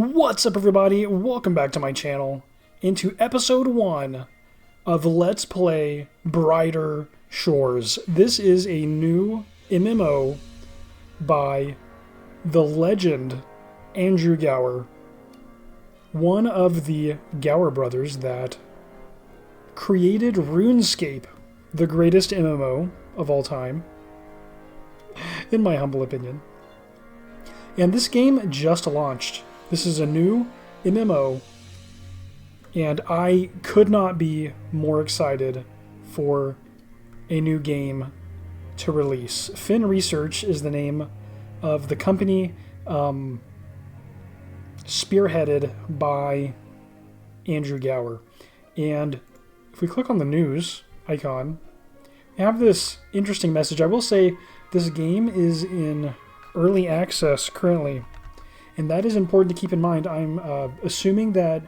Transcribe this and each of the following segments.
What's up, everybody? Welcome back to my channel, into episode 1 of Let's Play Brighter Shores. This is a new MMO by the legend Andrew Gower, one of the Gower brothers that created RuneScape, the greatest MMO of all time, in my humble opinion. And this game just launched. This is a new MMO, and I could not be more excited for a new game to release. Fin Research is the name of the company, spearheaded by Andrew Gower. And if we click on the news icon, we have this interesting message. I will say this game is in early access currently. And that is important to keep in mind. I'm assuming that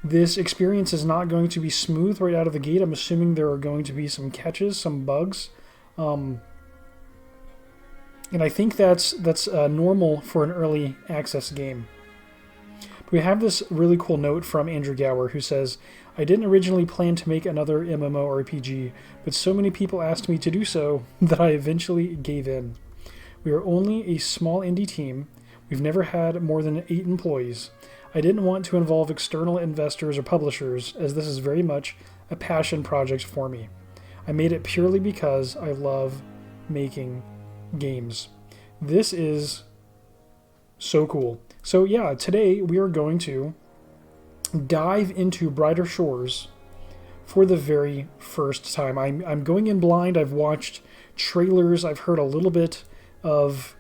this experience is not going to be smooth right out of the gate. I'm assuming there are going to be some catches, some bugs. And I think that's normal for an early access game. But we have this really cool note from Andrew Gower who says, "I didn't originally plan to make another MMORPG, but so many people asked me to do so that I eventually gave in. We are only a small indie team. We've never had more than 8 employees. I didn't want to involve external investors or publishers, as this is very much a passion project for me. I made it purely because I love making games." This is so cool. So yeah, today we are going to dive into Brighter Shores for the very first time. I'm going in blind. I've watched trailers. I've heard a little bit of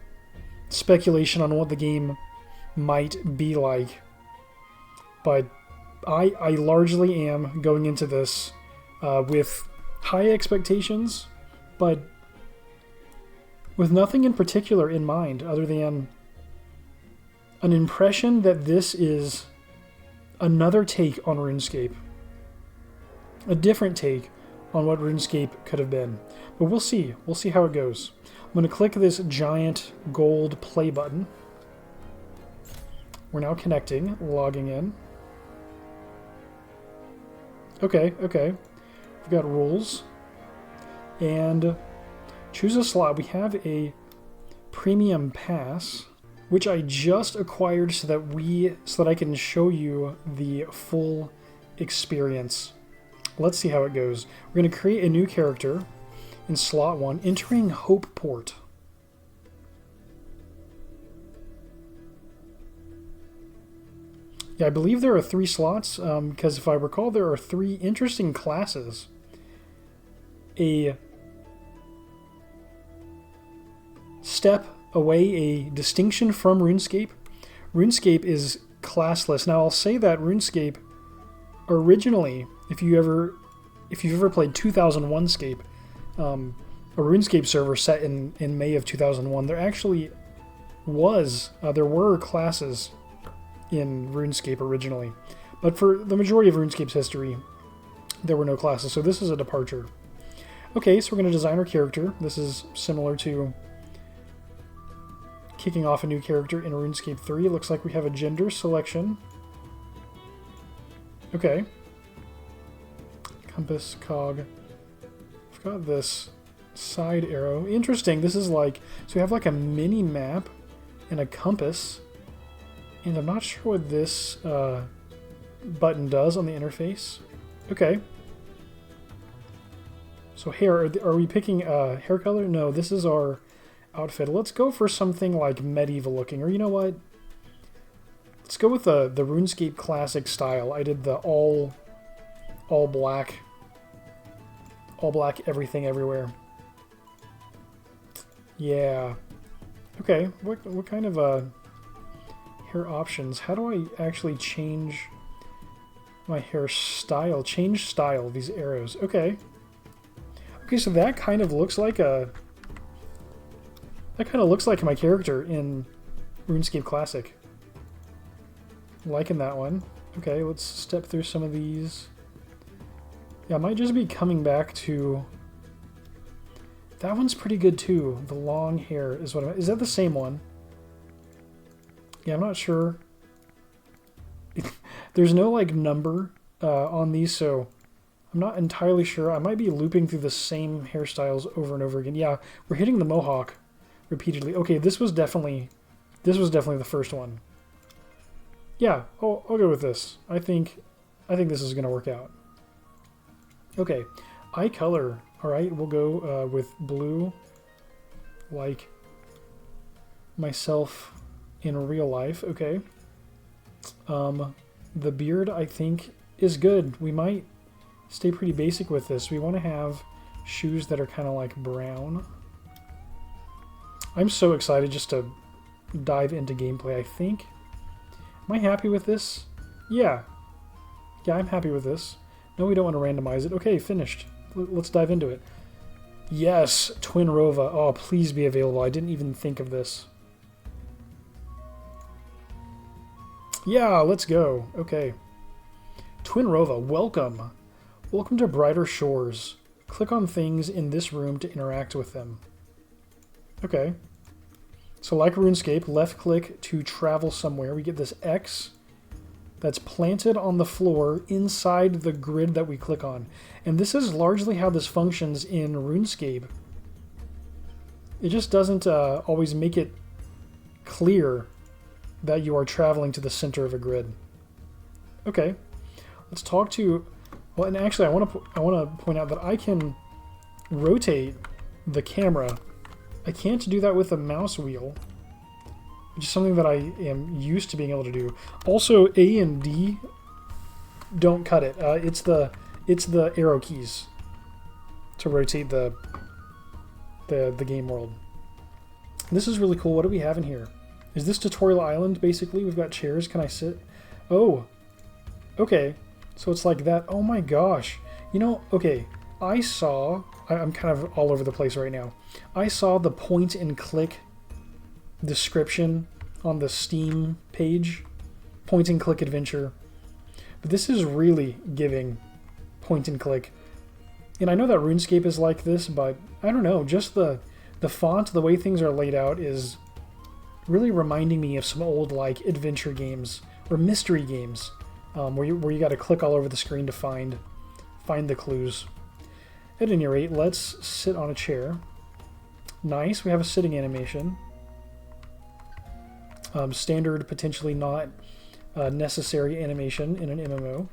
speculation on what the game might be like, but I largely am going into this with high expectations, but with nothing in particular in mind other than an impression that this is another take on RuneScape, a different take on what RuneScape could have been. But we'll see how it goes. I'm going to click this giant gold play button. We're now connecting, logging in. Okay. We've got rules. And choose a slot. We have a premium pass, which I just acquired so that I can show you the full experience. Let's see how it goes. We're going to create a new character in slot 1, entering Hopeport. Yeah, I believe there are 3 slots, because if I recall, there are 3 interesting classes. A step away, a distinction from RuneScape. RuneScape is classless. Now, I'll say that RuneScape originally, if you've ever played 2001 Scape, a RuneScape server set in May of 2001, there actually there were classes in RuneScape originally, but for the majority of RuneScape's history, there were no classes, so this is a departure. Okay, so we're going to design our character. This is similar to kicking off a new character in RuneScape 3. It looks like we have a gender selection. Okay. Compass, cog. We've got this side arrow. Interesting. This is like, so we have like a mini map and a compass. And I'm not sure what this button does on the interface. Okay. So hair, are we picking hair color? No, this is our outfit. Let's go for something like medieval looking, or you know what? Let's go with the RuneScape classic style. I did the all black everything everywhere. Yeah. Okay. What kind of hair options? How do I actually change my hair style? Change style. These arrows. Okay. Okay. So that kind of looks like my character in RuneScape Classic. Liking that one. Okay, let's step through some of these. Yeah, I might just be coming back to... That one's pretty good too. The long hair is what is that the same one? Yeah, I'm not sure There's no like number on these, so I'm not entirely sure. I might be looping through the same hairstyles over and over again. Yeah, we're hitting the mohawk repeatedly. Okay, this was definitely the first one. Yeah, I'll go with this. I think this is gonna work out. Okay, eye color. All right, we'll go with blue, like myself in real life. Okay. The beard, I think, is good. We might stay pretty basic with this. We want to have shoes that are kind of like brown. I'm so excited just to dive into gameplay, I think. Am I happy with this? Yeah. Yeah, I'm happy with this. No, we don't want to randomize it. Okay, finished. Let's dive into it. Yes, Twin Rova. Oh, please be available. I didn't even think of this. Yeah, let's go. Okay. Twin Rova, welcome. Welcome to Brighter Shores. Click on things in this room to interact with them. Okay. So like RuneScape, left click to travel somewhere. We get this X that's planted on the floor inside the grid that we click on. And this is largely how this functions in RuneScape. It just doesn't always make it clear that you are traveling to the center of a grid. Okay, let's talk to... Well, and actually I want to point out that I can rotate the camera. I can't do that with a mouse wheel, which is something that I am used to being able to do. Also, A and D don't cut it. It's the arrow keys to rotate the game world. This is really cool. What do we have in here? Is this Tutorial Island, basically? We've got chairs. Can I sit? Oh, okay. So it's like that. Oh my gosh. You know, okay, I saw... I'm kind of all over the place right now. I saw the point-and-click description on the Steam page. Point-and-click adventure. But this is really giving point-and-click. And I know that RuneScape is like this, but I don't know. Just the font, the way things are laid out is really reminding me of some old like adventure games or mystery games where you got to click all over the screen to find the clues. At any rate, let's sit on a chair. Nice, we have a sitting animation. Standard, potentially not necessary animation in an MMO.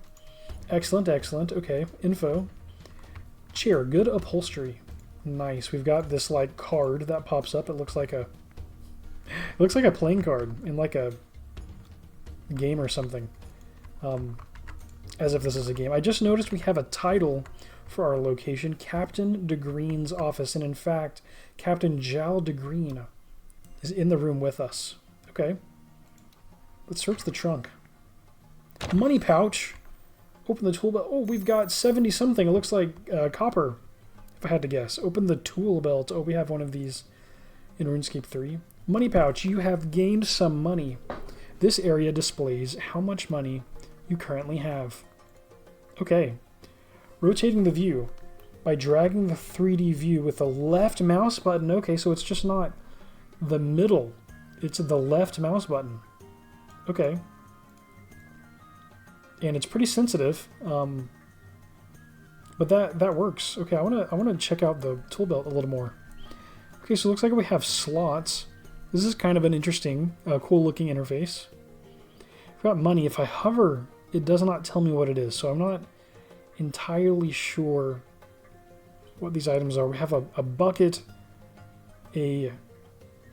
Excellent, excellent. Okay, info. Chair, good upholstery. Nice. We've got this like card that pops up. It looks like a playing card in like a game or something. As if this is a game. I just noticed we have a title for our location, Captain DeGreen's office, and in fact, Captain Jal DeGreen is in the room with us. Okay. Let's search the trunk. Money pouch. Open the tool belt. Oh, we've got 70 something. It looks like copper, if I had to guess. Open the tool belt. Oh, we have one of these in RuneScape 3. Money pouch. You have gained some money. This area displays how much money you currently have. Okay. Rotating the view by dragging the 3D view with the left mouse button. Okay, so it's just not the middle. It's the left mouse button. Okay. And it's pretty sensitive, but that works. Okay, I wanna check out the tool belt a little more. Okay, so it looks like we have slots. This is kind of an interesting, cool looking interface. We've got money. If I hover, it does not tell me what it is, so I'm not entirely sure what these items are. We have a bucket,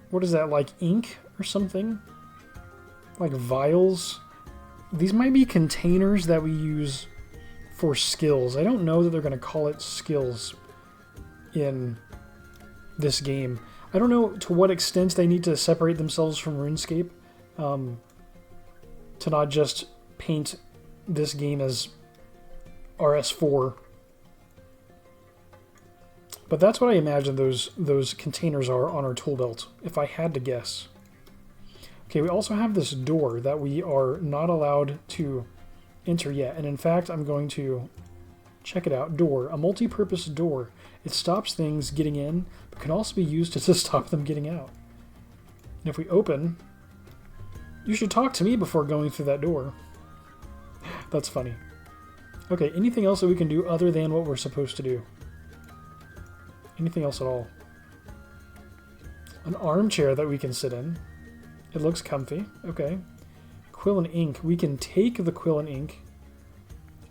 what is that, like ink or something? Like vials? These might be containers that we use for skills. I don't know that they're going to call it skills in this game. I don't know to what extent they need to separate themselves from RuneScape to not just paint this game as RS4. But that's what I imagine those containers are on our tool belt, if I had to guess. Okay, we also have this door that we are not allowed to enter yet. And in fact, I'm going to check it out. Door, a multi-purpose door. It stops things getting in, but can also be used to stop them getting out. And if we open, you should talk to me before going through that door. That's funny. Okay, anything else that we can do other than what we're supposed to do? Anything else at all? An armchair that we can sit in. It looks comfy. Okay. Quill and ink. We can take the quill and ink.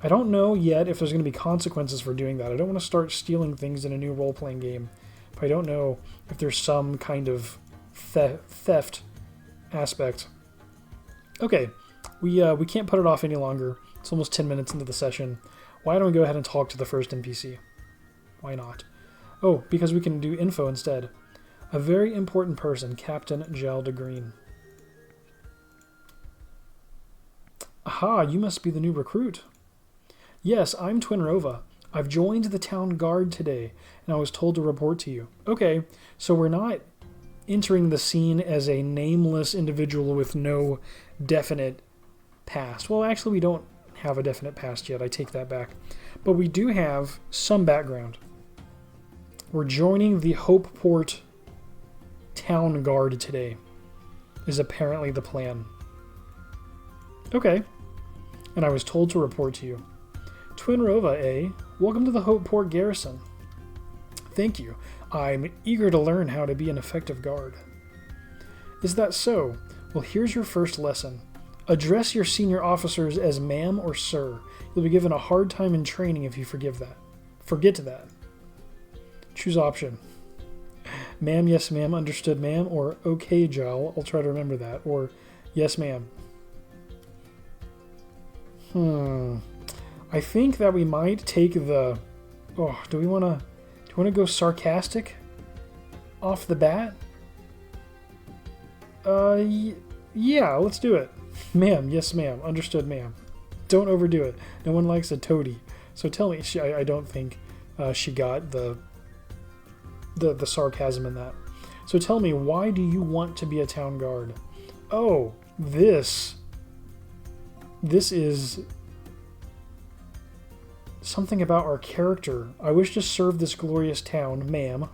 I don't know yet if there's going to be consequences for doing that. I don't want to start stealing things in a new role-playing game. But I don't know if there's some kind of theft aspect. Okay. We can't put it off any longer. It's almost 10 minutes into the session. Why don't we go ahead and talk to the first NPC? Why not? Oh, because we can do info instead. A very important person, Captain Jaldagreen. Aha, you must be the new recruit. Yes, I'm Twinrova. I've joined the town guard today, and I was told to report to you. Okay, so we're not entering the scene as a nameless individual with no definite past. Well, actually, we don't have a definite past yet. I take that back. But we do have some background. We're joining the Hopeport town guard today, is apparently the plan. Okay. And I was told to report to you. Twinrova, eh? Welcome to the Hopeport garrison. Thank you. I'm eager to learn how to be an effective guard. Is that so? Well, here's your first lesson. Address your senior officers as ma'am or sir. You'll be given a hard time in training if you forget that. Choose option. Ma'am, yes ma'am, understood ma'am, or okay Jowl, I'll try to remember that, or yes ma'am. I think that we might take the... Oh, do we want to go sarcastic off the bat? Yeah, let's do it. Ma'am, yes ma'am, understood ma'am. Don't overdo it. No one likes a toady. So tell me, I don't think she got the sarcasm in that. So tell me, why do you want to be a town guard? Oh, this is something about our character. I wish to serve this glorious town, ma'am.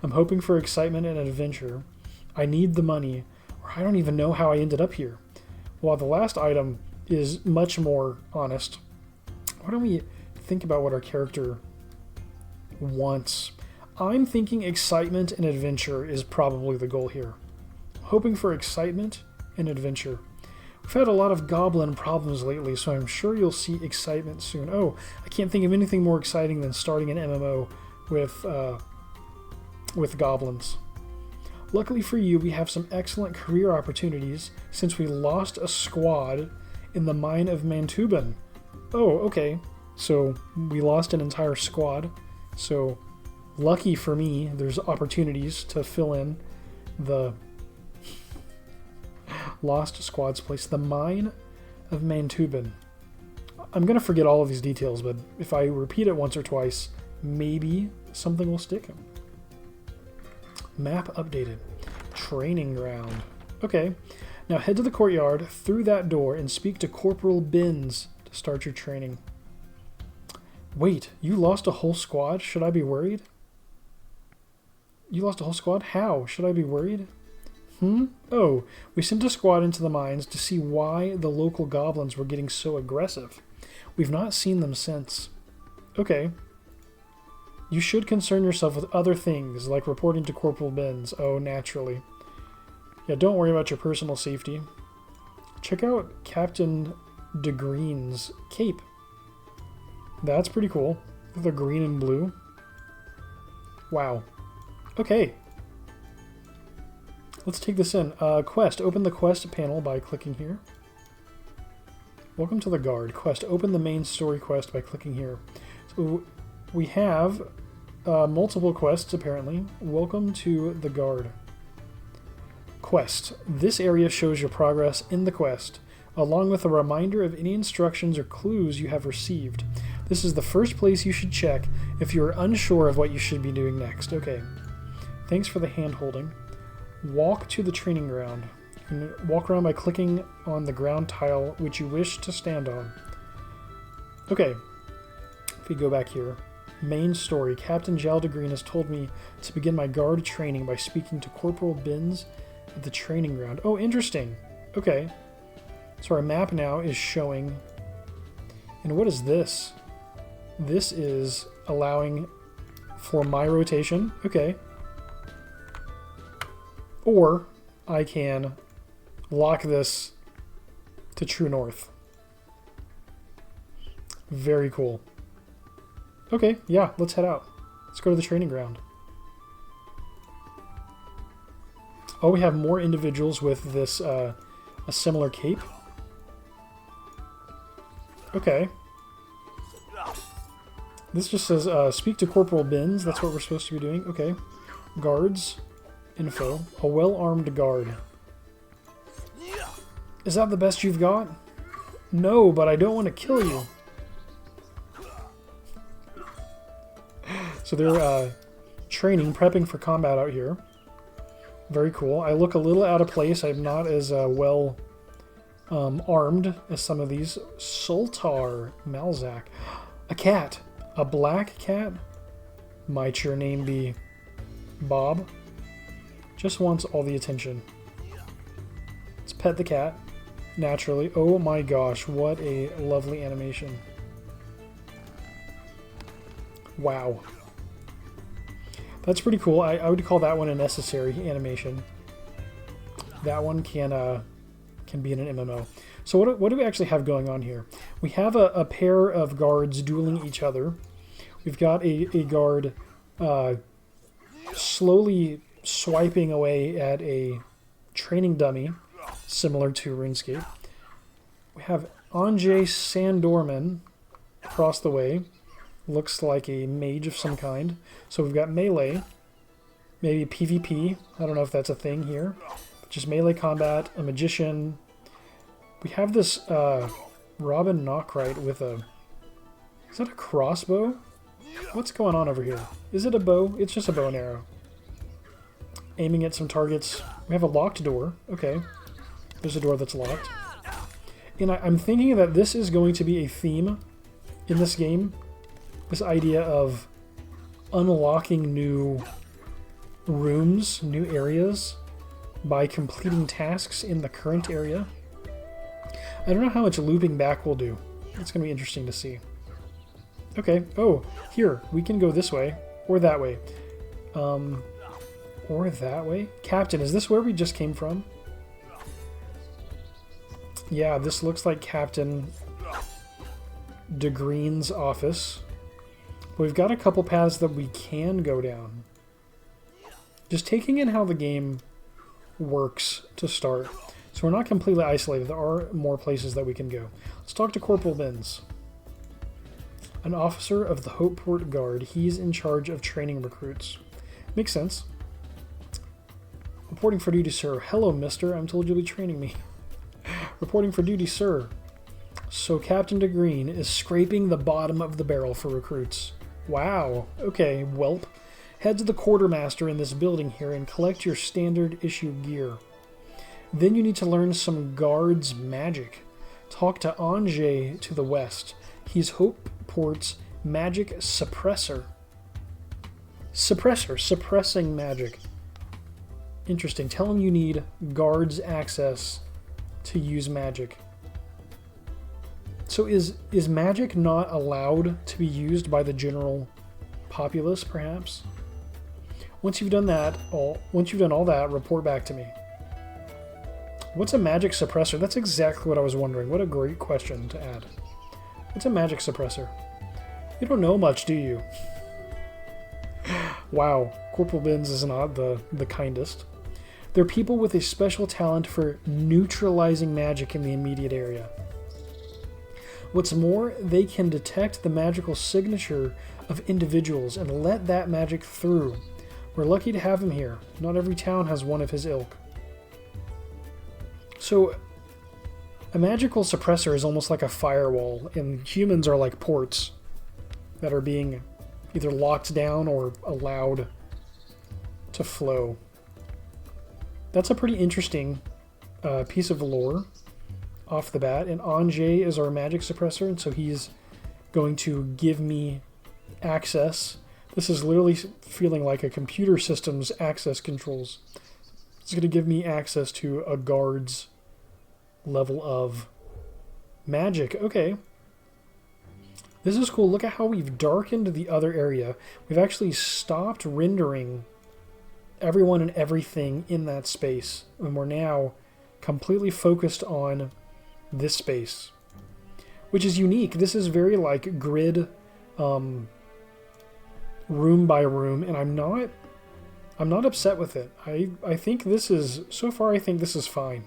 I'm hoping for excitement and adventure. I need the money, or I don't even know how I ended up here. While the last item is much more honest, why don't we think about what our character wants? I'm thinking excitement and adventure is probably the goal here. Hoping for excitement and adventure. We've had a lot of goblin problems lately, so I'm sure you'll see excitement soon. Oh, I can't think of anything more exciting than starting an MMO with goblins. Luckily for you, we have some excellent career opportunities since we lost a squad in the mine of Mantuban. Oh, okay. So we lost an entire squad. So lucky for me, there's opportunities to fill in the lost squad's place. The mine of Mantuban. I'm going to forget all of these details, but if I repeat it once or twice, maybe something will stick. Map updated. Training ground. Okay. Now head to the courtyard, through that door, and speak to Corporal BS to start your training. Wait, you lost a whole squad? Should I be worried? You lost a whole squad? How? Should I be worried? Oh, we sent a squad into the mines to see why the local goblins were getting so aggressive. We've not seen them since. Okay. You should concern yourself with other things, like reporting to Corporal BS. Oh, naturally. Yeah, don't worry about your personal safety. Check out Captain DeGreen's cape. That's pretty cool. The green and blue. Wow. Okay. Let's take this in. Quest. Open the quest panel by clicking here. Welcome to the guard. Quest. Open the main story quest by clicking here. So we have multiple quests, apparently. Welcome to the guard. Quest. This area shows your progress in the quest, along with a reminder of any instructions or clues you have received. This is the first place you should check if you are unsure of what you should be doing next. Okay. Thanks for the hand-holding. Walk to the training ground. You can walk around by clicking on the ground tile which you wish to stand on. Okay. If we go back here. Main story. Captain Jaldagreen has told me to begin my guard training by speaking to Corporal BS at the training ground. Oh, interesting. Okay. So our map now is showing And what is this? This is allowing for my rotation. Okay. Or I can lock this to true north. Very cool. Okay, yeah, let's head out. Let's go to the training ground. Oh, we have more individuals with this, a similar cape. Okay. This just says, speak to Corporal BS. That's what we're supposed to be doing. Okay. Guards. Info. A well-armed guard. Is that the best you've got? No, but I don't want to kill you. So they're training, prepping for combat out here. Very cool. I look a little out of place. I'm not as well armed as some of these. Sultan Malzac. A cat. A black cat? Might your name be Bob? Just wants all the attention. Let's pet the cat. Naturally. Oh my gosh, what a lovely animation. Wow. That's pretty cool. I would call that one a necessary animation. That one can be in an MMO. So what do we actually have going on here? We have a pair of guards dueling each other. We've got a guard slowly swiping away at a training dummy, similar to RuneScape. We have Andrew Sandorman across the way. Looks like a mage of some kind. So we've got melee, maybe PvP. I don't know if that's a thing here. Just melee combat, a magician. We have this Robin Knockwright with a... Is that a crossbow? What's going on over here? Is it a bow? It's just a bow and arrow. Aiming at some targets. We have a locked door. Okay. There's a door that's locked. And I'm thinking that this is going to be a theme in this game. This idea of unlocking new rooms, new areas, by completing tasks in the current area. I don't know how much looping back will do. It's going to be interesting to see. Okay. Oh, here. We can go this way. Or that way. Or that way? Captain, is this where we just came from? Yeah, this looks like Captain DeGreen's office. We've got a couple paths that we can go down. Just taking in how the game works to start. So we're not completely isolated. There are more places that we can go. Let's talk to Corporal BS. An officer of the Hopeport Guard. He's in charge of training recruits. Makes sense. Reporting for duty, sir. Hello, mister. I'm told you'll be training me. Reporting for duty, sir. So Captain DeGreen is scraping the bottom of the barrel for recruits. Wow. Okay, whelp. Head to the quartermaster in this building here and collect your standard issue gear. Then you need to learn some guards magic. Talk to Andrew to the west. He's Hopeport's Magic Suppressor. Suppressing magic. Interesting. Tell him you need guards access to use magic. So is magic not allowed to be used by the general populace, perhaps? Once you've done all that, report back to me. What's a magic suppressor? That's exactly what I was wondering. What a great question to add. What's a magic suppressor? You don't know much, do you? Wow, Corporal BS is not the kindest. They're people with a special talent for neutralizing magic in the immediate area. What's more, they can detect the magical signature of individuals and let that magic through. We're lucky to have him here. Not every town has one of his ilk. So, a magical suppressor is almost like a firewall, and humans are like ports that are being either locked down or allowed to flow. That's a pretty interesting piece of lore off the bat. And Andrew is our magic suppressor, and so he's going to give me access. This is literally feeling like a computer system's access controls. It's going to give me access to a guard's level of magic. Okay. This is cool. Look at how we've darkened the other area. We've actually stopped rendering everyone and everything in that space. And we're now completely focused on this space, which is unique. This is very like grid, room by room, and I'm not upset with it. I think this is, so far I think this is fine.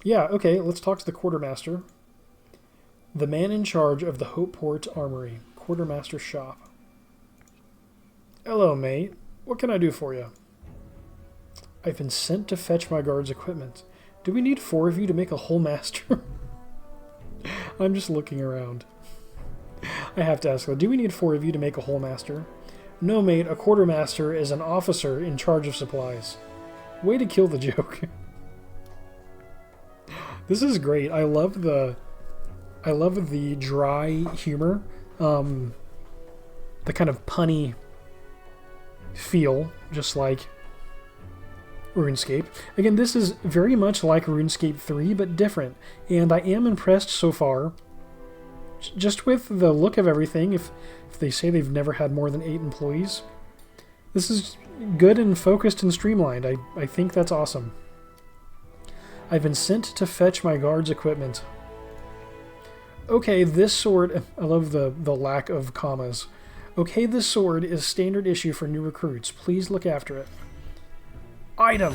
Yeah, okay, let's talk to the quartermaster. The man in charge of the Hopeport Armory, quartermaster shop. Hello, mate. What can I do for you? I've been sent to fetch my guard's equipment. Do we need 4 of you to make a whole master? I'm just looking around. I have to ask, do we need 4 of you to make a whole master? No, mate, a quartermaster is an officer in charge of supplies. Way to kill the joke. This is great. I love the dry humor, the kind of punny feel, just like RuneScape. Again, this is very much like RuneScape 3, but different, and I am impressed so far, just with the look of everything. If they say they've never had more than 8 employees, this is good and focused and streamlined. I think that's awesome. I've been sent to fetch my guard's equipment. Okay, this sword... I love the lack of commas. Okay, this sword is standard issue for new recruits. Please look after it. Item.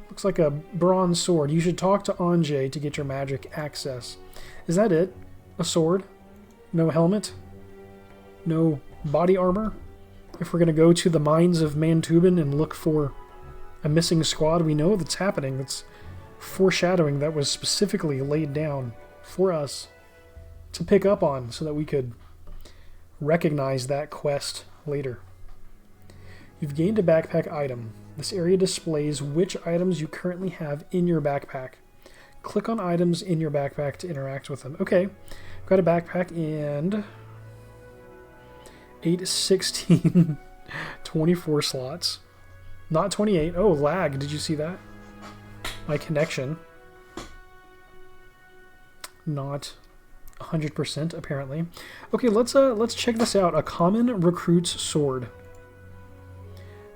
Looks like a bronze sword. You should talk to Anjay to get your magic access. Is that it? A sword? No helmet? No body armor? If we're going to go to the mines of Mantuban and look for a missing squad, we know that's happening. That's foreshadowing that was specifically laid down for us to pick up on so that we could recognize that quest later. You've gained a backpack item. This area displays which items you currently have in your backpack. Click on items in your backpack to interact with them. Okay, I've got a backpack and 8, 16, 24 slots. Not 28. Oh, lag. Did you see that? My connection. Not 100% apparently. Okay, let's check this out. A common recruit's sword.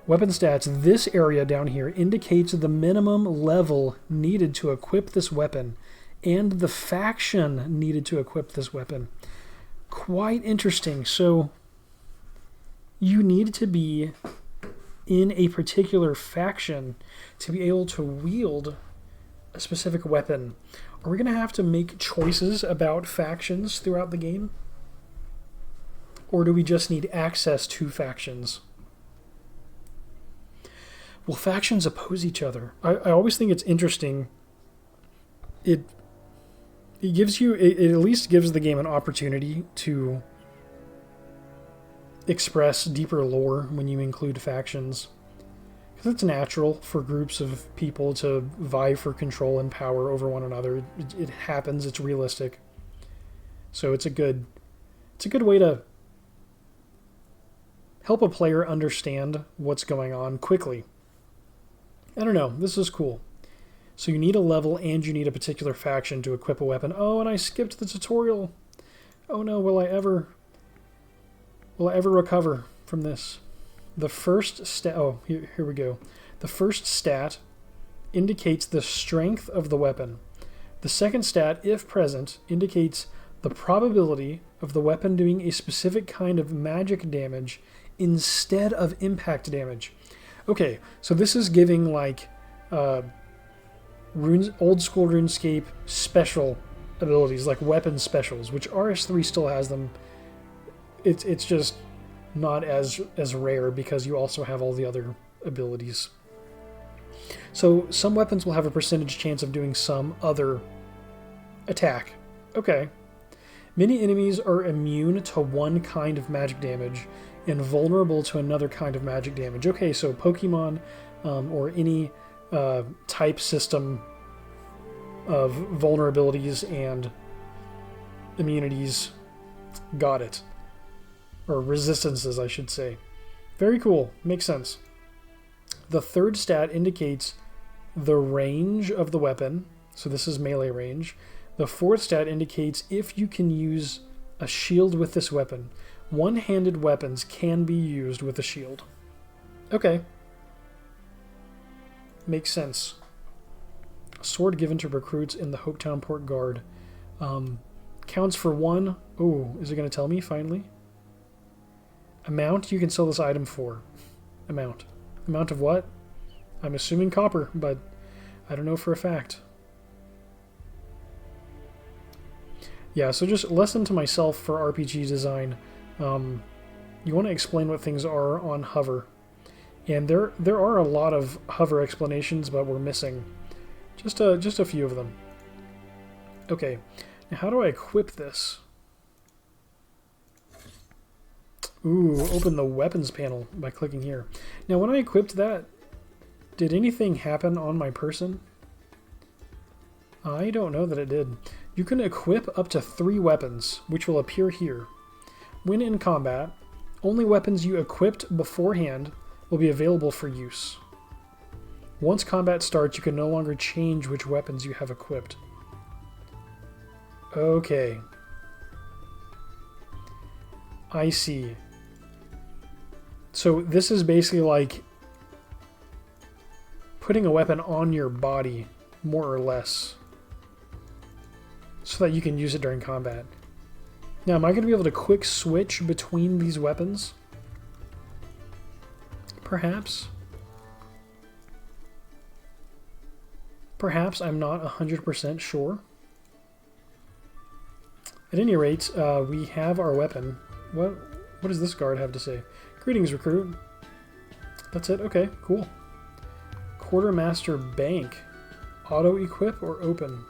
Weapon stats. This area down here indicates the minimum level needed to equip this weapon and the faction needed to equip this weapon. Quite interesting. So you need to be in a particular faction to be able to wield a specific weapon. Are we going to have to make choices about factions throughout the game? Or do we just need access to factions? Will factions oppose each other? I always think it's interesting. It gives you, it at least gives the game an opportunity to express deeper lore when you include factions. Because it's natural for groups of people to vie for control and power over one another. It happens, it's realistic. So it's a good way to help a player understand what's going on quickly. I don't know, this is cool. So you need a level and you need a particular faction to equip a weapon. Oh, and I skipped the tutorial. Oh no, will I ever recover from this? The first stat... Oh, here we go. The first stat indicates the strength of the weapon. The second stat, if present, indicates the probability of the weapon doing a specific kind of magic damage instead of impact damage. Okay, so this is giving like old school RuneScape special abilities, like weapon specials, which RS3 still has them. It's just not as rare because you also have all the other abilities. So some weapons will have a percentage chance of doing some other attack. Okay. Many enemies are immune to one kind of magic damage and vulnerable to another kind of magic damage. Okay, so Pokemon or any type system of vulnerabilities and immunities. Got it. Or resistances, I should say. Very cool. Makes sense. The third stat indicates the range of the weapon. So this is melee range. The fourth stat indicates if you can use a shield with this weapon. One-handed weapons can be used with a shield. Okay. Makes sense. A sword given to recruits in the Hopetown Port Guard. Counts for 1. Oh, is it going to tell me finally? Amount you can sell this item for. Amount. Amount of what? I'm assuming copper, but I don't know for a fact. Yeah, so just lesson to myself for RPG design. You want to explain what things are on hover. And there are a lot of hover explanations, but we're missing just a few of them. Okay, now how do I equip this? Ooh, open the weapons panel by clicking here. Now when I equipped that, did anything happen on my person? I don't know that it did. You can equip up to 3 weapons, which will appear here. When in combat, only weapons you equipped beforehand will be available for use. Once combat starts, you can no longer change which weapons you have equipped. Okay. I see. So this is basically like putting a weapon on your body, more or less, so that you can use it during combat. Now, am I going to be able to quick switch between these weapons? Perhaps. Perhaps, I'm not 100% sure. At any rate, we have our weapon. What does this guard have to say? Greetings, recruit. That's it? Okay, cool. Quartermaster Bank. Auto-equip or open?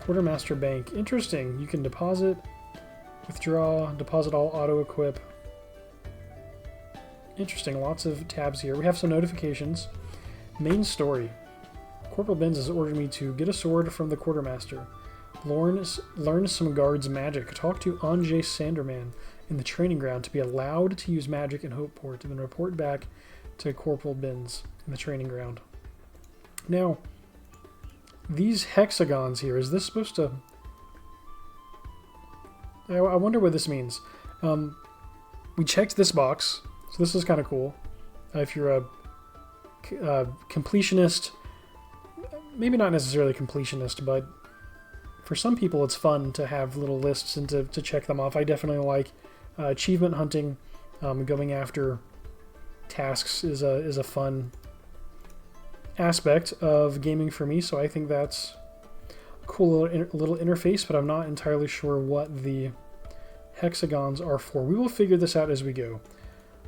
Quartermaster Bank. Interesting. You can deposit, withdraw, deposit all, auto-equip. Interesting. Lots of tabs here. We have some notifications. Main story. Corporal Benz has ordered me to get a sword from the quartermaster. Learn some guards' magic. Talk to Andrew Sanderman in the training ground to be allowed to use magic in Hopeport, and then report back to Corporal Benz in the training ground. Now, these hexagons here, is this supposed to... I wonder what this means. We checked this box, so this is kind of cool. If you're a completionist, maybe not necessarily completionist, but for some people it's fun to have little lists and to check them off. I definitely like achievement hunting. Going after tasks is a fun aspect of gaming for me, so I think that's a cool little interface, but I'm not entirely sure what the hexagons are for. We will figure this out as we go,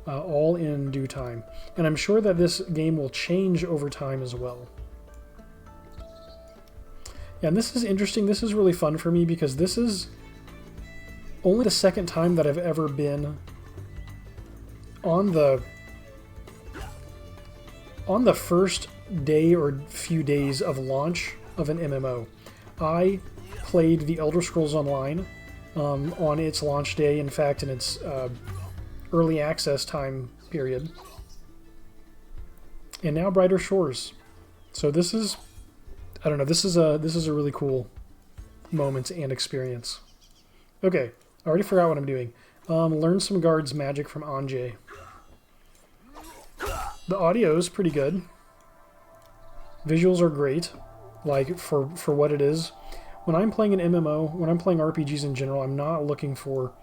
all in due time. And I'm sure that this game will change over time as well. Yeah, and this is interesting. This is really fun for me because this is only the second time that I've ever been on the first day or few days of launch of an MMO. I played The Elder Scrolls Online on its launch day, in fact, in its early access time period. And now Brighter Shores. So this is, I don't know, this is a really cool moment and experience. Okay, I already forgot what I'm doing. Learn some guards' magic from Anjay. The audio is pretty good. Visuals are great, like for what it is. When I'm playing an MMO, when I'm playing RPGs in general, I'm not looking for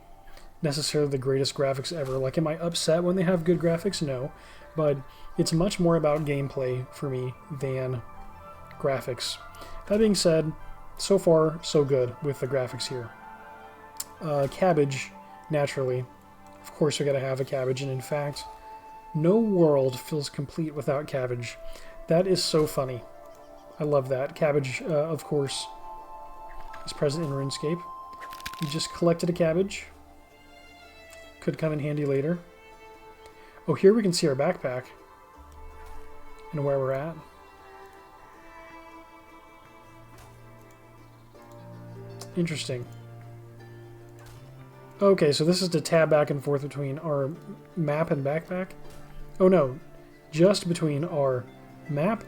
necessarily the greatest graphics ever. Like, am I upset when they have good graphics? No. But it's much more about gameplay for me than graphics. That being said, so far, so good with the graphics here. Cabbage, naturally. Of course we gotta have a cabbage, and in fact, no world feels complete without cabbage. That is so funny. I love that. Cabbage, of course, is present in RuneScape. You just collected a cabbage. Could come in handy later. Oh, here we can see our backpack and where we're at. Interesting. Okay, so this is to tab back and forth between our map and backpack. Oh no, just between our map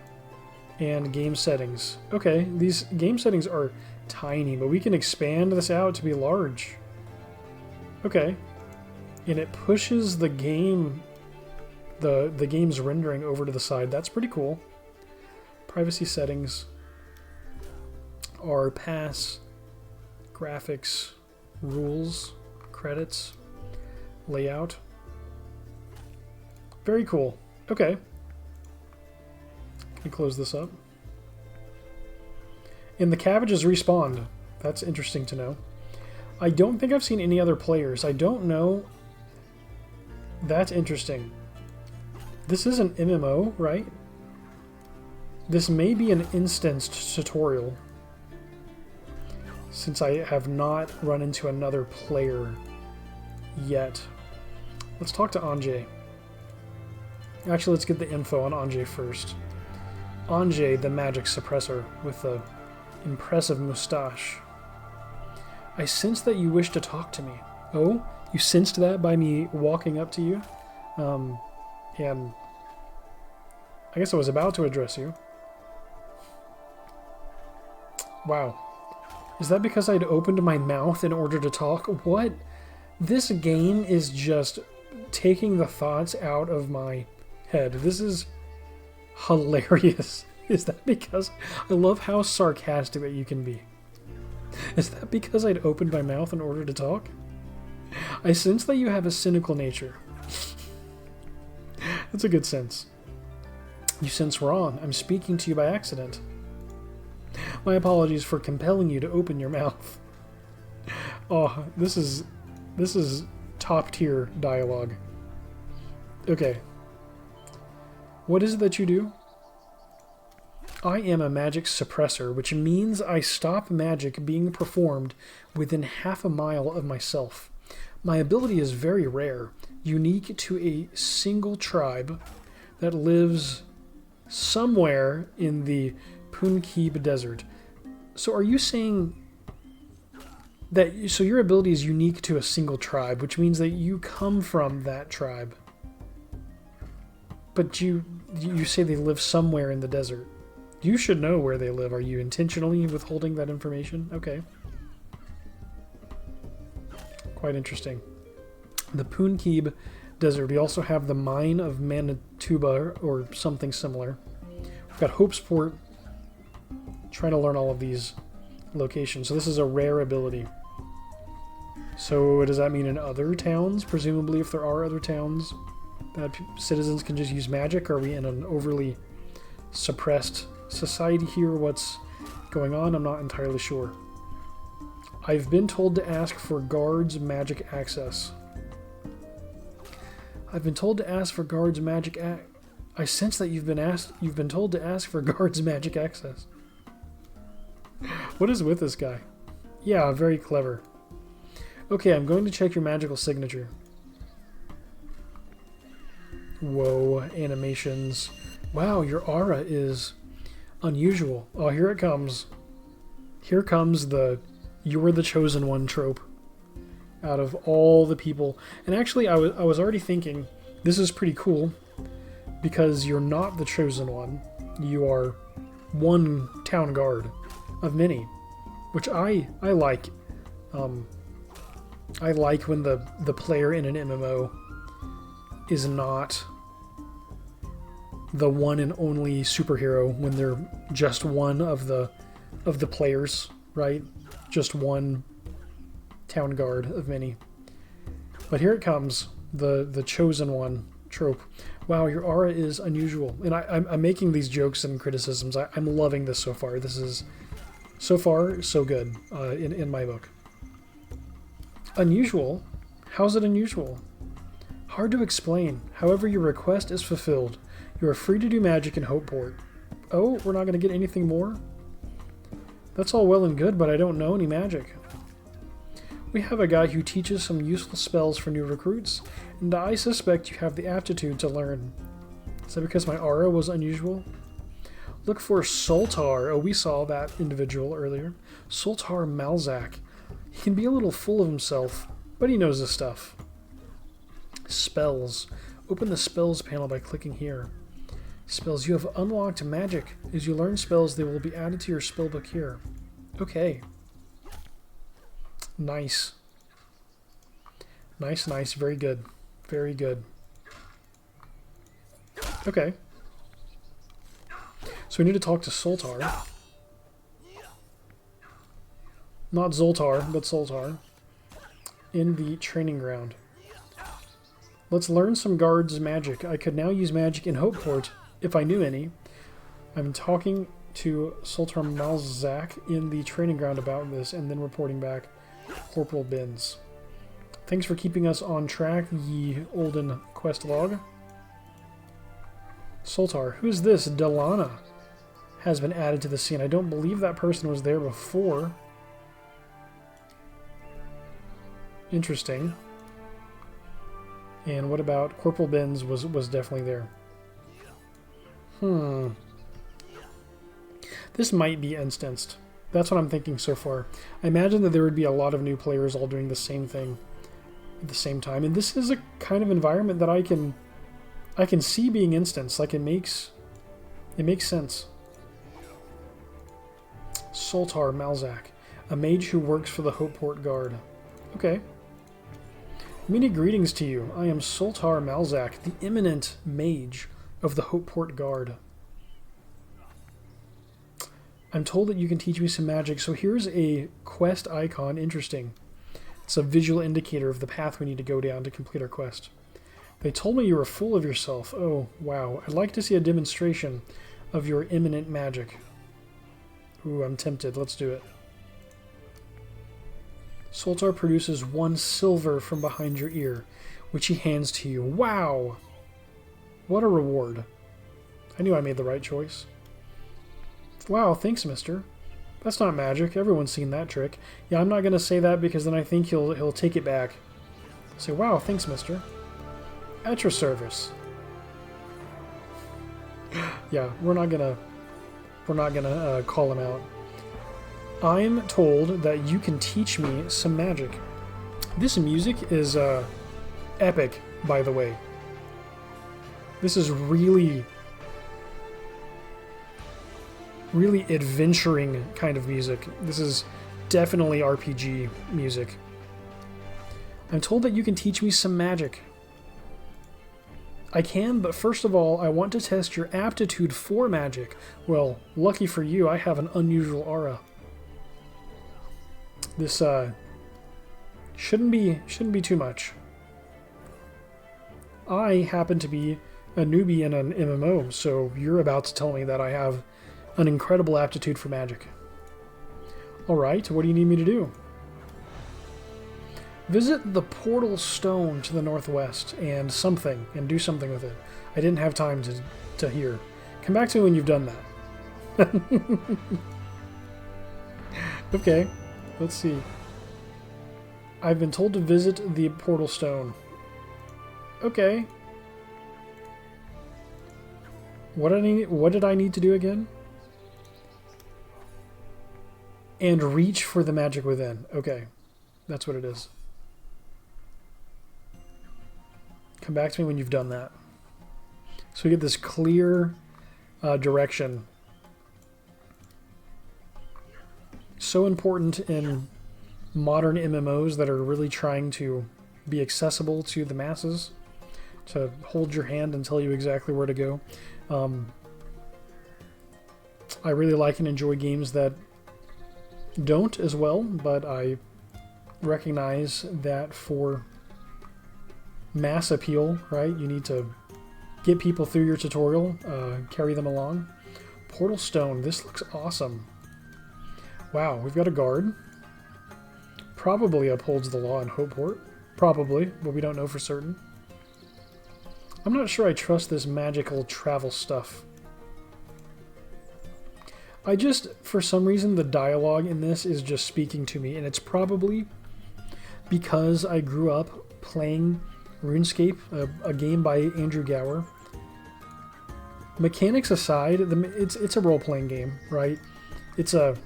And game settings. Okay, these game settings are tiny, but we can expand this out to be large. Okay. And it pushes the game, the game's rendering over to the side. That's pretty cool. Privacy settings are pass, graphics, rules, credits, layout. Very cool. Okay. Can close this up. And the cabbages respawned. That's interesting to know. I don't think I've seen any other players. I don't know. That's interesting. This is an MMO, right? This may be an instanced tutorial, since I have not run into another player yet. Let's talk to Anjay. Actually, let's get the info on Anjay first. Anjay, the Magic Suppressor, with the impressive moustache. I sense that you wish to talk to me. Oh, you sensed that by me walking up to you? And I guess I was about to address you. Wow. Is that because I'd opened my mouth in order to talk? What? This game is just taking the thoughts out of my head. This is hilarious. Is that because I love how sarcastic that you can be? Is that because I'd opened my mouth in order to talk? I sense that you have a cynical nature. That's a good sense. You sense wrong. I'm speaking to you by accident. My apologies for compelling you to open your mouth. Oh, this is top tier dialogue. Okay. What is it that you do? I am a magic suppressor, which means I stop magic being performed within half a mile of myself. My ability is very rare, unique to a single tribe that lives somewhere in the Punkib Desert. So are you saying that so your ability is unique to a single tribe, which means that you come from that tribe? But you say they live somewhere in the desert. You should know where they live. Are you intentionally withholding that information? Okay. Quite interesting. The Punkib Desert. We also have the Mine of Manitoba, or something similar. We've got Hopesport. Trying to learn all of these locations. So this is a rare ability. So does that mean in other towns? Presumably, if there are other towns that citizens can just use magic? Are we in an overly suppressed society here? What's going on? I'm not entirely sure. I've been told to ask for guards magic access. I've been told to ask for guards magic I sense that you've been told to ask for guards magic access. What is with this guy? Yeah, very clever. Okay, I'm going to check your magical signature. Whoa, animations. Wow, your aura is unusual. Oh, here it comes. Here comes the "you're the chosen one" trope. Out of all the people. And actually, I was already thinking, this is pretty cool, because you're not the chosen one. You are one town guard of many, which I like. I like when the player in an MMO is not the one and only superhero, when they're just one of the players, right? Just one town guard of many. But here it comes, the chosen one trope. Wow, your aura is unusual. And I'm making these jokes and criticisms. I'm loving this so far. This is so far so good in my book. Unusual? How's it unusual? Hard to explain. However, your request is fulfilled. You are free to do magic in Hopeport. Oh, we're not going to get anything more? That's all well and good, but I don't know any magic. We have a guy who teaches some useful spells for new recruits, and I suspect you have the aptitude to learn. Is that because my aura was unusual? Look for Sultan. Oh, we saw that individual earlier. Sultan Malzac. He can be a little full of himself, but he knows his stuff. Spells. Open the spells panel by clicking here. Spells. You have unlocked magic. As you learn spells, they will be added to your spellbook here. Okay. Nice. Nice, nice. Very good. Very good. Okay. So we need to talk to Sultar. Not Zoltar, but Sultar. In the training ground. Let's learn some guards' magic. I could now use magic in Hopeport, if I knew any. I'm talking to Sultan Malzac in the training ground about this, and then reporting back. Corporal BS. Thanks for keeping us on track, ye olden quest log. Sultar. Who's this? Delena has been added to the scene. I don't believe that person was there before. Interesting. And what about Corporal BS was definitely there. This might be instanced. That's what I'm thinking so far. I imagine that there would be a lot of new players all doing the same thing at the same time. And this is a kind of environment that I can see being instanced. Like it makes sense. Sultan Malzac, a mage who works for the Hopeport Guard. Okay. Many greetings to you. I am Sultan Malzac, the eminent mage of the Hopeport Guard. I'm told that you can teach me some magic, so here's a quest icon. Interesting. It's a visual indicator of the path we need to go down to complete our quest. They told me you were full of yourself. Oh, wow. I'd like to see a demonstration of your eminent magic. Ooh, I'm tempted. Let's do it. Sultar produces 1 silver from behind your ear, which he hands to you. Wow! What a reward. I knew I made the right choice. Wow, thanks, mister. That's not magic. Everyone's seen that trick. Yeah, I'm not going to say that because then I think he'll take it back. Say, wow, thanks, mister. At your service. Yeah, we're not gonna call him out. I'm told that you can teach me some magic. This music is epic, by the way. This is really adventuring kind of music. This is definitely RPG music. I'm told that you can teach me some magic. I can, but first of all, I want to test your aptitude for magic. Well, lucky for you, I have an unusual aura. This shouldn't be too much. I happen to be a newbie in an MMO, so you're about to tell me that I have an incredible aptitude for magic. Alright, what do you need me to do? Visit the portal stone to the northwest and do something with it. I didn't have time to hear. Come back to me when you've done that. Okay, let's see. I've been told to visit the portal stone. Okay. What did I need to do again? And reach for the magic within. Okay, that's what it is. Come back to me when you've done that. So we get this clear direction. So important in modern MMOs that are really trying to be accessible to the masses, to hold your hand and tell you exactly where to go. I really like and enjoy games that don't as well, but I recognize that for mass appeal, right, you need to get people through your tutorial, carry them along. Portal Stone, this looks awesome. Wow, we've got a guard. Probably upholds the law in Hopeport. Probably, but we don't know for certain. I'm not sure I trust this magical travel stuff. For some reason, the dialogue in this is just speaking to me, and it's probably because I grew up playing RuneScape, a game by Andrew Gower. Mechanics aside, it's a role-playing game, right? It's a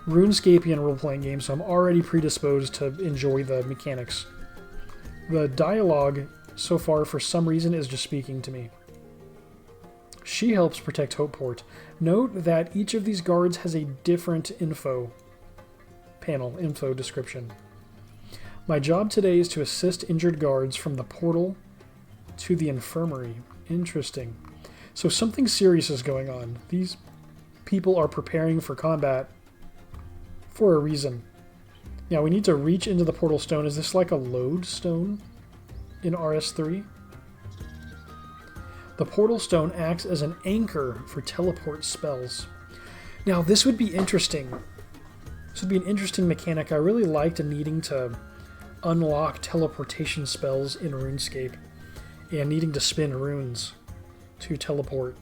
RuneScapian role-playing game, so I'm already predisposed to enjoy the mechanics. The dialogue so far, for some reason, is just speaking to me. She helps protect Hopeport. Note that each of these guards has a different info panel, info description. My job today is to assist injured guards from the portal to the infirmary. Interesting. So something serious is going on. These people are preparing for combat for a reason. Now we need to reach into the portal stone. Is this like a load stone in RS3? The portal stone acts as an anchor for teleport spells. Now this would be interesting. This would be an interesting mechanic. I really liked needing to unlock teleportation spells in RuneScape, and needing to spin runes to teleport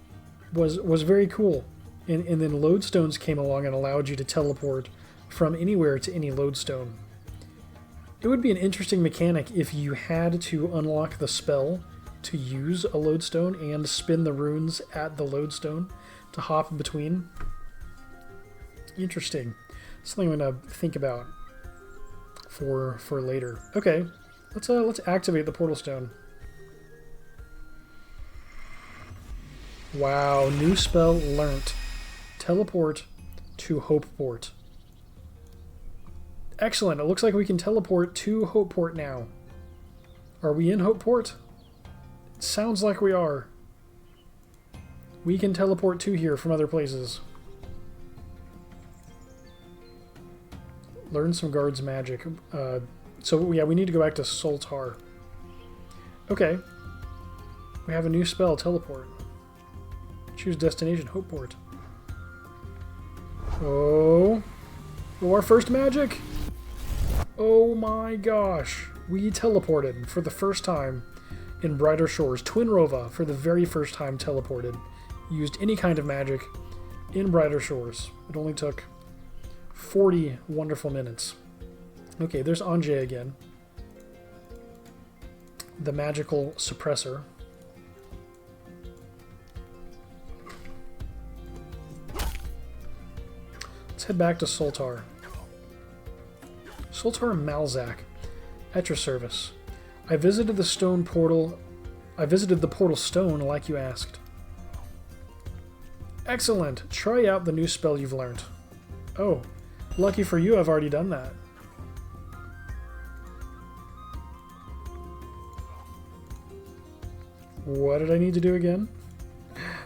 was very cool. And then lodestones came along and allowed you to teleport from anywhere to any lodestone. It would be an interesting mechanic if you had to unlock the spell to use a lodestone and spin the runes at the lodestone to hop in between. Interesting. Something I'm gonna think about for later. Okay, let's activate the portal stone. Wow, new spell learnt. Teleport to Hopeport. Excellent. It looks like we can teleport to Hopeport now. Are we in Hopeport? It sounds like we are. We can teleport to here from other places. Learn some guards' magic. So yeah, we need to go back to Sultan. Okay. We have a new spell, teleport. Choose destination, Hopeport. Oh, our first magic! Oh my gosh. We teleported for the first time in Brighter Shores. Twin Rova for the very first time teleported. Used any kind of magic in Brighter Shores. It only took 40 wonderful minutes. Okay, there's Anje again. The magical suppressor. Let's head back to Sultan. Sultan Malzac, at your service. I visited the portal stone like you asked. Excellent. Try out the new spell you've learned. Oh, lucky for you, I've already done that. What did I need to do again?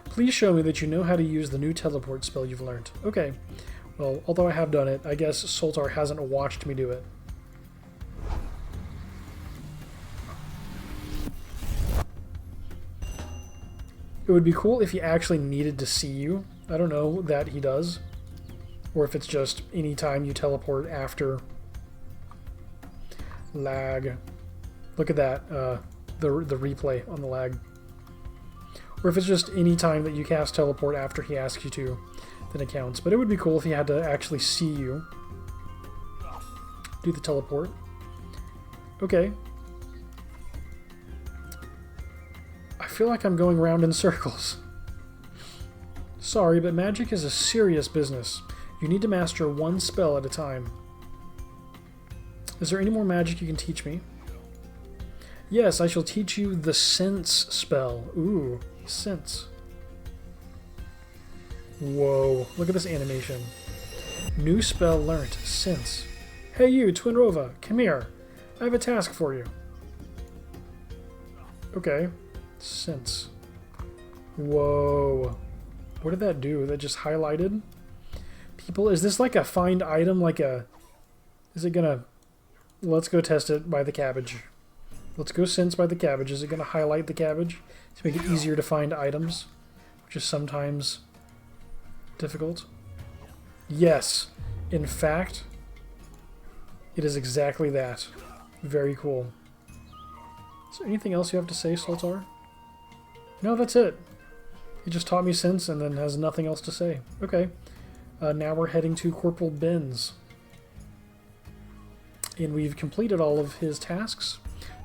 Please show me that you know how to use the new teleport spell you've learned. Okay. Well, although I have done it, I guess Sultan hasn't watched me do it. It would be cool if he actually needed to see you. I don't know that he does. Or if it's just any time you teleport after. Lag. Look at that, the replay on the lag. Or if it's just any time that you cast teleport after he asks you to, then it counts. But it would be cool if he had to actually see you do the teleport. Okay. I feel like I'm going round in circles. Sorry, but magic is a serious business. You need to master one spell at a time. Is there any more magic you can teach me? Yes, I shall teach you the Sense spell. Ooh, Sense. Whoa, look at this animation. New spell learnt, Sense. Hey you, Twin Rova, come here. I have a task for you. Okay, Sense. Whoa. What did that do? That just highlighted? People, is this like a find item? Like a... Is it gonna... Let's go test it by the cabbage. Let's go Sense by the cabbage. Is it gonna highlight the cabbage to make it easier to find items? Which is sometimes difficult. Yes. In fact, it is exactly that. Very cool. Is there anything else you have to say, Sultan? No, that's it. He just taught me Sense and then has nothing else to say. Okay. Now we're heading to Corporal BS. And we've completed all of his tasks.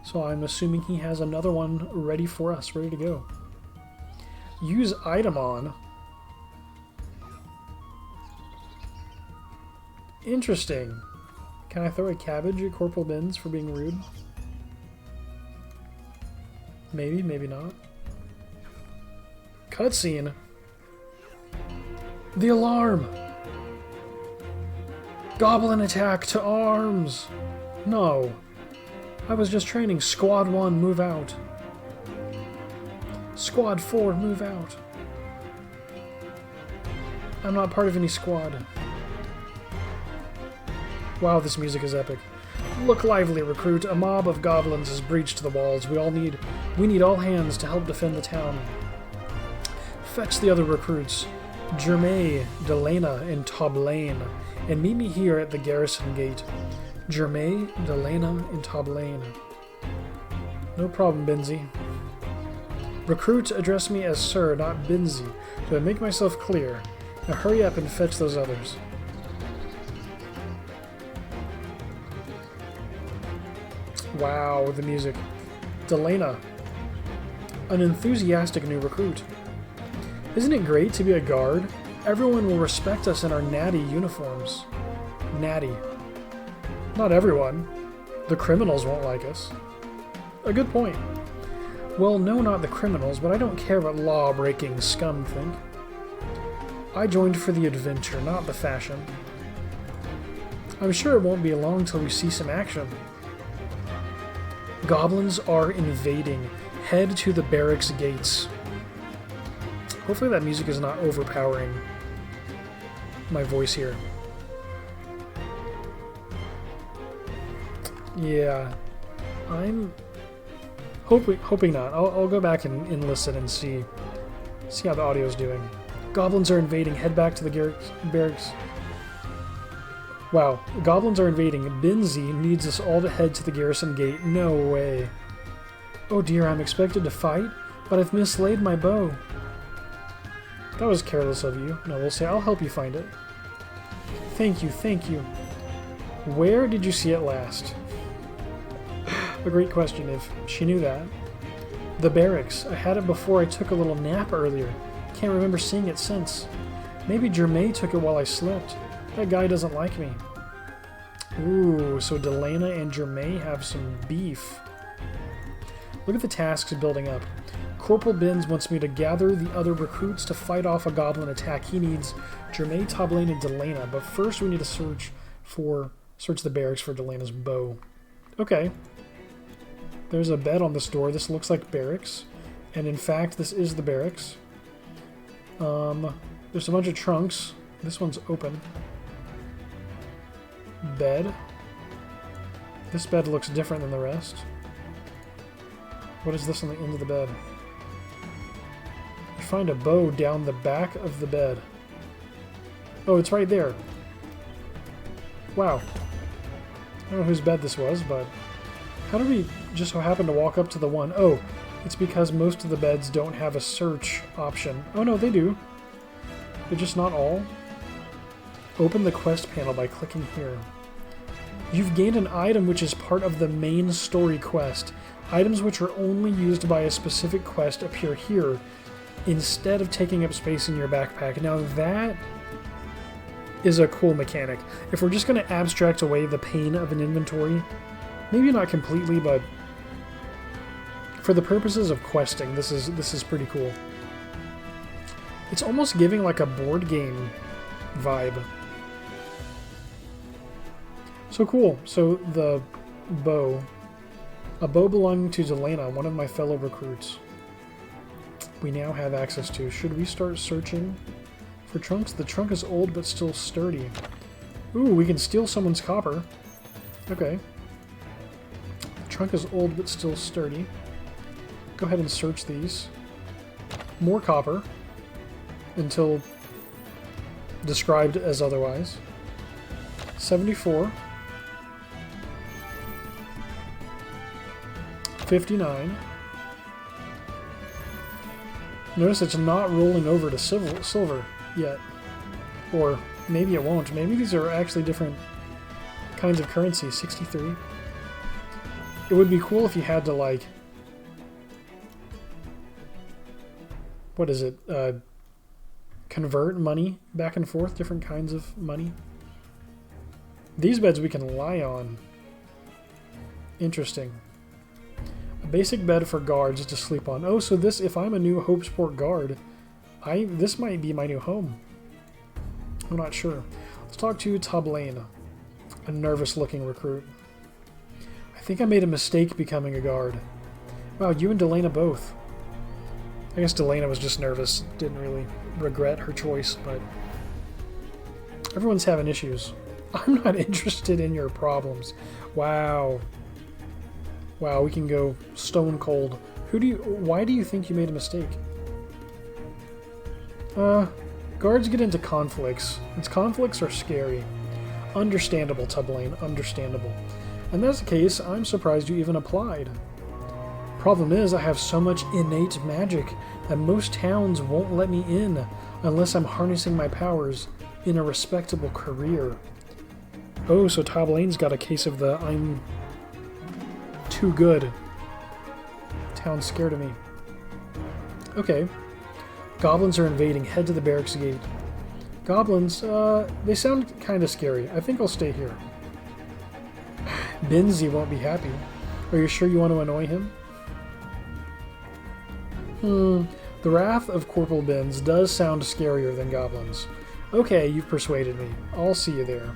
So I'm assuming he has another one ready for us, ready to go. Use item on. Interesting. Can I throw a cabbage at Corporal BS for being rude? Maybe, maybe not. Cutscene. The alarm! Goblin attack to arms! No. I was just training. Squad 1, move out. Squad 4, move out. I'm not part of any squad. Wow, this music is epic. Look lively, recruit. A mob of goblins has breached the walls. We need all hands to help defend the town. Fetch the other recruits, Germain, Delena, and Toan, and meet me here at the garrison gate. Germain, Delena, and Toan. No problem, Benzie. Recruits address me as Sir, not Benzie. Do I make myself clear? Now hurry up and fetch those others. Wow, the music. Delena. An enthusiastic new recruit. Isn't it great to be a guard? Everyone will respect us in our natty uniforms. Natty. Not everyone. The criminals won't like us. A good point. Well, no, not the criminals, but I don't care what law-breaking scum think. I joined for the adventure, not the fashion. I'm sure it won't be long till we see some action. Goblins are invading. Head to the barracks gates. Hopefully that music is not overpowering my voice here. Yeah, I'm hoping not. I'll go back and listen and see how the audio's doing. Goblins are invading. Head back to the barracks. Wow, goblins are invading. Benzie needs us all to head to the garrison gate. No way. Oh dear, I'm expected to fight, but I've mislaid my bow. That was careless of you. No, we'll say I'll help you find it. Thank you, thank you. Where did you see it last? A great question if she knew that. The barracks. I had it before I took a little nap earlier. Can't remember seeing it since. Maybe Germain took it while I slept. That guy doesn't like me. Ooh, so Delena and Germain have some beef. Look at the tasks building up. Corporal BS wants me to gather the other recruits to fight off a goblin attack. He needs Germain, Toan, and Delena, but first we need to search the barracks for Delena's bow. Okay. There's a bed on this door. This looks like barracks. And in fact, this is the barracks. There's a bunch of trunks. This one's open. Bed. This bed looks different than the rest. What is this on the end of the bed? You find a bow down the back of the bed. Oh, it's right there. Wow. I don't know whose bed this was, but how did we just so happen to walk up to the one? Oh, it's because most of the beds don't have a search option. Oh no, they do. They're just not all. Open the quest panel by clicking here. You've gained an item which is part of the main story quest. Items which are only used by a specific quest appear here, instead of taking up space in your backpack. Now that is a cool mechanic. If we're just going to abstract away the pain of an inventory, maybe not completely, but for the purposes of questing, this is pretty cool. It's almost giving like a board game vibe. So cool. So the bow. A bow belonging to Delena, one of my fellow recruits. We now have access to. Should we start searching for trunks? The trunk is old but still sturdy. Ooh, we can steal someone's copper. Okay. The trunk is old but still sturdy. Go ahead and search these. More copper. Until described as otherwise. 74. 59. Notice it's not rolling over to silver yet. Or maybe it won't. Maybe these are actually different kinds of currency. 63. It would be cool if you had to, like... What is it? Convert money back and forth, different kinds of money. These beds we can lie on. Interesting. A basic bed for guards to sleep on. Oh, so this, if I'm a new Hopesport guard, This might be my new home. I'm not sure. Let's talk to Toan, a nervous-looking recruit. I think I made a mistake becoming a guard. Wow, you and Delena both. I guess Delena was just nervous, didn't really regret her choice, but everyone's having issues. I'm not interested in your problems. Wow. Wow, we can go stone cold. Why do you think you made a mistake? Guards get into conflicts. Its conflicts are scary. Understandable, Toan, understandable. And that's the case, I'm surprised you even applied. Problem is, I have so much innate magic that most towns won't let me in unless I'm harnessing my powers in a respectable career. Oh, so Toan's got a case of the I'm too good. Town's scared of me. Okay. Goblins are invading. Head to the barracks gate. Goblins, they sound kind of scary. I think I'll stay here. Binzi won't be happy. Are you sure you want to annoy him? The wrath of Corporal Binz does sound scarier than goblins. Okay, you've persuaded me. I'll see you there.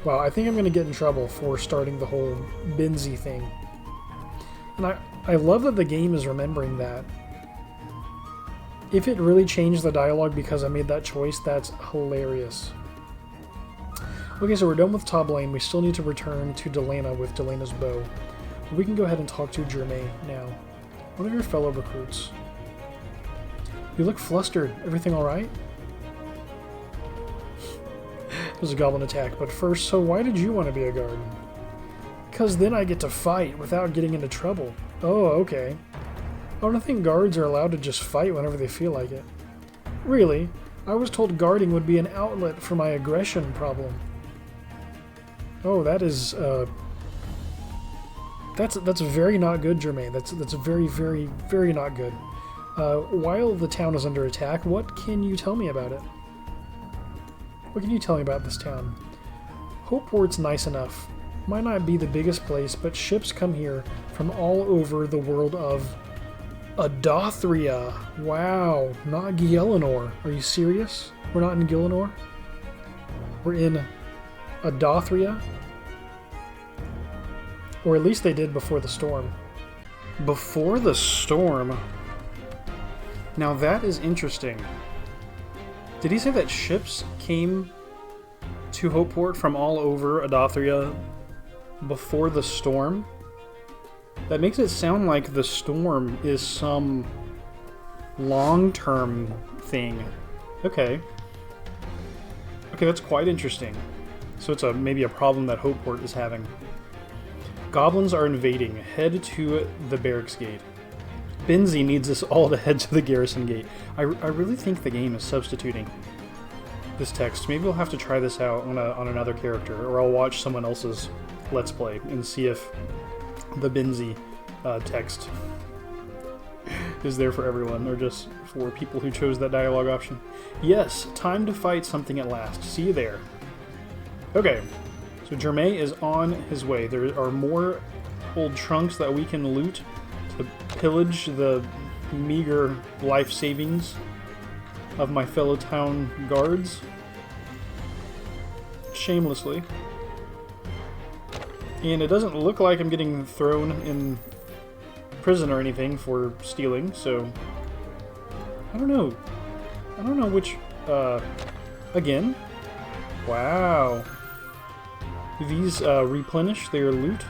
Wow, I think I'm going to get in trouble for starting the whole Binzi thing. And I love that the game is remembering that. If it really changed the dialogue because I made that choice, that's hilarious. Okay, so we're done with Toan. We still need to return to Delena with Delena's bow. We can go ahead and talk to Germain now. One of your fellow recruits. You look flustered. Everything alright? There's a goblin attack, but first, so why did you want to be a guard? Because then I get to fight without getting into trouble. Oh, okay. I don't think guards are allowed to just fight whenever they feel like it. Really? I was told guarding would be an outlet for my aggression problem. Oh, that is, that's very not good, Germain. That's very, very, very not good. While the town is under attack, what can you tell me about it? What can you tell me about this town? Hopeport's nice enough. Might not be the biggest place, but ships come here from all over the world of Adothria. Wow, not Gielinor. Are you serious? We're not in Gielinor? We're in Adothria? Or at least they did before the storm. Before the storm? Now that is interesting. Did he say that ships came to Hopeport from all over Adothria before the storm? That makes it sound like the storm is some long-term thing. Okay. Okay, that's quite interesting. So it's maybe a problem that Hopeport is having. Goblins are invading. Head to the barracks gate. Binzi needs us all to head to the garrison gate. I really think the game is substituting this text. Maybe we'll have to try this out on another character, or I'll watch someone else's Let's Play and see if the Binzi text is there for everyone, or just for people who chose that dialogue option. Yes, time to fight something at last. See you there. Okay, so Germain is on his way. There are more old trunks that we can loot to pillage the meager life savings of my fellow town guards. Shamelessly. And it doesn't look like I'm getting thrown in prison or anything for stealing, so I don't know. I don't know which, again? Wow. These, replenish their loot.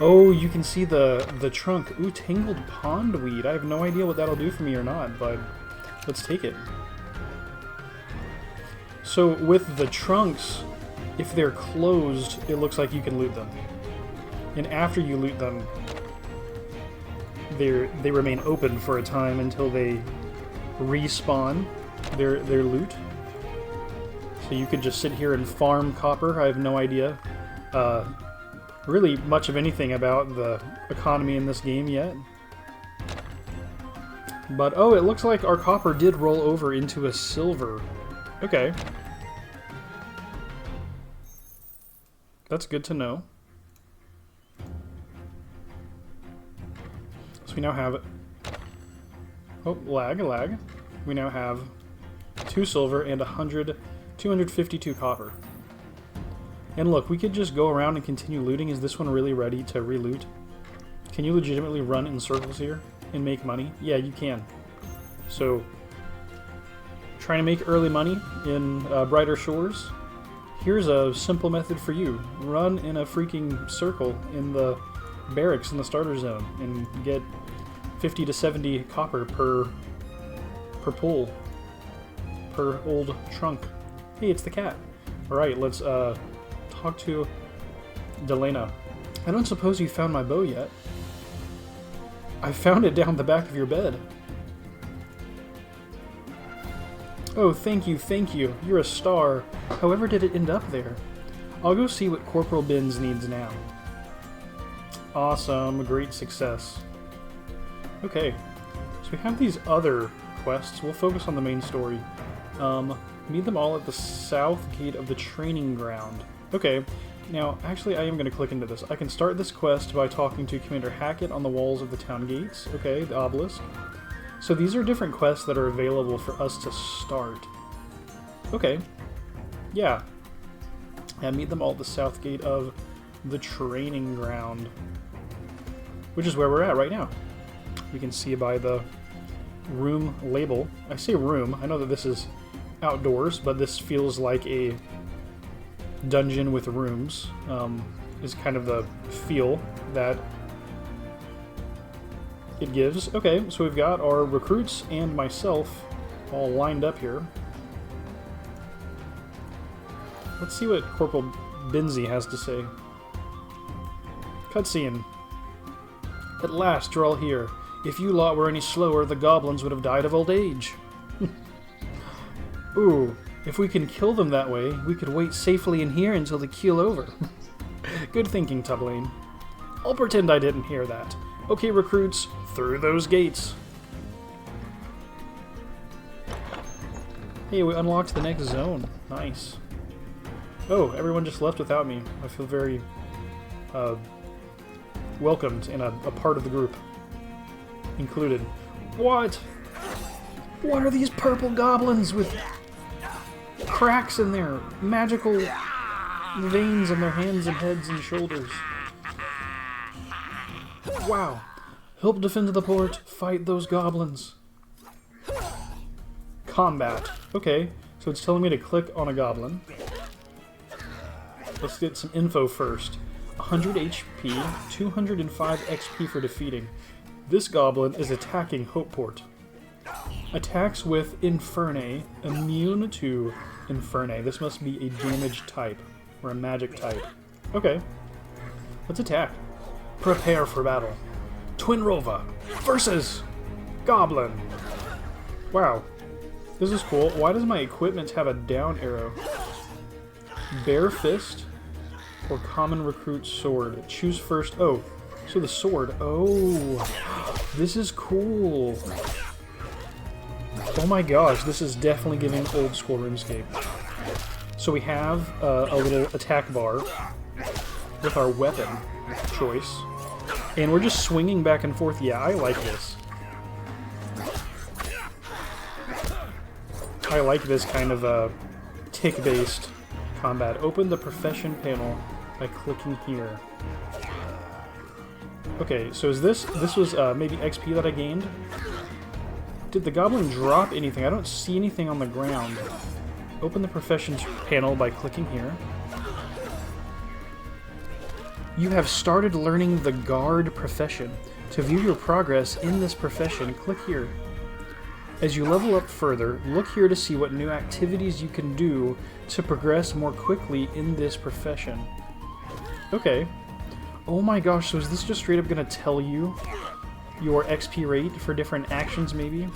Oh, you can see the trunk. Ooh, tangled pondweed. I have no idea what that'll do for me or not, but let's take it. So with the trunks, if they're closed, it looks like you can loot them. And after you loot them, they remain open for a time until they respawn their loot. So you could just sit here and farm copper. I have no idea really much of anything about the economy in this game yet. But oh, it looks like our copper did roll over into a silver. Okay. That's good to know. So we now have... Oh, lag. we now have 2 silver and 252 copper. And look, we could just go around and continue looting. Is this one really ready to re-loot? Can you legitimately run in circles here and make money? Yeah, you can. So, trying to make early money in Brighter Shores? Here's a simple method for you. Run in a freaking circle in the barracks in the starter zone and get 50 to 70 copper per pull, per old trunk. Hey, it's the cat. Alright, let's talk to Delena. I don't suppose you found my bow yet. I found it down the back of your bed. Oh, thank you, thank you. You're a star. However did it end up there? I'll go see what Corporal BS needs now. Awesome, great success. Okay, so we have these other quests. We'll focus on the main story. Meet them all at the south gate of the training ground. Okay, now actually I am going to click into this. I can start this quest by talking to Commander Hackett on the walls of the town gates. Okay, the Obelisk. So these are different quests that are available for us to start. Okay, yeah. And meet them all at the south gate of the training ground, which is where we're at right now. We can see by the room label. I say room, I know that this is outdoors, but this feels like a dungeon with rooms, is kind of the feel that it gives. Okay, so we've got our recruits and myself all lined up here. Let's see what Corporal BS has to say. Cutscene. At last, you're all here. If you lot were any slower, the goblins would have died of old age. Ooh, if we can kill them that way, we could wait safely in here until they keel over. Good thinking, Tublane. I'll pretend I didn't hear that. Okay, recruits, through those gates. Hey, we unlocked the next zone. Nice. Oh, everyone just left without me. I feel very welcomed and a part of the group included. What? What are these purple goblins with cracks in their magical veins in their hands and heads and shoulders? Wow. Help defend the port. Fight those goblins. Combat. Okay, so it's telling me to click on a goblin. Let's get some info first. 100 HP, 205 XP for defeating. This goblin is attacking Hopeport. Attacks with Infernae, immune to Infernae. This must be a damage type, or a magic type. Okay, let's attack. Prepare for battle. Twin Rova versus Goblin. Wow, this is cool. Why does my equipment have a down arrow? Bare Fist or Common Recruit Sword? Choose first. Oh, so the sword. Oh, this is cool. Oh my gosh, this is definitely giving old school RuneScape. So we have a little attack bar with our weapon choice, and we're just swinging back and forth. Yeah, I like this. I like this kind of tick-based combat. Open the profession panel by clicking here. Okay, so is this was maybe XP that I gained? Did the goblin drop anything? I don't see anything on the ground. Open the professions panel by clicking here. You have started learning the guard profession. To view your progress in this profession, click here. As you level up further, look here to see what new activities you can do to progress more quickly in this profession. Okay. Oh my gosh, so is this just straight up gonna tell you your XP rate for different actions, maybe?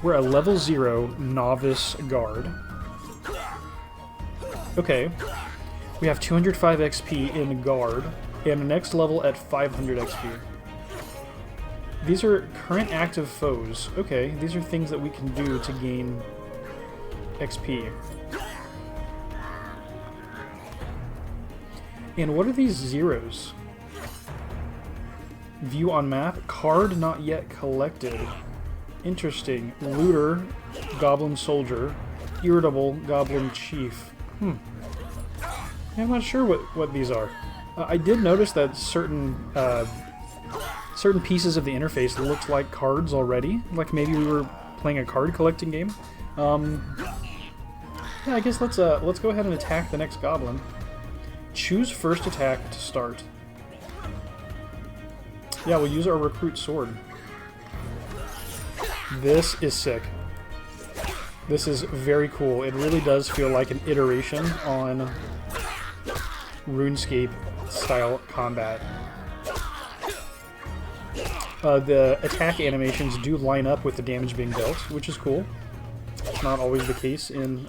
We're a level 0 novice guard. Okay. We have 205 XP in guard, and the next level at 500 XP. These are current active foes. Okay, these are things that we can do to gain XP. And what are these zeros? View on map. Card not yet collected. Interesting. Looter, Goblin Soldier, Irritable, Goblin Chief. Yeah, I'm not sure what these are. I did notice that certain pieces of the interface looked like cards already. Like maybe we were playing a card collecting game. Yeah, I guess let's go ahead and attack the next goblin. Choose first attack to start. Yeah, we'll use our recruit sword. This is sick. This is very cool. It really does feel like an iteration on RuneScape style combat. The attack animations do line up with the damage being dealt, which is cool. It's not always the case in,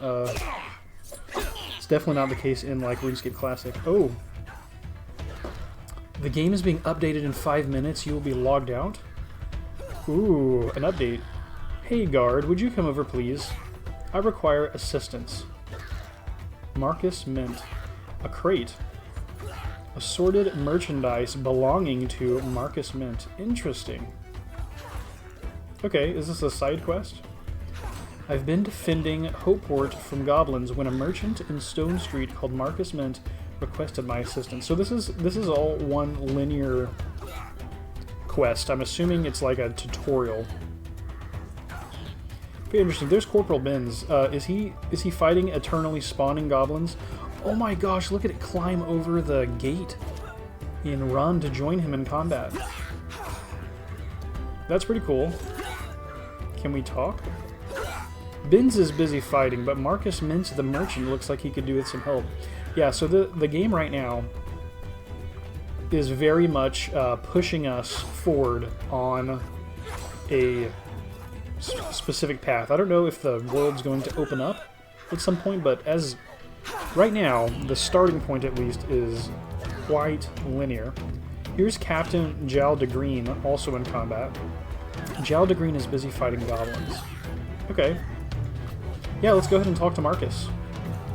it's definitely not the case in, like, RuneScape Classic. Oh! The game is being updated in 5 minutes. You will be logged out. Ooh, an update. Hey, guard, would you come over, please? I require assistance. Marcus Mint. A crate. Assorted merchandise belonging to Marcus Mint. Interesting. Okay, is this a side quest? I've been defending Hopeport from goblins when a merchant in Stone Street called Marcus Mint requested my assistance. So this is all one linear quest. I'm assuming it's like a tutorial. Very interesting. There's Corporal BS. Is he fighting eternally spawning goblins? Oh my gosh, look at it climb over the gate and run to join him in combat. That's pretty cool. Can we talk? BS is busy fighting, but Marcus Mint the merchant looks like he could do with some help. Yeah, so the game right now is very much pushing us forward on a specific path. I don't know if the world's going to open up at some point, but as right now, the starting point at least is quite linear. Here's Captain Jal de Green, also in combat. Jal de Green is busy fighting goblins. Okay. Yeah, let's go ahead and talk to Marcus.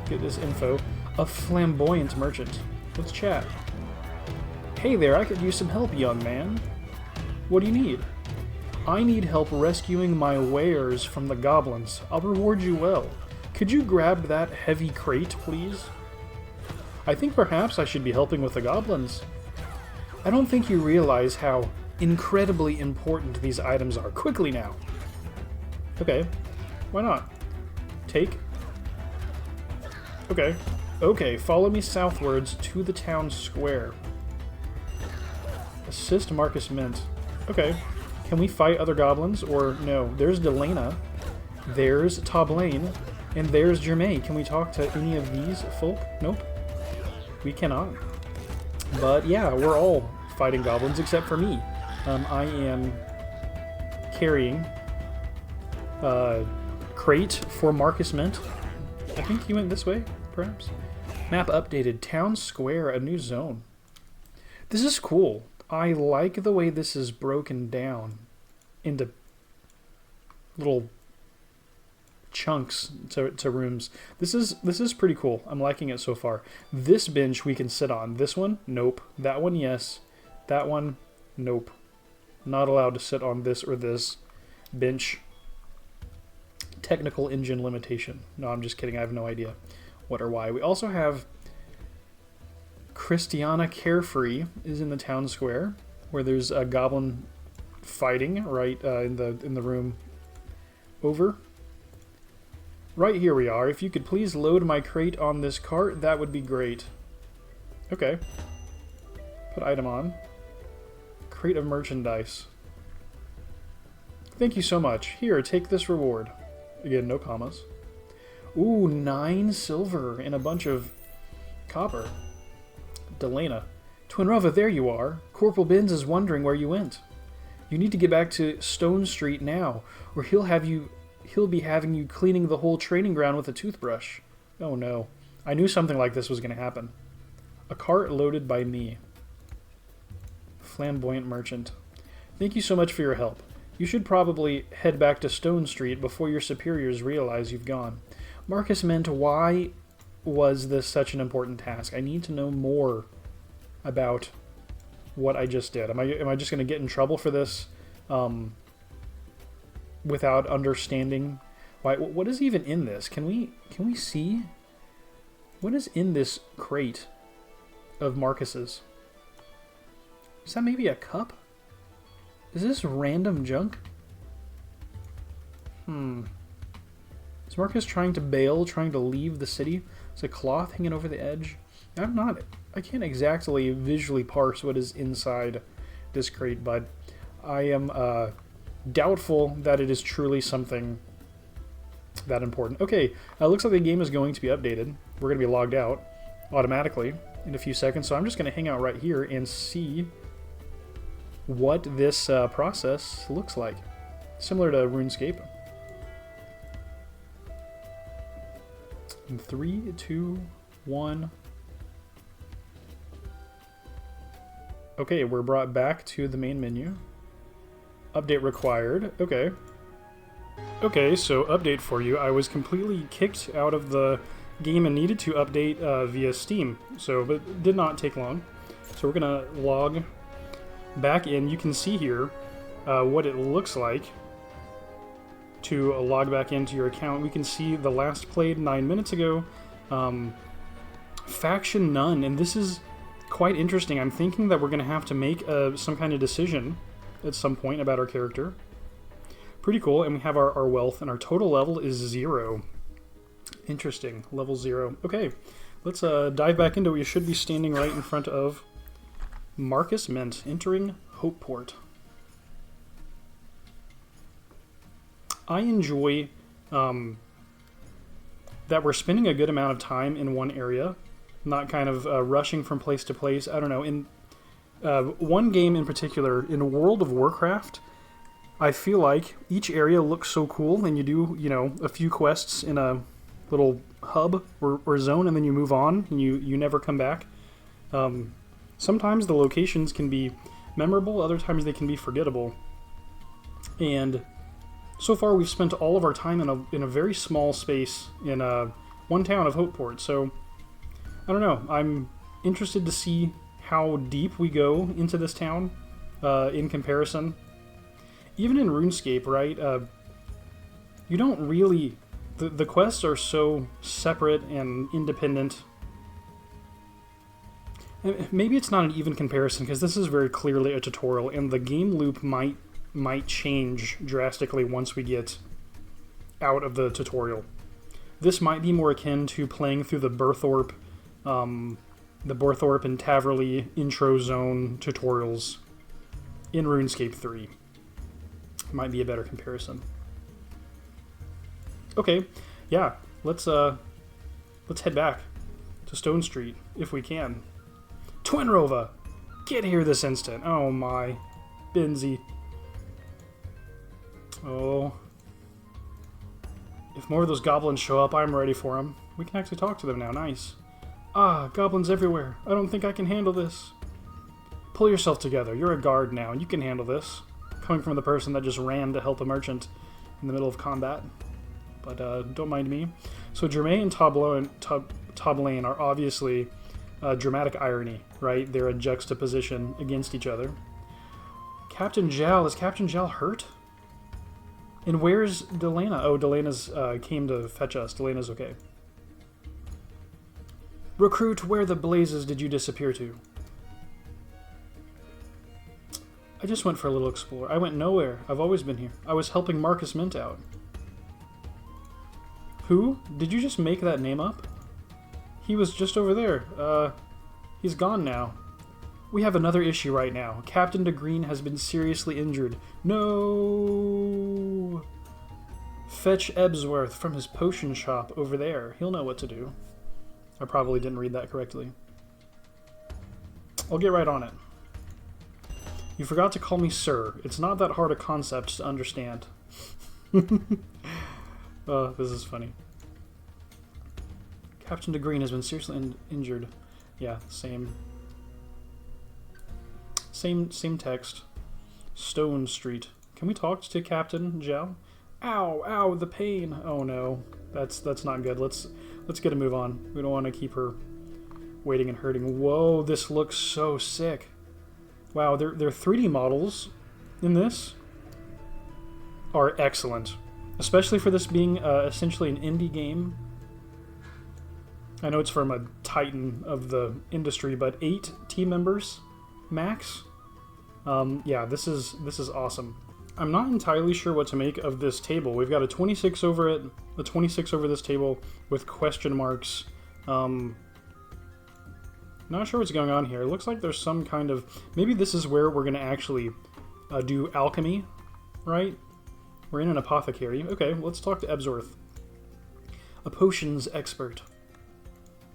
Get this info. A flamboyant merchant. Let's chat. Hey there, I could use some help, young man. What do you need? I need help rescuing my wares from the goblins. I'll reward you well. Could you grab that heavy crate, please? I think perhaps I should be helping with the goblins. I don't think you realize how incredibly important these items are. Quickly now. Okay. Why not? Take. Okay. Okay, follow me southwards to the town square. Assist Marcus Mint. Okay. Can we fight other goblins, or no? There's Delena. There's Toblane. And there's Germain. Can we talk to any of these folk? Nope. We cannot. But yeah, we're all fighting goblins except for me. I am carrying crate for Marcus Mint. I think he went this way, perhaps. Map updated. Town Square, a new zone. This is cool. I like the way this is broken down into little chunks to rooms. This is pretty cool. I'm liking it so far. This bench we can sit on. This one, nope. That one, yes. That one, nope. Not allowed to sit on this or this bench. Technical engine limitation. No, I'm just kidding. I have no idea what or why. We also have Christiana Carefree is in the town square, where there's a goblin fighting right in the room over. Right here we are. If you could please load my crate on this cart, that would be great. Okay. Put item on. Crate of merchandise. Thank you so much. Here, take this reward. Again, no commas. Ooh, 9 silver and a bunch of copper. Delena. Twinrova, there you are. Corporal BS is wondering where you went. You need to get back to Stone Street now, or he'll be having you cleaning the whole training ground with a toothbrush. Oh no. I knew something like this was going to happen. A cart loaded by me. Flamboyant merchant. Thank you so much for your help. You should probably head back to Stone Street before your superiors realize you've gone. Marcus Mint, why was this such an important task? I need to know more about what I just did. Am I just going to get in trouble for this? without understanding why. What is even in this? Can we see what is in this crate of Marcus's? Is that maybe a cup? Is this random junk? Is Marcus trying to bail, trying to leave the city? There's a cloth hanging over the edge. I can't exactly visually parse what is inside this crate, but I am doubtful that it is truly something that important. Okay, looks like the game is going to be updated. We're going to be logged out automatically in a few seconds, so I'm just going to hang out right here and see what this process looks like. Similar to RuneScape. In 3, 2, 1. Okay, we're brought back to the main menu. Update required. Okay. Okay, so update for you. I was completely kicked out of the game and needed to update via Steam. But it did not take long. So we're going to log back in. You can see here what it looks like to log back into your account. We can see the last played 9 minutes ago. Faction none, and this is quite interesting. I'm thinking that we're going to have to make some kind of decision at some point about our character. Pretty cool, and we have our wealth, and our total level is 0. Interesting, level 0. Okay, let's dive back into it. We should be standing right in front of Marcus Mint, entering Hopeport. I enjoy that we're spending a good amount of time in one area, not kind of rushing from place to place. I don't know. In one game in particular, in World of Warcraft, I feel like each area looks so cool, and you do, a few quests in a little hub or zone, and then you move on, and you never come back. Sometimes the locations can be memorable, other times they can be forgettable. And so far, we've spent all of our time in a very small space in one town of Hopeport. So, I don't know. I'm interested to see how deep we go into this town in comparison. Even in RuneScape, right? You don't really... The quests are so separate and independent. Maybe it's not an even comparison, because this is very clearly a tutorial, and the game loop might change drastically once we get out of the tutorial. This might be more akin to playing through the Burthorpe and Taverley intro zone tutorials in RuneScape 3. Might be a better comparison. Okay, yeah, let's head back to Stone Street if we can. Twinrova, get here this instant. Oh my, Benzie. Oh. If more of those goblins show up, I'm ready for them. We can actually talk to them now. Nice. Ah, goblins everywhere. I don't think I can handle this. Pull yourself together. You're a guard now, and you can handle this. Coming from the person that just ran to help a merchant in the middle of combat. But don't mind me. So Germain and Toblain are obviously dramatic irony, right? They're a juxtaposition against each other. Captain Jal. Is Captain Jal hurt? And where's Delena? Oh, Delena's came to fetch us. Delena's okay. Recruit, where the blazes did you disappear to? I just went for a little explore. I went nowhere. I've always been here. I was helping Marcus Mint out. Who? Did you just make that name up? He was just over there. He's gone now. We have another issue right now. Captain de Green has been seriously injured. No! Fetch Ebsworth from his potion shop over there. He'll know what to do. I probably didn't read that correctly. I'll get right on it. You forgot to call me sir. It's not that hard a concept to understand. Oh, this is funny. Captain de Green has been seriously injured. Yeah, same text. Stone Street. Can we talk to Captain Zhao? Ow, ow, the pain. Oh no, that's not good. Let's get a move on. We don't want to keep her waiting and hurting. Whoa, this looks so sick. Wow, they're 3D models in this. are excellent. Especially for this being essentially an indie game. I know it's from a titan of the industry, but 8 team members max. Yeah, this is awesome. I'm not entirely sure what to make of this table. We've got a 26 over it, a 26 over this table with question marks. Not sure what's going on here. It looks like there's some kind of... Maybe this is where we're going to actually do alchemy, right? We're in an apothecary. Okay, let's talk to Ebsworth. A potions expert.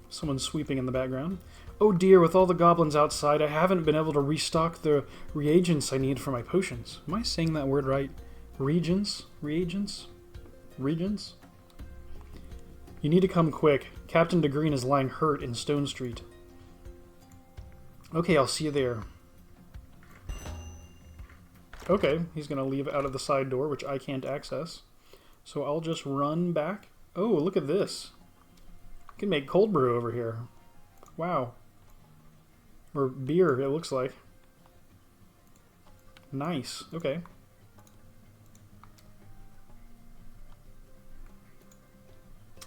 Someone sweeping in the background. Oh dear, with all the goblins outside, I haven't been able to restock the reagents I need for my potions. Am I saying that word right? Reagents? Reagents? Reagents? You need to come quick. Captain DeGreen is lying hurt in Stone Street. Okay, I'll see you there. Okay, he's going to leave out of the side door, which I can't access. So I'll just run back. Oh, look at this. I can make cold brew over here. Wow. Or beer, it looks like. Nice. Okay.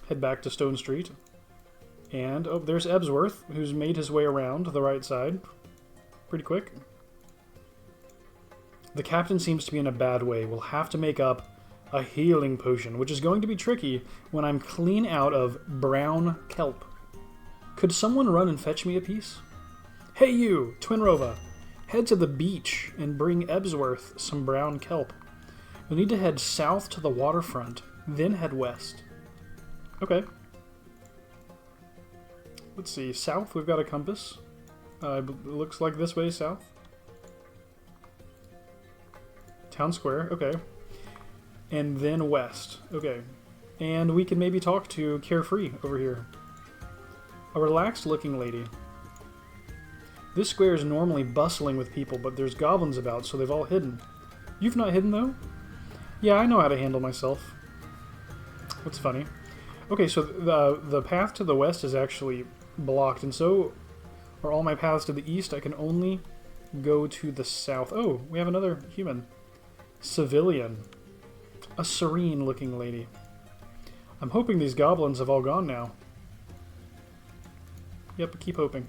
Head back to Stone Street. And, oh, there's Ebsworth, who's made his way around to the right side. Pretty quick. The captain seems to be in a bad way. We'll have to make up a healing potion, which is going to be tricky when I'm clean out of brown kelp. Could someone run and fetch me a piece? Hey you, Twinrova, head to the beach and bring Ebsworth some brown kelp. You'll need to head south to the waterfront, then head west. Okay. Let's see, south we've got a compass. It looks like this way, south. Town Square, okay. And then west, okay. And we can maybe talk to Carefree over here. A relaxed looking lady. This square is normally bustling with people, but there's goblins about, so they've all hidden. You've not hidden, though? Yeah, I know how to handle myself. What's funny? Okay, so the path to the west is actually blocked, and so are all my paths to the east. I can only go to the south. Oh, we have another human. Civilian. A serene-looking lady. I'm hoping these goblins have all gone now. Yep, keep hoping.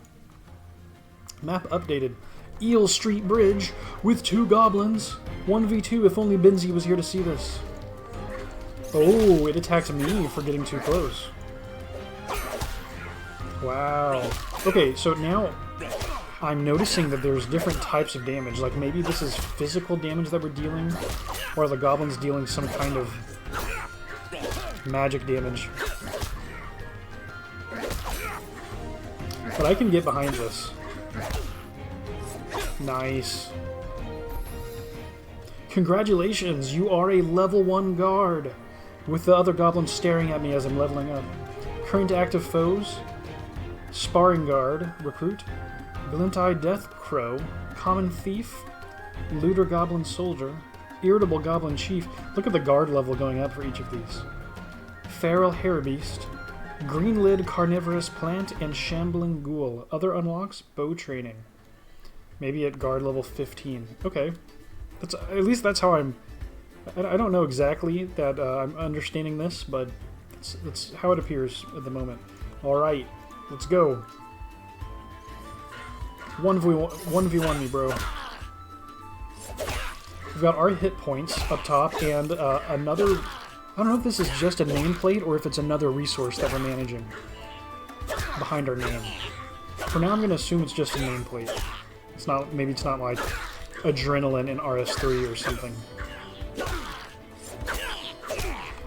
Map updated. Eel Street Bridge with 2 goblins. 1v2 if only Benzie was here to see this. Oh, it attacked me for getting too close. Wow. Okay, so now I'm noticing that there's different types of damage. Like maybe this is physical damage that we're dealing, or are the goblins dealing some kind of magic damage. But I can get behind this. Nice. Congratulations, you are a level 1 guard. With the other goblins staring at me as I'm leveling up. Current active foes. Sparring guard, recruit. Glint-Eye Death Crow. Common thief. Looter goblin soldier. Irritable goblin chief. Look at the guard level going up for each of these. Feral hairbeast. Green lid carnivorous plant and shambling ghoul. Other unlocks, bow training. Maybe at guard level 15. Okay. At least that's how I'm... I don't know exactly that I'm understanding this, but it's how it appears at the moment. Alright, let's go. 1v1 me, bro. We've got our hit points up top, and another... I don't know if this is just a nameplate or if it's another resource that we're managing behind our name. For now, I'm going to assume it's just a nameplate. It's not. Maybe it's not like Adrenaline in RS3 or something.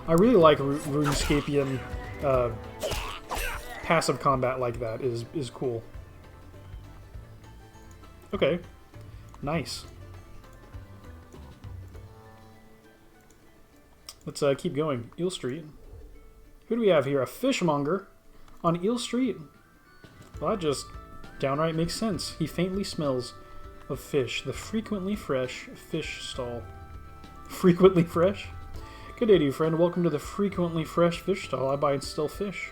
I really like RuneScapian passive combat like that. Is cool. Okay, nice. Let's keep going. Eel Street. Who do we have here? A fishmonger on Eel Street? Well, that just downright makes sense. He faintly smells of fish. The frequently fresh fish stall. Frequently fresh? Good day to you, friend. Welcome to the frequently fresh fish stall. I buy and sell fish.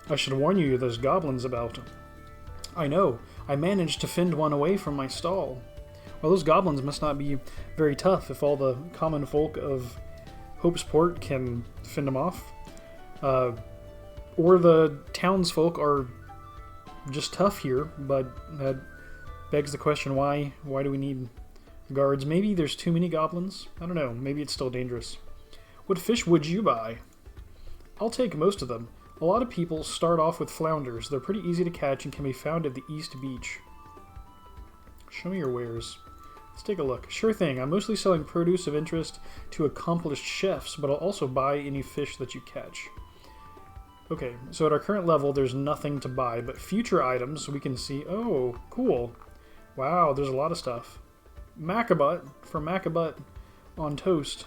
I should warn you, there's goblins about. I know. I managed to fend one away from my stall. Well, those goblins must not be very tough if all the common folk of Hope's Port can fend them off. Or the townsfolk are just tough here, but that begs the question, why do we need guards? Maybe there's too many goblins? I don't know. Maybe it's still dangerous. What fish would you buy? I'll take most of them. A lot of people start off with flounders. They're pretty easy to catch and can be found at the East Beach. Show me your wares. Let's take a look. Sure thing. I'm mostly selling produce of interest to accomplished chefs, but I'll also buy any fish that you catch. Okay, so at our current level, there's nothing to buy, but future items we can see. Oh, cool. Wow, there's a lot of stuff. Macabut for Macabut on toast.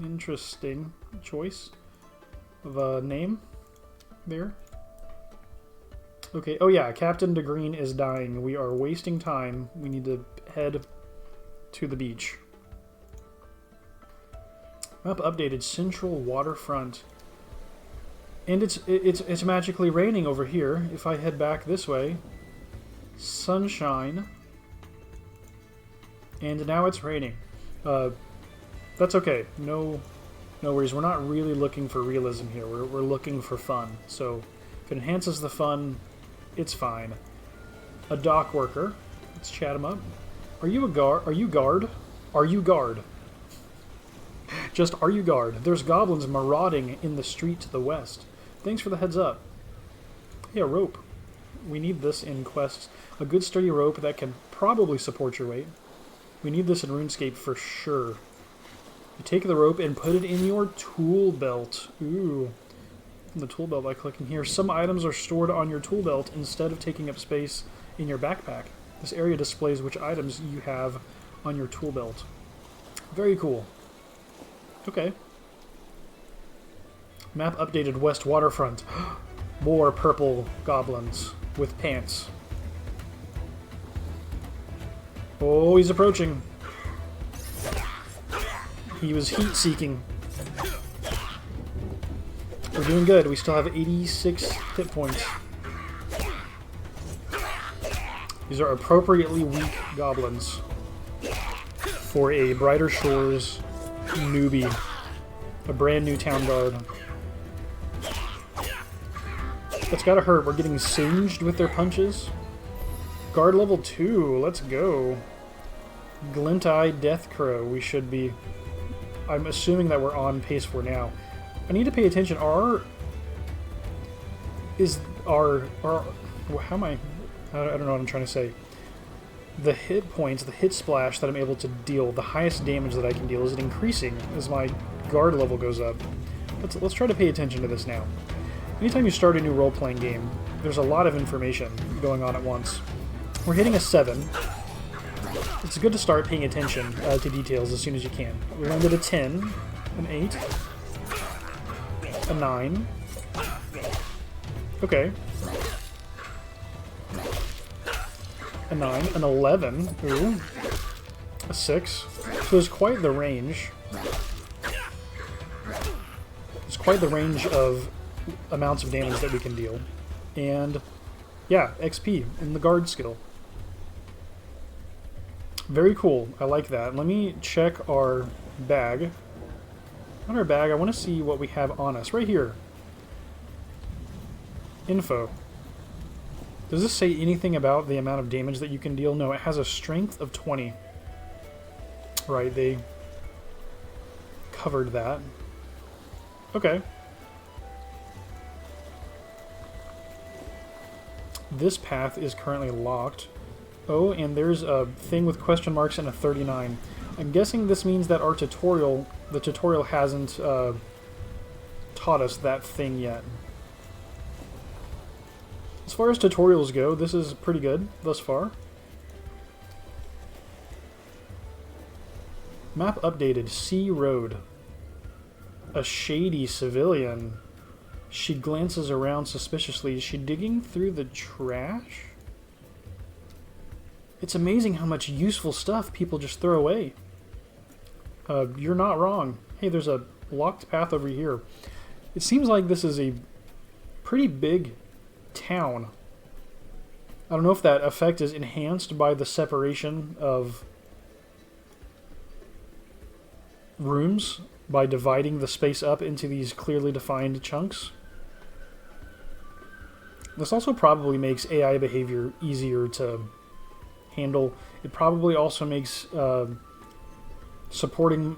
Interesting choice of a name there. Okay, oh yeah, Captain DeGreen is dying. We are wasting time. We need to head to the beach. Map updated. Central waterfront. And it's magically raining over here. If I head back this way, sunshine, and now it's raining. That's okay. No worries. We're not really looking for realism here. We're looking for fun. So if it enhances the fun, it's fine. A dock worker. Let's chat him up. Are you a guard? Are you guard? Are you guard? Just are you guard? There's goblins marauding in the street to the west. Thanks for the heads up. Yeah, rope. We need this in quests. A good sturdy rope that can probably support your weight. We need this in RuneScape for sure. You take the rope and put it in your tool belt. Ooh. Open the tool belt by clicking here. Some items are stored on your tool belt instead of taking up space in your backpack. This area displays which items you have on your tool belt. Very cool. Okay. Map updated. West waterfront. More purple goblins with pants. Oh, he's approaching. He was heat-seeking. We're doing good. We still have 86 hit points. These are appropriately weak goblins for a Brighter Shores newbie. A brand new town guard. That's gotta hurt. We're getting singed with their punches. Guard level 2. Let's go. Glint-Eye Deathcrow. We should be... I'm assuming that we're on pace for now. I need to pay attention. How am I don't know what I'm trying to say. The hit points, the hit splash that I'm able to deal, the highest damage that I can deal, is it increasing as my guard level goes up? Let's try to pay attention to this now. Anytime you start a new role-playing game, there's a lot of information going on at once. We're hitting a 7. It's good to start paying attention to details as soon as you can. We landed a 10, an 8, a 9. Okay. A 9, an 11. Ooh. A 6. So there's quite the range. There's quite the range of amounts of damage that we can deal. And, yeah, XP in the guard skill. Very cool. I like that. Let me check our bag. On our bag, I want to see what we have on us. Right here. Info. Does this say anything about the amount of damage that you can deal? No, it has a strength of 20. Right, they covered that. Okay. This path is currently locked. Oh, and there's a thing with question marks and a 39. I'm guessing this means that our tutorial, the tutorial hasn't taught us that thing yet. As far as tutorials go, this is pretty good thus far. Map updated. Sea Road. A shady civilian. She glances around suspiciously. Is she digging through the trash? It's amazing how much useful stuff people just throw away. You're not wrong. Hey, there's a locked path over here. It seems like this is a pretty big town. I don't know if that effect is enhanced by the separation of rooms by dividing the space up into these clearly defined chunks. This also probably makes AI behavior easier to handle. It probably also makes supporting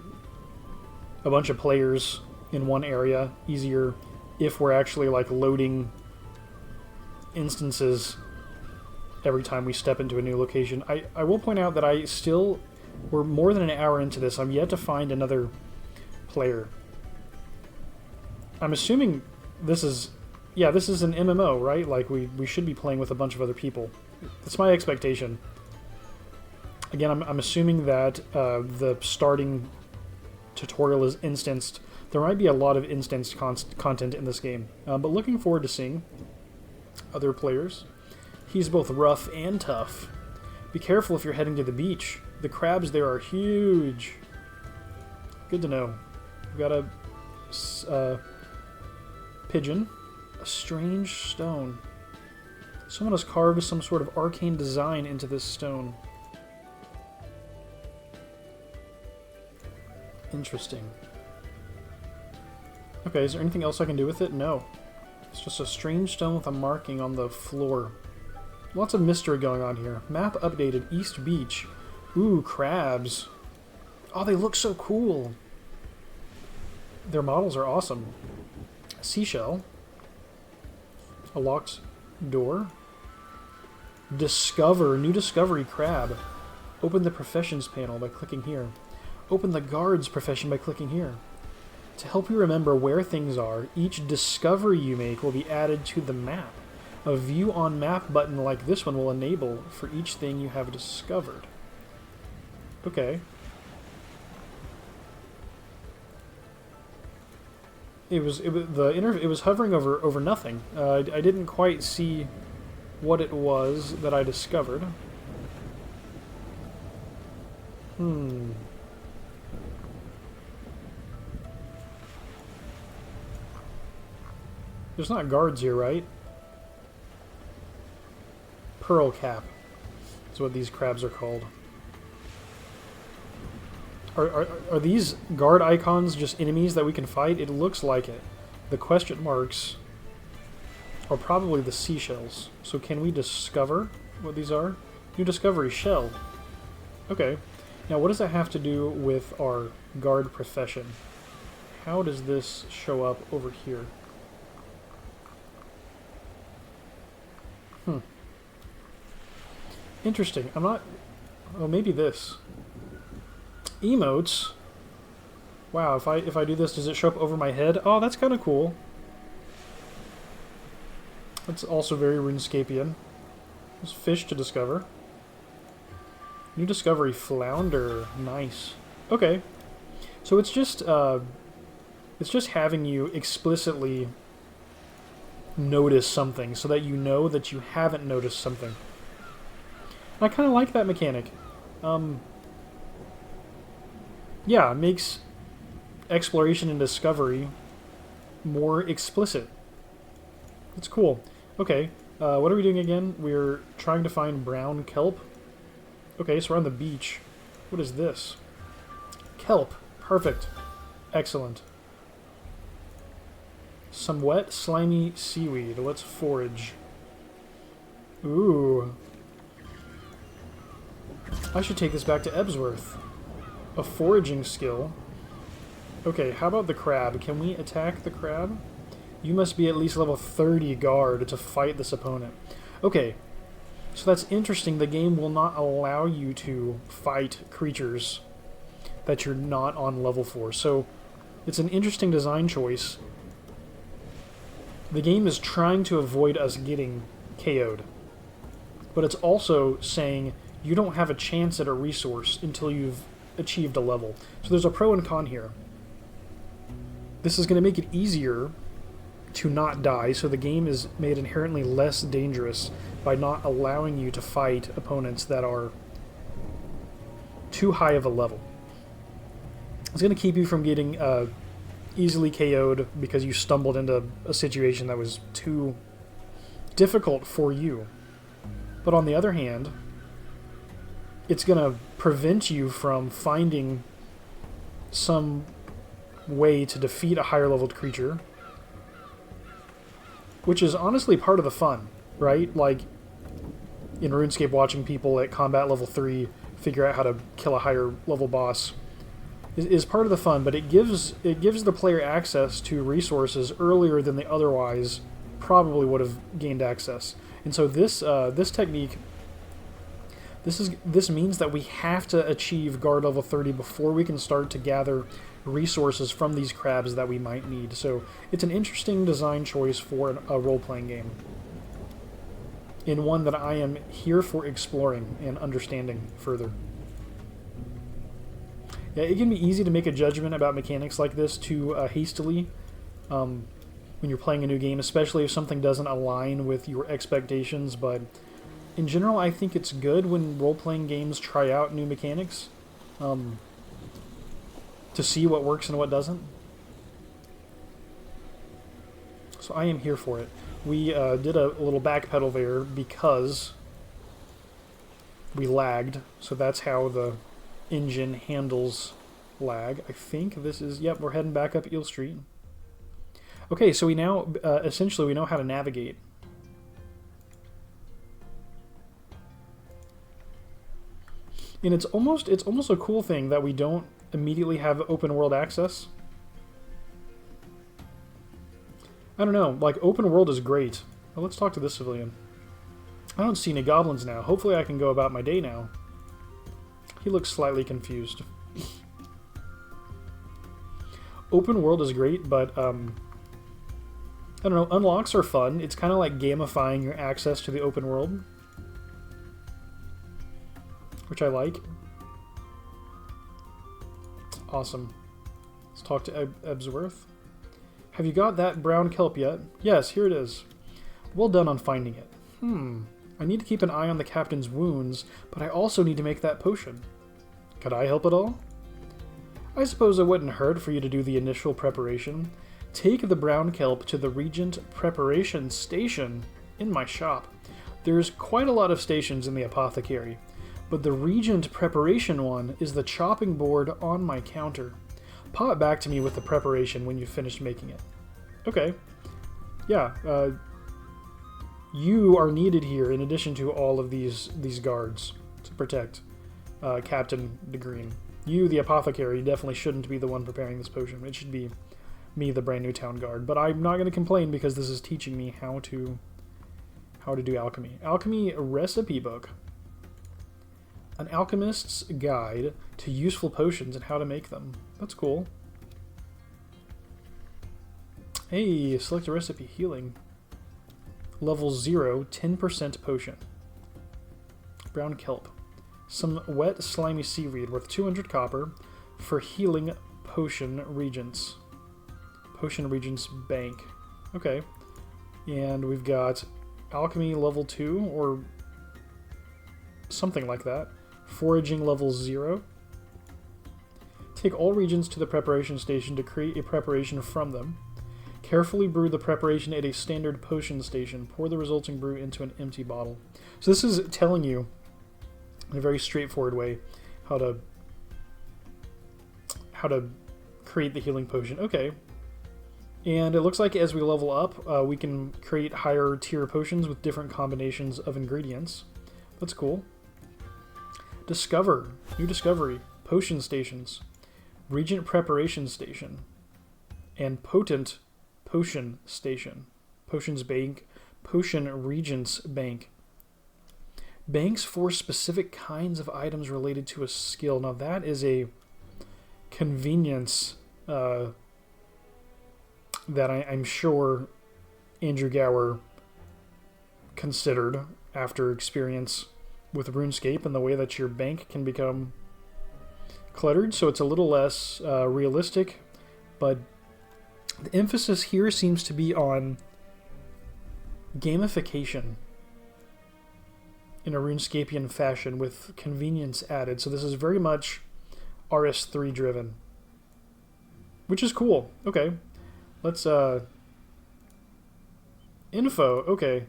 a bunch of players in one area easier if we're actually like loading instances every time we step into a new location. I will point out that we're more than an hour into this. I'm yet to find another player. I'm assuming this is an MMO, right? Like we should be playing with a bunch of other people. That's my expectation. Again, I'm assuming that the starting tutorial is instanced. There might be a lot of instanced content in this game, but looking forward to seeing other players. He's both rough and tough. Be careful if you're heading to the beach. The crabs there are huge. Good to know. We've got a pigeon. A strange stone. Someone has carved some sort of arcane design into this stone. Interesting. Okay, is there anything else I can do with it? No. It's just a strange stone with a marking on the floor. Lots of mystery going on here. Map updated. East Beach. Ooh, crabs. Oh, they look so cool. Their models are awesome. Seashell. A locked door. Discover. New discovery crab. Open the professions panel by clicking here. Open the guard's profession by clicking here. To help you remember where things are, each discovery you make will be added to the map. A view on map button like this one will enable for each thing you have discovered. Okay. It was hovering over nothing. I didn't quite see what it was that I discovered. There's not guards here, right? Pearl cap is what these crabs are called. Are these guard icons just enemies that we can fight? It looks like it. The question marks are probably the seashells. So can we discover what these are? New discovery shell. Okay. Now what does that have to do with our guard profession? How does this show up over here? Interesting. I'm not... Oh, maybe this. Emotes? Wow, if I do this, does it show up over my head? Oh, that's kind of cool. That's also very RuneScapian. There's fish to discover. New discovery, flounder. Nice. Okay. So it's just having you explicitly notice something so that you know that you haven't noticed something. I kind of like that mechanic. Yeah, it makes exploration and discovery more explicit. It's cool. Okay, what are we doing again? We're trying to find brown kelp. Okay, so we're on the beach. What is this? Kelp. Perfect. Excellent. Some wet, slimy seaweed. Let's forage. Ooh. I should take this back to Ebsworth. A foraging skill. Okay, how about the crab? Can we attack the crab? You must be at least level 30 guard to fight this opponent. Okay, so that's interesting. The game will not allow you to fight creatures that you're not on level for. So it's an interesting design choice. The game is trying to avoid us getting KO'd. But it's also saying you don't have a chance at a resource until you've achieved a level. So there's a pro and con here. This is going to make it easier to not die, so the game is made inherently less dangerous by not allowing you to fight opponents that are too high of a level. It's going to keep you from getting easily KO'd because you stumbled into a situation that was too difficult for you. But on the other hand, it's going to prevent you from finding some way to defeat a higher leveled creature, which is honestly part of the fun, right? Like in RuneScape, watching people at combat level 3 figure out how to kill a higher level boss is part of the fun, but it gives the player access to resources earlier than they otherwise probably would have gained access. And so this technique, this means that we have to achieve guard level 30 before we can start to gather resources from these crabs that we might need. So it's an interesting design choice for a role-playing game, and one that I am here for exploring and understanding further. Yeah, it can be easy to make a judgment about mechanics like this too hastily when you're playing a new game, especially if something doesn't align with your expectations, but in general, I think it's good when role-playing games try out new mechanics to see what works and what doesn't. So I am here for it. We did a little backpedal there because we lagged, so that's how the engine handles lag. I think this is, yep, we're heading back up Eel Street. Okay, so we now, essentially, we know how to navigate. And it's almost a cool thing that we don't immediately have open world access. I don't know, like, open world is great. Well, let's talk to this civilian. I don't see any goblins now. Hopefully I can go about my day now. He looks slightly confused. Open world is great, but, I don't know, unlocks are fun. It's kind of like gamifying your access to the open world, which I like. Awesome. Let's talk to Ebsworth. Have you got that brown kelp yet? Yes, here it is. Well done on finding it. I need to keep an eye on the captain's wounds, but I also need to make that potion. Could I help at all? I suppose it wouldn't hurt for you to do the initial preparation. Take the brown kelp to the Regent Preparation Station in my shop. There's quite a lot of stations in the apothecary, but the Regent Preparation one is the chopping board on my counter. Pop back to me with the preparation when you've finished making it. Okay. Yeah, you are needed here in addition to all of these guards to protect Captain DeGreen. You, the apothecary, definitely shouldn't be the one preparing this potion. It should be me, the brand new town guard. But I'm not going to complain because this is teaching me how to do alchemy. Alchemy recipe book. An alchemist's guide to useful potions and how to make them. That's cool. Hey, select a recipe. Healing. Level 0, 10% potion. Brown kelp. Some wet, slimy seaweed worth 200 copper for healing potion regents. Potion regents bank. Okay. And we've got alchemy level 2, or something like that. Foraging level 0. Take all regions to the preparation station to create a preparation from them. Carefully brew the preparation at a standard potion station. Pour the resulting brew into an empty bottle. So this is telling you, in a very straightforward way, how to create the healing potion. Okay. And it looks like as we level up, we can create higher tier potions with different combinations of ingredients. That's cool. Discover. New discovery. Potion stations. Regent Preparation Station. And Potent Potion Station. Potions Bank. Potion Regents Bank. Banks for specific kinds of items related to a skill. Now that is a convenience that I'm sure Andrew Gower considered after experience with RuneScape and the way that your bank can become cluttered, so it's a little less realistic, but the emphasis here seems to be on gamification in a RuneScapian fashion with convenience added. So this is very much RS3 driven, which is cool. Okay, let's info. Okay,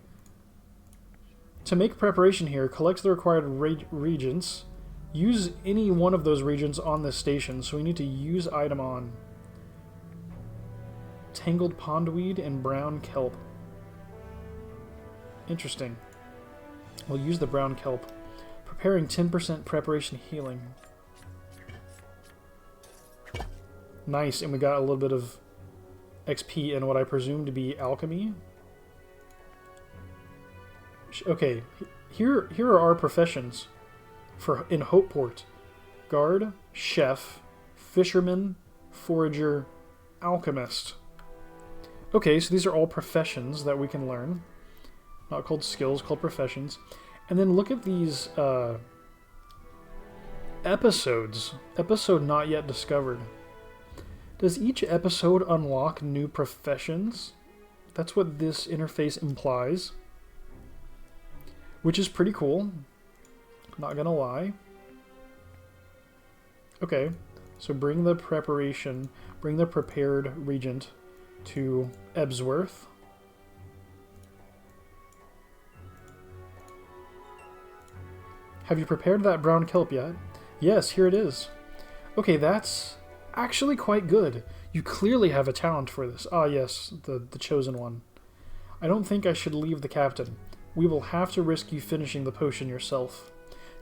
to make preparation here, collect the required reagents use any one of those regions on this station, so we need to use item on. Tangled pondweed and brown kelp. Interesting. We'll use the brown kelp. Preparing 10% preparation healing. Nice, and we got a little bit of XP in what I presume to be alchemy. Okay, here are our professions in Hopeport. Guard, chef, fisherman, forager, alchemist. Okay, so these are all professions that we can learn. Not called skills, called professions. And then look at these episodes. Episode not yet discovered. Does each episode unlock new professions? That's what this interface implies. Which is pretty cool. Not gonna lie. Okay, so bring the prepared regent to Ebsworth. Have you prepared that brown kelp yet? Yes, here it is. Okay, that's actually quite good. You clearly have a talent for this. Ah, yes, the chosen one. I don't think I should leave the captain. We will have to risk you finishing the potion yourself.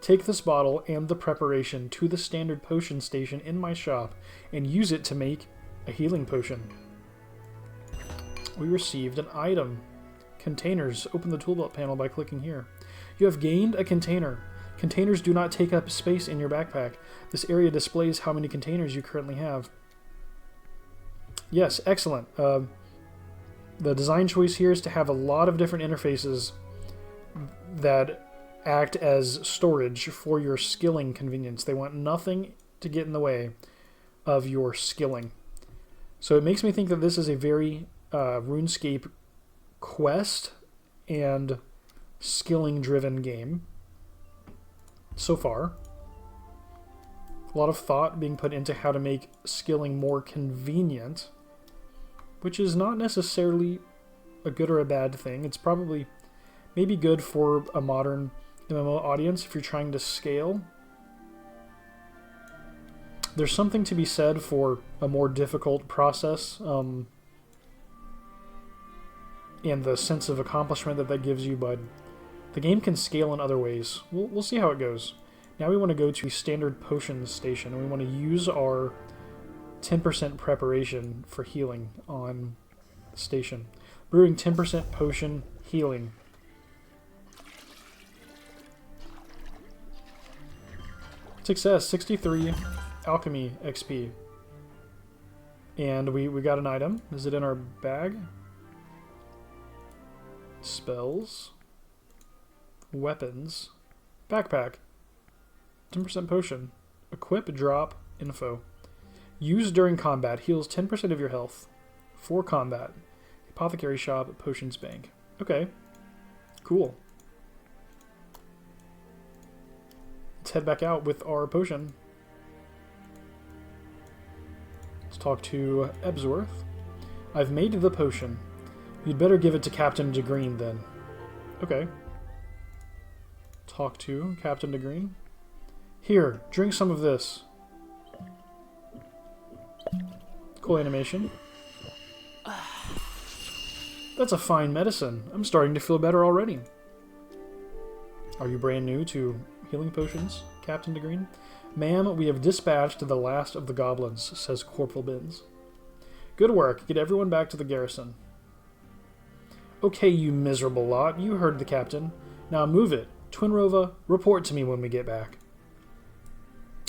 Take this bottle and the preparation to the standard potion station in my shop and use it to make a healing potion. We received an item. Containers. Open the toolbelt panel by clicking here. You have gained a container. Containers do not take up space in your backpack. This area displays how many containers you currently have. Yes, excellent. The design choice here is to have a lot of different interfaces that act as storage for your skilling convenience. They want nothing to get in the way of your skilling. So it makes me think that this is a very RuneScape quest and skilling-driven game. So far, a lot of thought being put into how to make skilling more convenient, which is not necessarily a good or a bad thing. It's probably maybe good for a modern MMO audience if you're trying to scale. There's something to be said for a more difficult process and the sense of accomplishment that gives you, but the game can scale in other ways. We'll see how it goes. Now we want to go to standard potions station, and we want to use our 10% preparation for healing on the station. Brewing 10% potion healing. Success, 63 alchemy XP. And we got an item. Is it in our bag? Spells. Weapons. Backpack. 10% potion. Equip, drop, info. Use during combat. Heals 10% of your health. For combat. Apothecary shop, potions bank. Okay. Cool. Let's head back out with our potion. Let's talk to Ebsworth. I've made the potion. You'd better give it to Captain DeGreen then. Okay. Talk to Captain DeGreen. Here, drink some of this. Cool animation. That's a fine medicine. I'm starting to feel better already. Are you brand new to healing potions, Captain DeGreen? Ma'am, we have dispatched the last of the goblins, says Corporal BS. Good work. Get everyone back to the garrison. Okay, you miserable lot. You heard the captain. Now move it. Twinrova, report to me when we get back.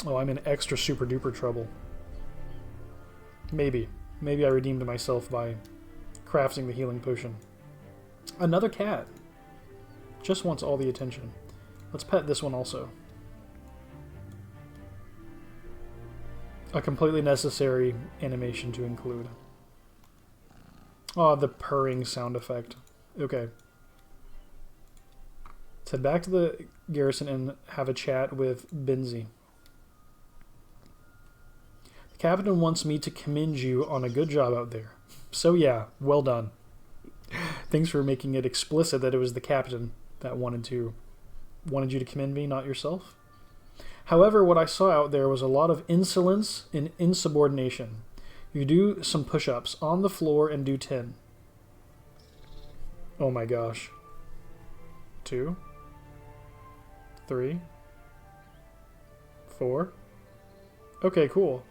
Oh, I'm in extra super duper trouble. Maybe. Maybe I redeemed myself by crafting the healing potion. Another cat. Just wants all the attention. Let's pet this one also. A completely necessary animation to include. Oh, the purring sound effect. Okay. Let's head back to the garrison and have a chat with Benzie. The captain wants me to commend you on a good job out there. So yeah, well done. Thanks for making it explicit that it was the captain that wanted you to commend me, not yourself. However, what I saw out there was a lot of insolence and insubordination. You do some push-ups on the floor and do 10. Oh my gosh. 2, 3, 4. Okay, cool.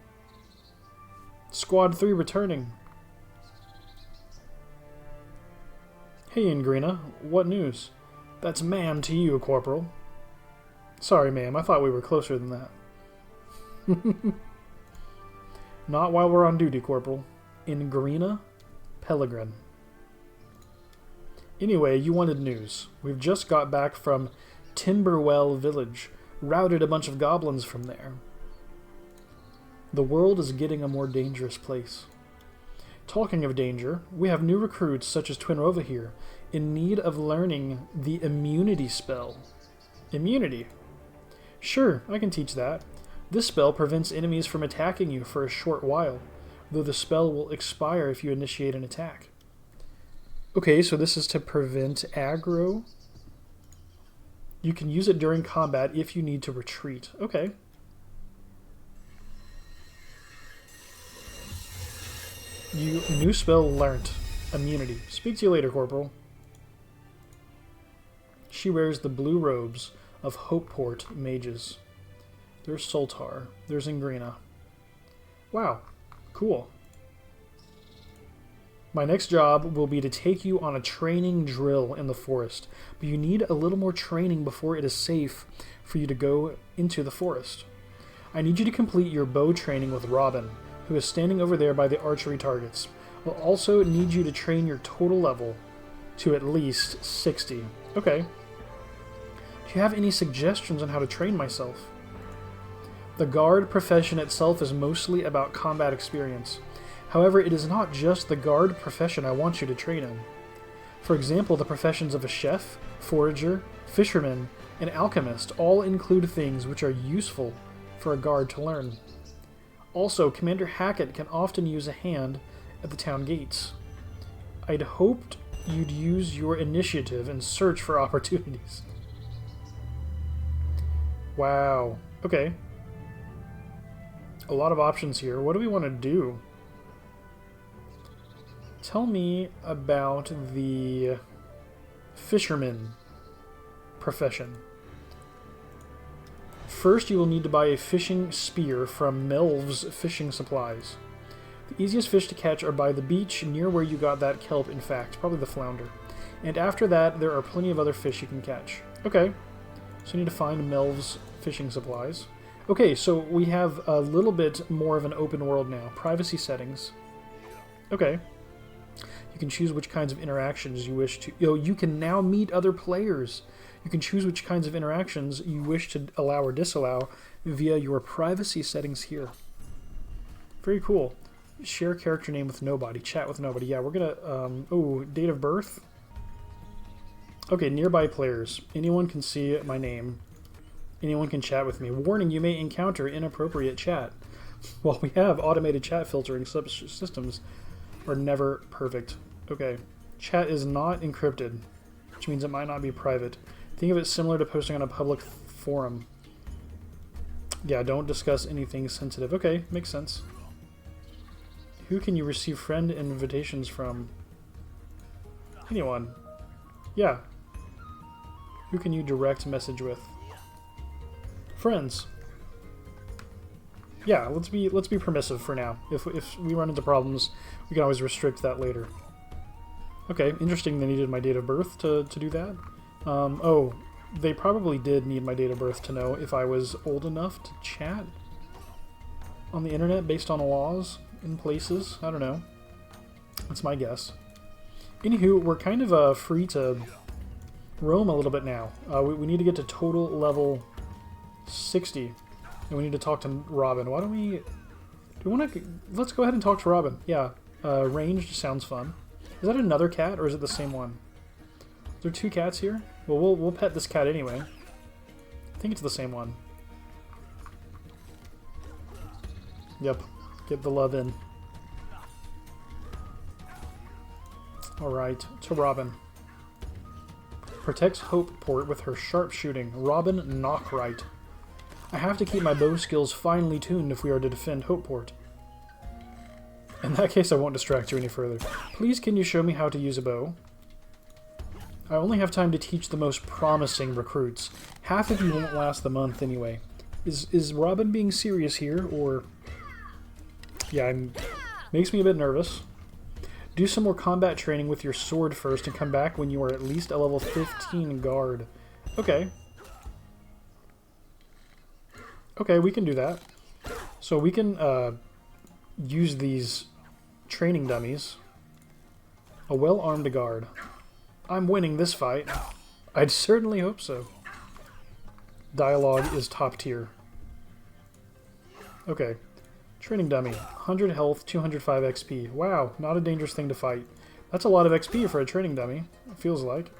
Squad 3 returning. Hey, Ingrina, what news? That's ma'am to you, Corporal. Sorry, ma'am, I thought we were closer than that. Not while we're on duty, Corporal. Ingrina Pellegrin. Anyway, you wanted news. We've just got back from Timberwell Village. Routed a bunch of goblins from there. The world is getting a more dangerous place. Talking of danger, we have new recruits such as Twinrova here, in need of learning the immunity spell. Immunity? Sure, I can teach that. This spell prevents enemies from attacking you for a short while, though the spell will expire if you initiate an attack. Okay, so this is to prevent aggro. You can use it during combat if you need to retreat. Okay. New spell learnt. Immunity. Speak to you later, Corporal. She wears the blue robes of Hopeport mages. There's Soltar. There's Ingrina. Wow. Cool. My next job will be to take you on a training drill in the forest, but you need a little more training before it is safe for you to go into the forest. I need you to complete your bow training with Robin, who is standing over there by the archery targets. I'll also need you to train your total level to at least 60. Okay. Do you have any suggestions on how to train myself? The guard profession itself is mostly about combat experience. However, it is not just the guard profession I want you to train in. For example, the professions of a chef, forager, fisherman, and alchemist all include things which are useful for a guard to learn. Also, Commander Hackett can often use a hand at the town gates. I'd hoped you'd use your initiative and search for opportunities. Wow. Okay. A lot of options here. What do we want to do? Tell me about the fisherman profession. First, you will need to buy a fishing spear from Melv's Fishing Supplies. The easiest fish to catch are by the beach near where you got that kelp, in fact, probably the flounder. And after that, there are plenty of other fish you can catch. Okay, so you need to find Melv's Fishing Supplies. Okay, so we have a little bit more of an open world now. Privacy settings. Okay. You can choose which kinds of interactions you wish to... you can now meet other players. You can choose which kinds of interactions you wish to allow or disallow via your privacy settings here. Very cool. Share character name with nobody. Chat with nobody. Yeah, we're gonna... date of birth. Okay, nearby players. Anyone can see my name. Anyone can chat with me. Warning, you may encounter inappropriate chat. While we have automated chat filtering, systems are never perfect. Okay. Chat is not encrypted, which means it might not be private. Think of it similar to posting on a public forum. Yeah, don't discuss anything sensitive. Okay, makes sense. Who can you receive friend invitations from? Anyone. Yeah. Who can you direct message with? Friends. Yeah, let's be permissive for now. If we run into problems, we can always restrict that later. Okay, interesting they needed my date of birth to do that. Oh, they probably did need my date of birth to know if I was old enough to chat on the internet based on laws in places. I don't know. That's my guess. Anywho, we're kind of free to roam a little bit now. We need to get to total level 60. And we need to talk to Robin. Why don't we... Do we want to... Let's go ahead and talk to Robin. Yeah. Ranged sounds fun. Is that another cat, or is it the same one? Is there two cats here? Well, we'll pet this cat anyway. I think it's the same one. Yep. Get the love in. Alright. To Robin. Protects Hopeport with her sharpshooting. Robin Knockright. I have to keep my bow skills finely tuned if we are to defend Hopeport. In that case, I won't distract you any further. Please, can you show me how to use a bow? I only have time to teach the most promising recruits. Half of you won't last the month anyway. Is Robin being serious here, or... Yeah, makes me a bit nervous. Do some more combat training with your sword first and come back when you are at least a level 15 guard. Okay. Okay, we can do that. So we can use these training dummies. A well-armed guard. I'm winning this fight. I'd certainly hope so. Dialogue is top tier. Okay. Training dummy. 100 health, 205 XP. Wow, not a dangerous thing to fight. That's a lot of XP for a training dummy, it feels like.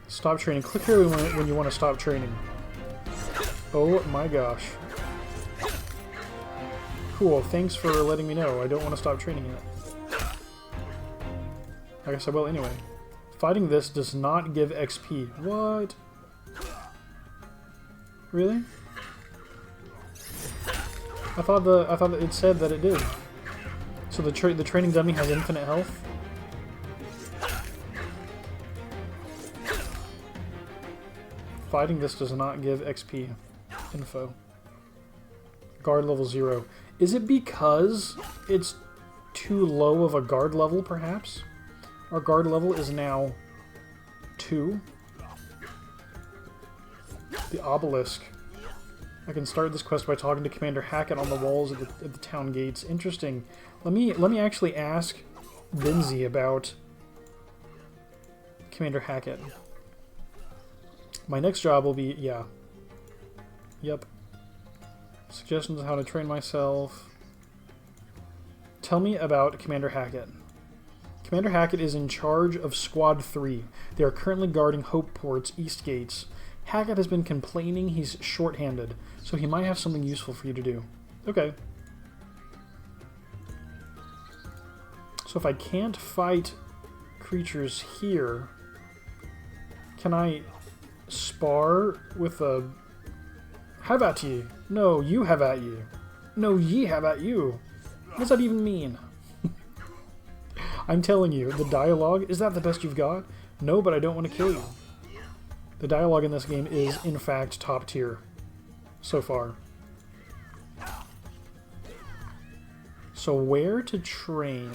Stop training. Click here when you want to stop training. Oh my gosh. Cool, thanks for letting me know. I don't want to stop training yet. I guess I will anyway. Fighting this does not give XP. What? Really? I thought that it said that it did. So the training dummy has infinite health? Fighting this does not give XP. Info. Guard level 0. Is it because it's too low of a guard level, perhaps? Our guard level is now 2. The Obelisk. I can start this quest by talking to Commander Hackett on the walls at the town gates. Interesting. Let me actually ask Benzie about Commander Hackett. My next job will be, yeah. Yep. Suggestions on how to train myself. Tell me about Commander Hackett. Commander Hackett is in charge of Squad 3. They are currently guarding Hopeport's east gates. Hackett has been complaining he's short-handed, so he might have something useful for you to do. Okay. So if I can't fight creatures here, can I spar with a... Have at ye. No, you have at ye. No, ye have at you. What does that even mean? I'm telling you, the dialogue, is that the best you've got? No, but I don't want to kill you. The dialogue in this game is, in fact, top tier. So far. So where to train,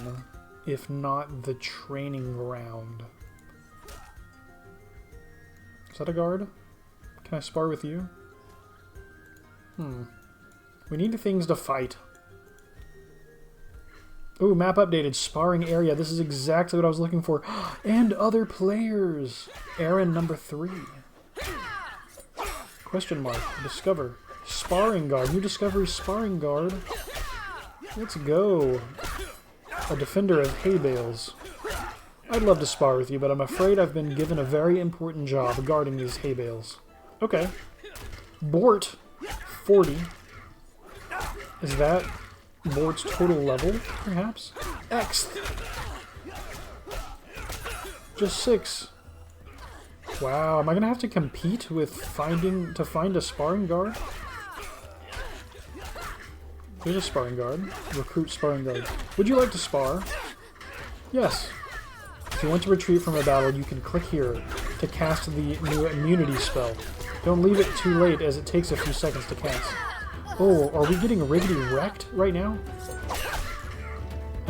if not the training ground? Is that a guard? Can I spar with you? We need things to fight. Ooh, map updated. Sparring area. This is exactly what I was looking for. And other players. Errand number 3. Question mark. Discover. Sparring guard. New discovery sparring guard. Let's go. A defender of hay bales. I'd love to spar with you, but I'm afraid I've been given a very important job guarding these hay bales. Okay. Bort. 40. Is that Bort's total level, perhaps? X. Just 6. Wow, am I gonna have to compete with find a sparring guard? There's a sparring guard. Recruit sparring guard. Would you like to spar? Yes. If you want to retreat from a battle, you can click here to cast the new immunity spell. Don't leave it too late, as it takes a few seconds to cast. Oh, are we getting riggedy wrecked right now?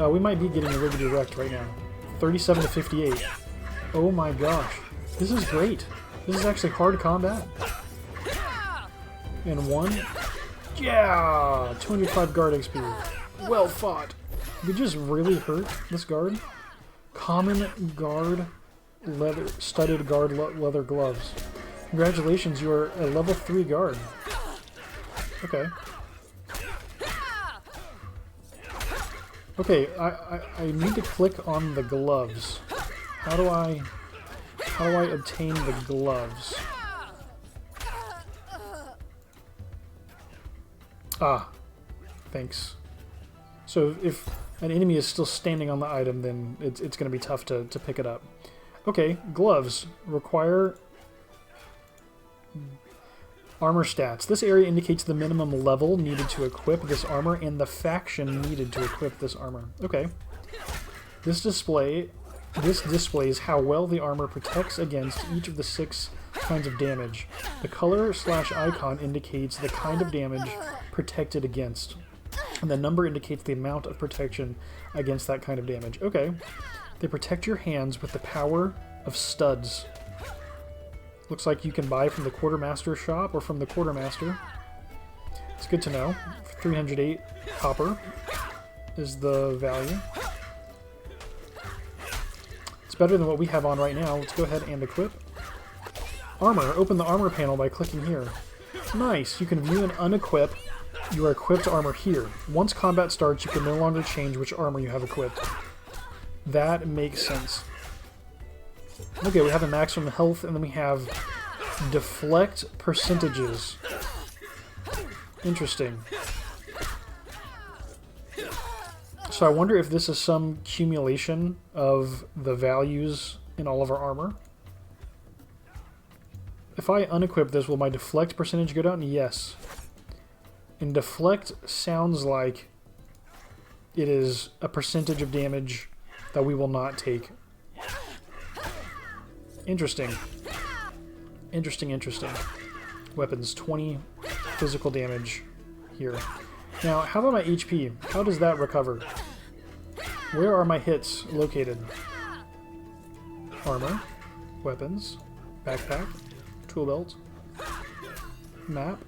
We might be getting riggedy wrecked right now. 37 to 58. Oh my gosh. This is great. This is actually hard combat. And 1. Yeah! 205 guard XP. Well fought. Did we just really hurt this guard? Common guard studded guard leather gloves. Congratulations, you are a level 3 guard. Okay. Okay, I need to click on the gloves. How do I obtain the gloves? Ah, thanks. So if an enemy is still standing on the item, then it's going to be tough to pick it up. Okay, gloves require Armor stats. This area indicates the minimum level needed to equip this armor and the faction needed to equip this armor. Okay. This displays how well the armor protects against each of the 6 kinds of damage. The color/icon indicates the kind of damage protected against. And the number indicates the amount of protection against that kind of damage. Okay. They protect your hands with the power of studs. Looks like you can buy from the Quartermaster shop or from the Quartermaster. It's good to know. 308 copper is the value. It's better than what we have on right now. Let's go ahead and equip. Armor. Open the armor panel by clicking here. Nice. You can view and unequip your equipped armor here. Once combat starts, you can no longer change which armor you have equipped. That makes sense. Okay, we have a maximum health, and then we have deflect percentages. Interesting. So I wonder if this is some accumulation of the values in all of our armor. If I unequip this, will my deflect percentage go down? Yes. And deflect sounds like it is a percentage of damage that we will not take. Interesting. Interesting, interesting. Weapons, 20 physical damage here. Now, how about my HP? How does that recover? Where are my hits located? Armor, weapons, backpack, tool belt, map,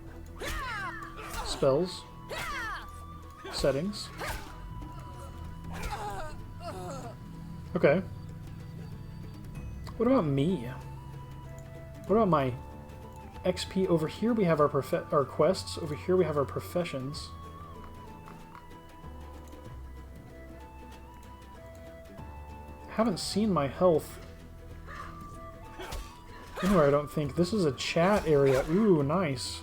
spells, settings. Okay. What about me? What about my XP? Over here we have our quests. Over here we have our professions. Haven't seen my health anywhere, I don't think. This is a chat area. Ooh, nice.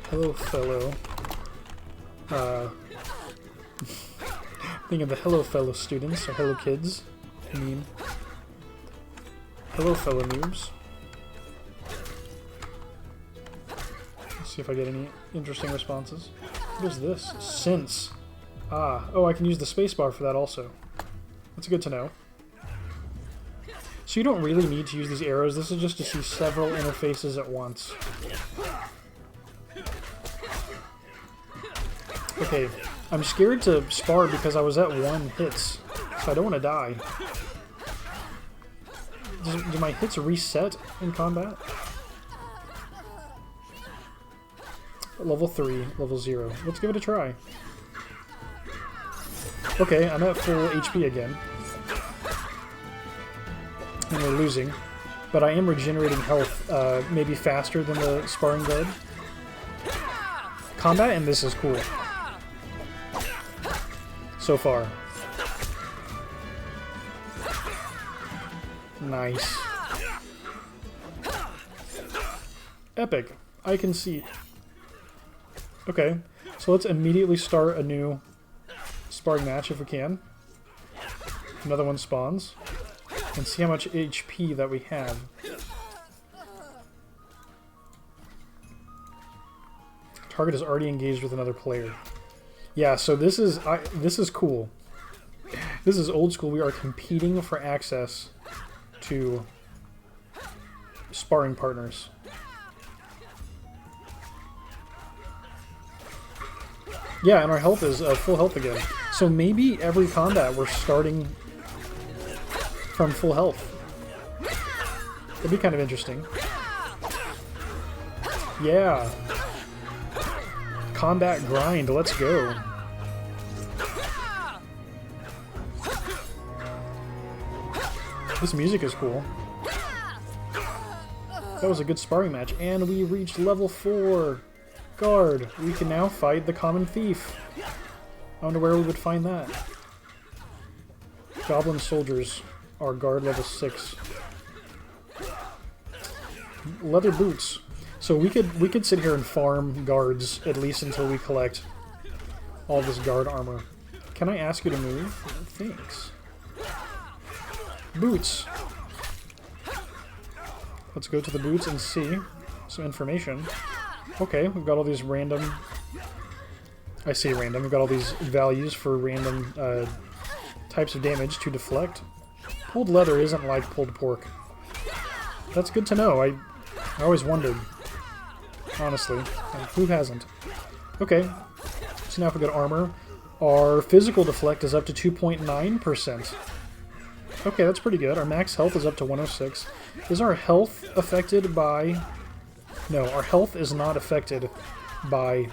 Hello, fellow. Think of the hello, fellow students, or hello, kids. I mean, hello, fellow noobs. Let's see if I get any interesting responses. What is this? Since. Ah, oh, I can use the spacebar for that also. That's good to know. So you don't really need to use these arrows. This is just to see several interfaces at once. Okay, I'm scared to spar because I was at 1 hits, so I don't want to die. Do my hits reset in combat? Level 3, level 0. Let's give it a try. Okay, I'm at full HP again. And we're losing. But I am regenerating health, maybe faster than the sparring guard. Combat, and this is cool. So far. Nice. Epic. I can see. Okay, so let's immediately start a new sparring match if we can. Another one spawns. And see how much HP that we have. Target is already engaged with another player. Yeah, so this is cool. This is old school. We are competing for access to sparring partners. Yeah, and our health is full health again. So maybe every combat we're starting from full health. That'd be kind of interesting. Yeah. Combat grind, let's go. This music is cool. That was a good sparring match, and we reached level 4. Guard. We can now fight the common thief. I wonder where we would find that. Goblin soldiers are guard level 6. Leather boots. So we could sit here and farm guards at least until we collect all this guard armor. Can I ask you to move? Thanks. Boots. Let's go to the boots and see. some information. Okay, we've got all these random... I say random. We've got all these values for random types of damage to deflect. Pulled leather isn't like pulled pork. That's good to know. I always wondered. Honestly. Who hasn't? Okay. So now if we got armor, our physical deflect is up to 2.9%. Okay, that's pretty good. Our max health is up to 106. Is our health affected by... No, our health is not affected by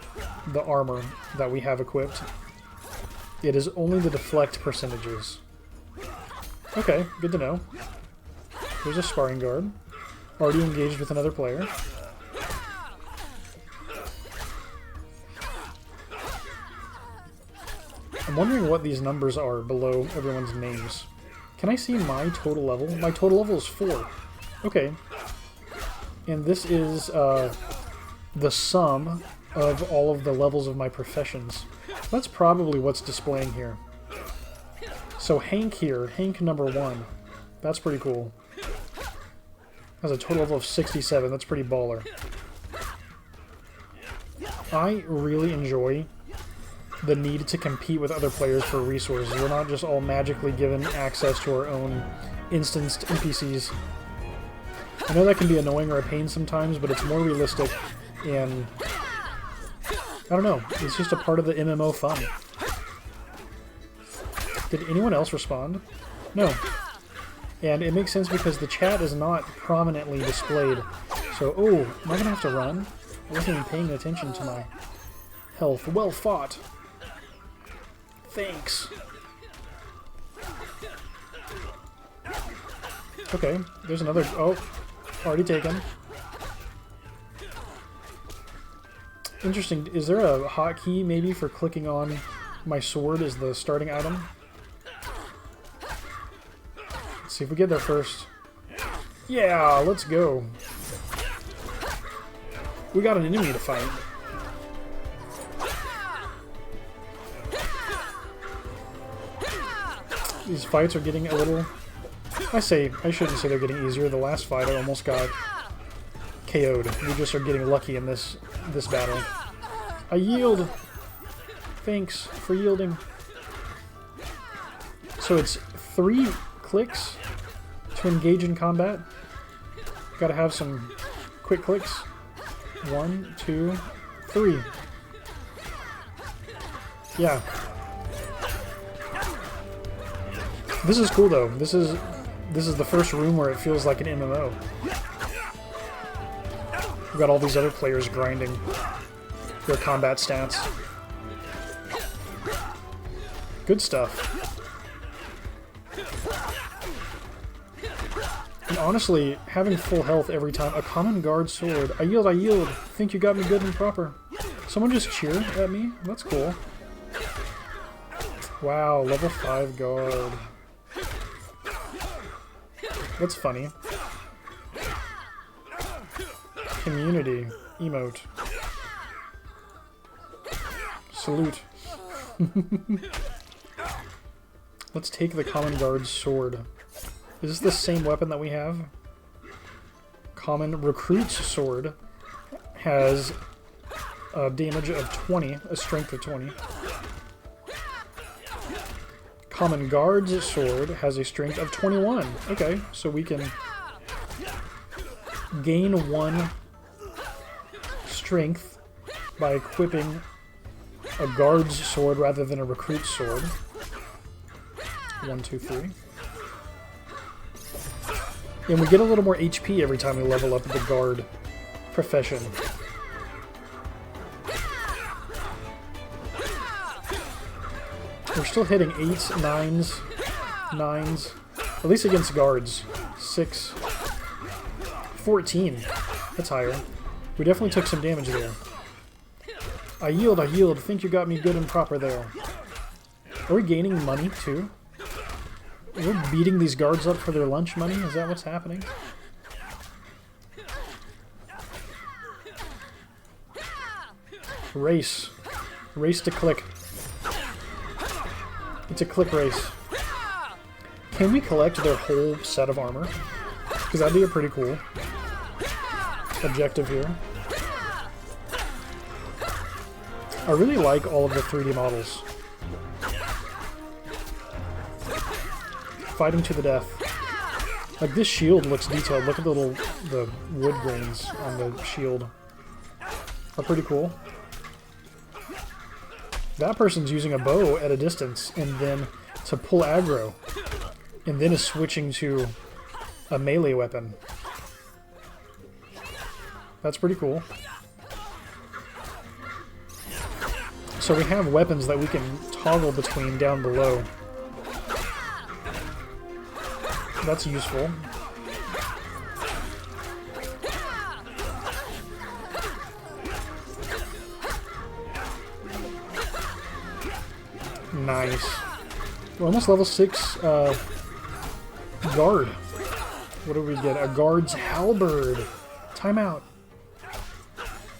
the armor that we have equipped. It is only the deflect percentages. Okay, good to know. There's a sparring guard. Already engaged with another player. I'm wondering what these numbers are below everyone's names. Can I see my total level? My total level is 4. Okay. And this is the sum of all of the levels of my professions. That's probably what's displaying here. So Hank here, Hank number 1. That's pretty cool. Has a total level of 67. That's pretty baller. I really enjoy the need to compete with other players for resources. We're not just all magically given access to our own instanced NPCs. I know that can be annoying or a pain sometimes, but it's more realistic and... I don't know. It's just a part of the MMO fun. Did anyone else respond? No. And it makes sense because the chat is not prominently displayed. So, oh, am I going to have to run? I wasn't even paying attention to my health. Well fought. Thanks. Okay, there's another... Oh, already taken. Interesting. Is there a hotkey maybe for clicking on my sword as the starting item? Let's see if we get there first. Yeah, let's go. We got an enemy to fight. These fights are getting a little... I shouldn't say they're getting easier. The last fight I almost got KO'd. We just are getting lucky in this battle. I yield! Thanks for yielding. So it's 3 clicks to engage in combat. Gotta have some quick clicks. 1, 2, 3. Yeah. This is cool though. This is the first room where it feels like an MMO. We've got all these other players grinding their combat stats. Good stuff. And honestly, having full health every time, a common guard sword. I yield, I yield. Think you got me good and proper. Someone just cheered at me? That's cool. Wow, level 5 guard. That's funny. Community. Emote. Salute. Let's take the common guard's sword. Is this the same weapon that we have? Common recruit's sword has a damage of 20, a strength of 20. Common guard's sword has a strength of 21. Okay, so we can gain 1 strength by equipping a guard's sword rather than a recruit's sword. 1, 2, 3. And we get a little more HP every time we level up the guard profession. We're still hitting 8s, 9s, 9s, at least against guards. 6, 14. That's higher. We definitely took some damage there. I yield, I yield. Think you got me good and proper there. Are we gaining money too? We're beating these guards up for their lunch money? Is that what's happening? Race. Race to click. It's a click race. Can we collect their whole set of armor? Because that'd be pretty cool. objective here. I really like all of the 3D models. Fighting to the death. Like, this shield looks detailed. Look at the wood grains on the shield. Are pretty cool. That person's using a bow at a distance, and then to pull aggro, and then is switching to a melee weapon. That's pretty cool. So we have weapons that we can toggle between down below. That's useful. Nice. We're almost level 6 guard. What do we get? A guard's halberd. Timeout.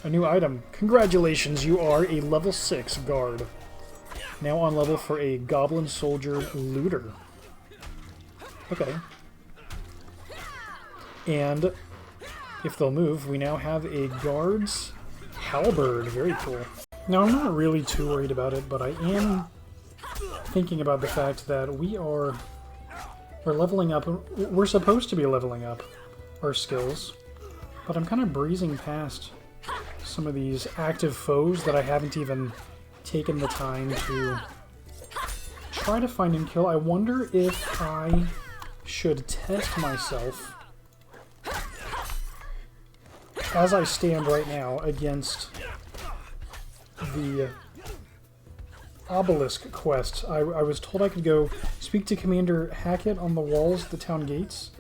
A new item. Congratulations, you are a level 6 guard. Now on level for a goblin soldier looter. Okay. And if they'll move, we now have a guard's halberd. Very cool. Now, I'm not really too worried about it, but I am thinking about the fact that we're leveling up. We're supposed to be leveling up our skills, but I'm kind of breezing past some of these active foes that I haven't even taken the time to try to find and kill. I wonder if I should test myself as I stand right now against the Obelisk quest. I was told I could go speak to Commander Hackett on the walls at the town gates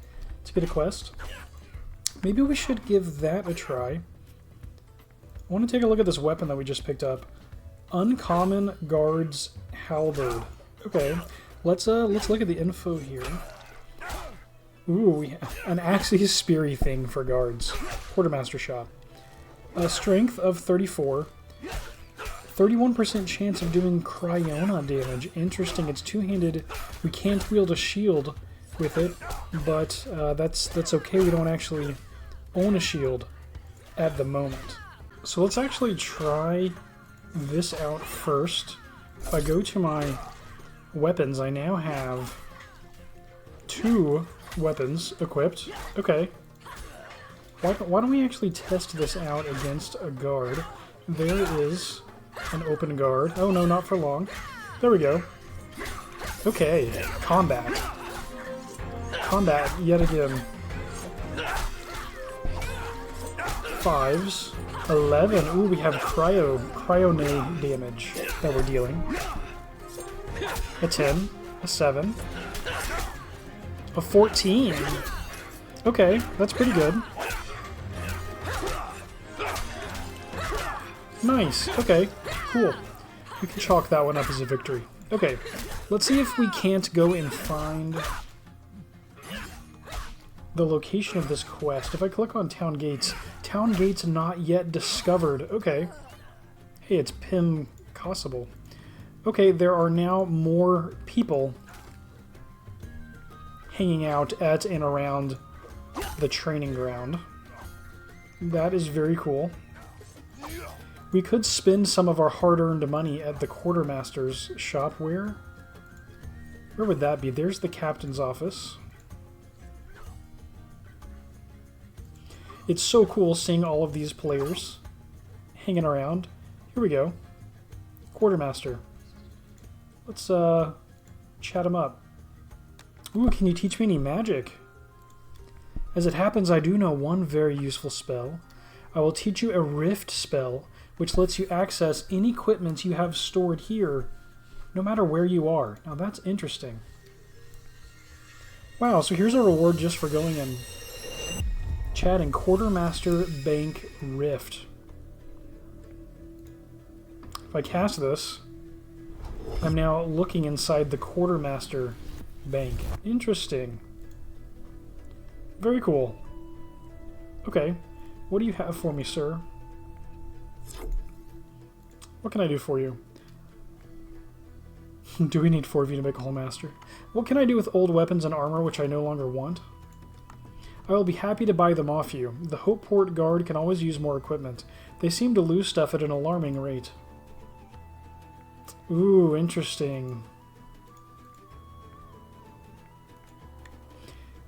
to get a quest. Maybe we should give that a try. I want to take a look at this weapon that we just picked up. Uncommon Guard's Halberd. Okay, let's look at the info here. Ooh, we have an Axis Speary thing for guards. Quartermaster shop. A strength of 34. 31% chance of doing Cryona damage. Interesting. It's two-handed. We can't wield a shield with it, but that's okay. We don't actually own a shield at the moment. So let's actually try this out first. If I go to my weapons, I now have 2 weapons equipped. Okay. Why don't we actually test this out against a guard? There is an open guard. Oh no, not for long. There we go. Okay, combat. Combat yet again. 5s. 11. Ooh, we have cryonade damage that we're dealing. A 10. A 7. A 14. Okay, that's pretty good. Nice. Okay, cool. We can chalk that one up as a victory. Okay, let's see if we can't go and find the location of this quest. If I click on Town Gates not yet discovered. Okay. Hey, it's Pim Possible. Okay, there are now more people hanging out at and around the training ground. That is very cool. We could spend some of our hard-earned money at the quartermaster's shop. Where would that be? There's the captain's office. It's so cool seeing all of these players hanging around. Here we go. Quartermaster. Let's chat him up. Ooh, can you teach me any magic? As it happens, I do know one very useful spell. I will teach you a rift spell, which lets you access any equipment you have stored here, no matter where you are. Now that's interesting. Wow, so here's a reward just for going and chatting. Quartermaster Bank Rift. If I cast this, I'm now looking inside the Quartermaster Bank. Interesting. Very cool. Okay, what do you have for me, sir? What can I do for you? Do we need 4 of you to make a whole master? What can I do with old weapons and armor which I no longer want? I will be happy to buy them off you. The Hopeport Guard can always use more equipment. They seem to lose stuff at an alarming rate. Ooh, interesting.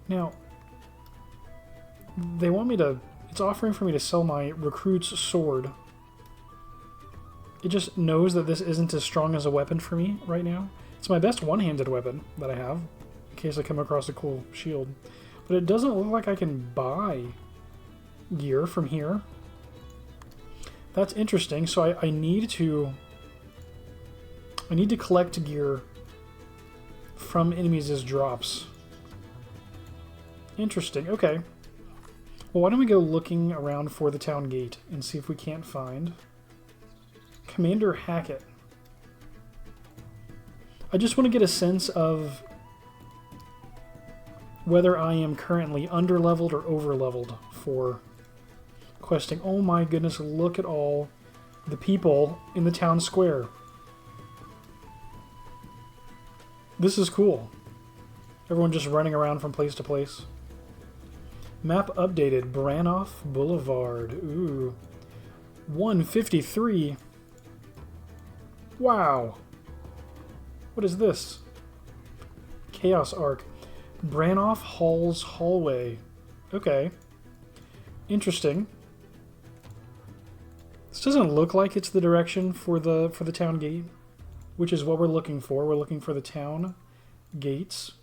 Now, they want me to... It's offering for me to sell my recruit's sword. It just knows that this isn't as strong as a weapon for me right now. It's my best one-handed weapon that I have, in case I come across a cool shield. But it doesn't look like I can buy gear from here. That's interesting. So I need to collect gear from enemies as drops. Interesting. Okay. Well, why don't we go looking around for the town gate and see if we can't find Commander Hackett. I just want to get a sense of whether I am currently under-leveled or over-leveled for questing. Oh my goodness, look at all the people in the town square. This is cool. Everyone just running around from place to place. Map updated. Branoff Boulevard. Ooh. 153. Wow. What is this? Chaos Arc. Branoff Hall's Hallway. Okay. Interesting. This doesn't look like it's the direction for the town gate, which is what we're looking for. We're looking for the town gates.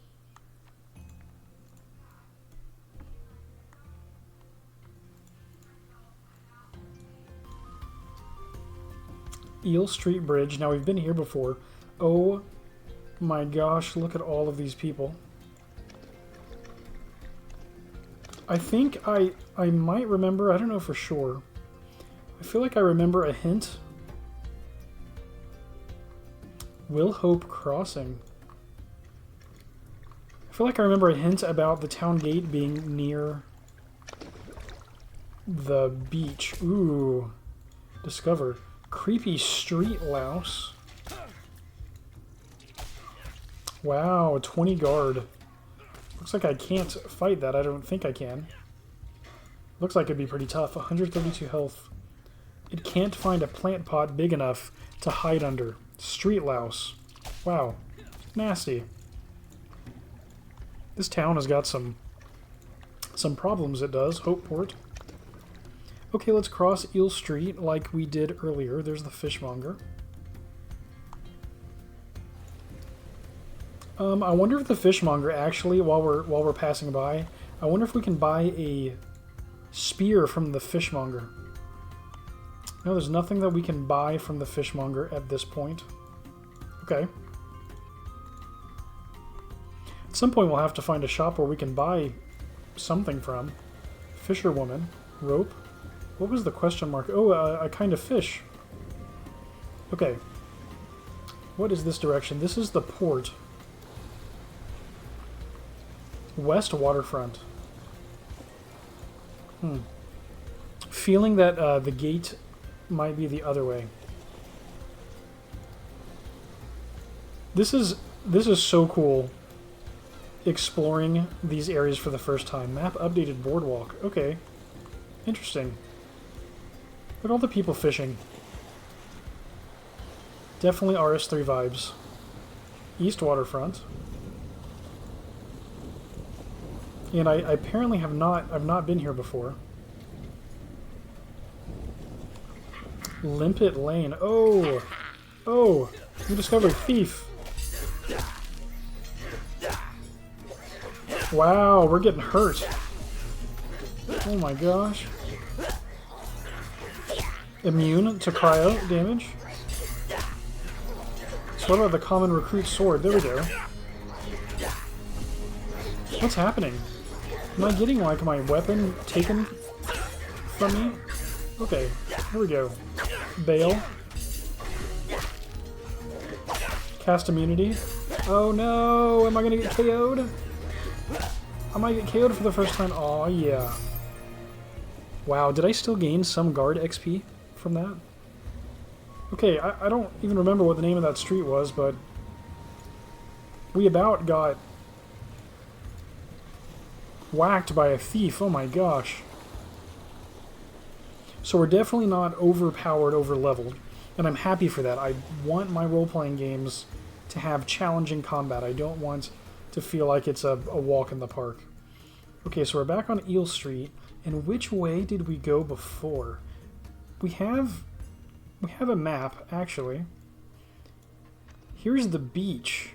Eel Street Bridge. Now, we've been here before. Oh my gosh, look at all of these people. I think I might remember, I don't know for sure. I feel like I remember a hint. Will Hope Crossing. I feel like I remember a hint about the town gate being near the beach. Ooh. Discovered. Creepy street louse. Wow, 20 guard. Looks like I can't fight that. I don't think I can. Looks like it'd be pretty tough. 132 health. It can't find a plant pot big enough to hide under. Street louse. Wow. Nasty. This town has got some problems, it does. Hopeport. Okay, let's cross Eel Street like we did earlier. There's the fishmonger. I wonder if the fishmonger actually, while we're passing by, I wonder if we can buy a spear from the fishmonger. No, there's nothing that we can buy from the fishmonger at this point. Okay. At some point we'll have to find a shop where we can buy something from. Fisherwoman. Rope. What was the question mark? Oh, a kind of fish. Okay. What is this direction? This is the port. West waterfront. Feeling that the gate might be the other way. This is so cool. Exploring these areas for the first time. Map updated boardwalk. Okay. Interesting. Look at all the people fishing. Definitely RS3 vibes. East waterfront. And I apparently I've not been here before. Limpet Lane. Oh! Oh! We discovered Thief! Wow, we're getting hurt. Oh my gosh. Immune to cryo damage. So what about the common recruit sword? There we go. What's happening? Am I getting, like, my weapon taken from me? Okay, here we go. Bail. Cast immunity. Oh no! Am I gonna get KO'd? I might get KO'd for the first time. Aw, yeah. Wow, did I still gain some guard XP from that? Okay, I don't even remember what the name of that street was, but we about got Whacked by a thief. Oh my gosh. So we're definitely not overpowered, over-leveled. And I'm happy for that. I want my role-playing games to have challenging combat. I don't want to feel like it's a walk in the park. Okay, so we're back on Eel Street. And which way did we go before? We have a map, actually. Here's the beach.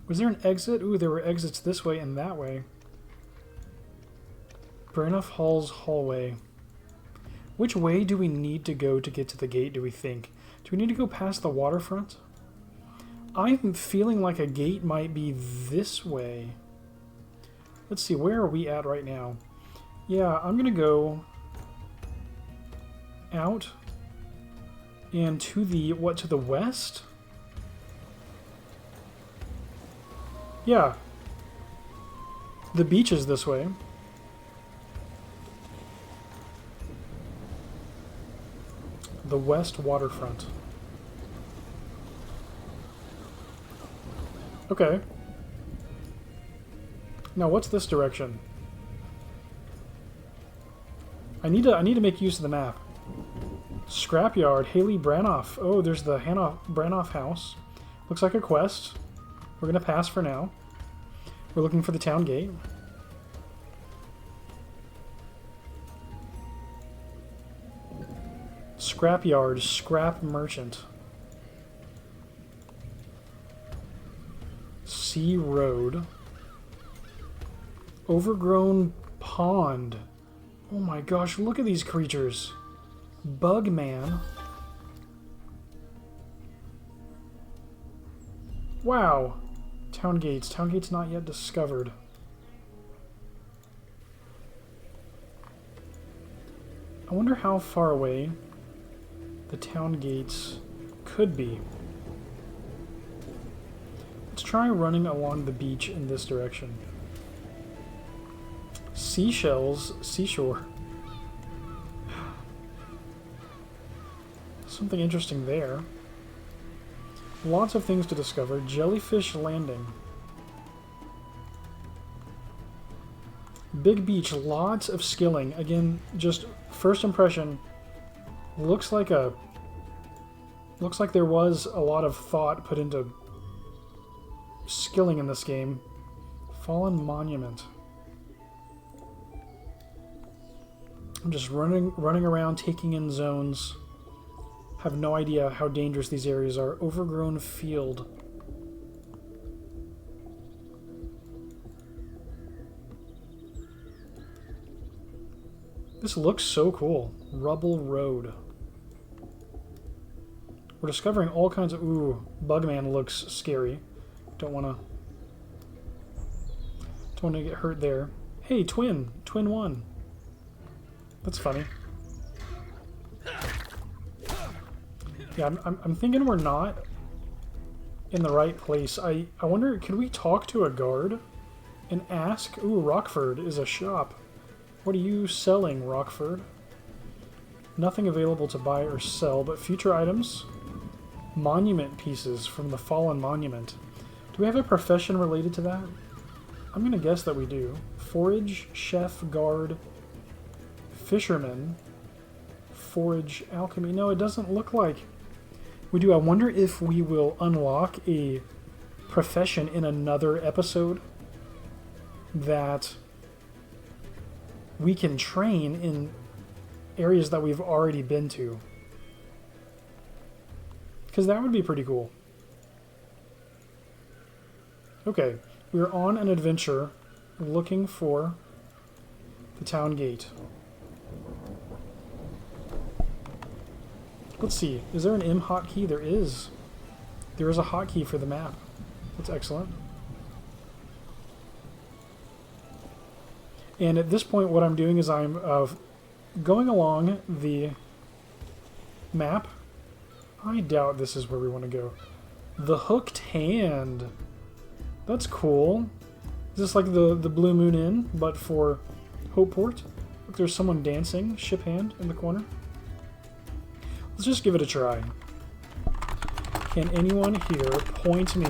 Was there an exit? Ooh, there were exits this way and that way. Braniff Hall's hallway. Which way do we need to go to get to the gate, do we think? Do we need to go past the waterfront? I'm feeling like a gate might be this way. Let's see, where are we at right now? Yeah, I'm going to go out and to the, what, to the west? Yeah. The beach is this way. The west waterfront. Okay. Now what's this direction? I need to make use of the map. Scrapyard, Haley Branoff. Oh, there's the Branoff house. Looks like a quest. We're gonna pass for now. We're looking for the town gate. Scrapyard, scrap merchant. Sea road. Overgrown pond. Oh my gosh, look at these creatures. Bugman. Wow. Town gates. Town gates not yet discovered. I wonder how far away the town gates could be. Let's try running along the beach in this direction. Seashells, seashore. Something interesting there. Lots of things to discover. Jellyfish Landing. Big beach, lots of skilling. Again, just first impression, looks like there was a lot of thought put into skilling in this game. Fallen Monument. I'm just running around, taking in zones. Have no idea how dangerous these areas are. Overgrown field. This looks so cool. Rubble Road. We're discovering all kinds of... Ooh, Bugman looks scary. Don't want to get hurt there. Hey, Twin 1. That's funny. Yeah, I'm thinking we're not in the right place. I wonder, could we talk to a guard and ask? Ooh, Rockford is a shop. What are you selling, Rockford? Nothing available to buy or sell, but future items. Monument pieces from the fallen monument. Do we have a profession related to that? I'm going to guess that we do. Forage, chef, guard, fisherman, forage, alchemy. No, it doesn't look like we do. I wonder if we will unlock a profession in another episode that we can train in areas that we've already been to. Because that would be pretty cool. Okay, we're on an adventure looking for the town gate. Let's see, is there an M hotkey? There is. There is a hotkey for the map. That's excellent. And at this point, what I'm doing is I'm going along the map. I doubt this is where we want to go. The Hooked Hand. That's cool. Is this like the Blue Moon Inn, but for Hopeport? Look, there's someone dancing, ship hand, in the corner. Let's just give it a try. Can anyone here point me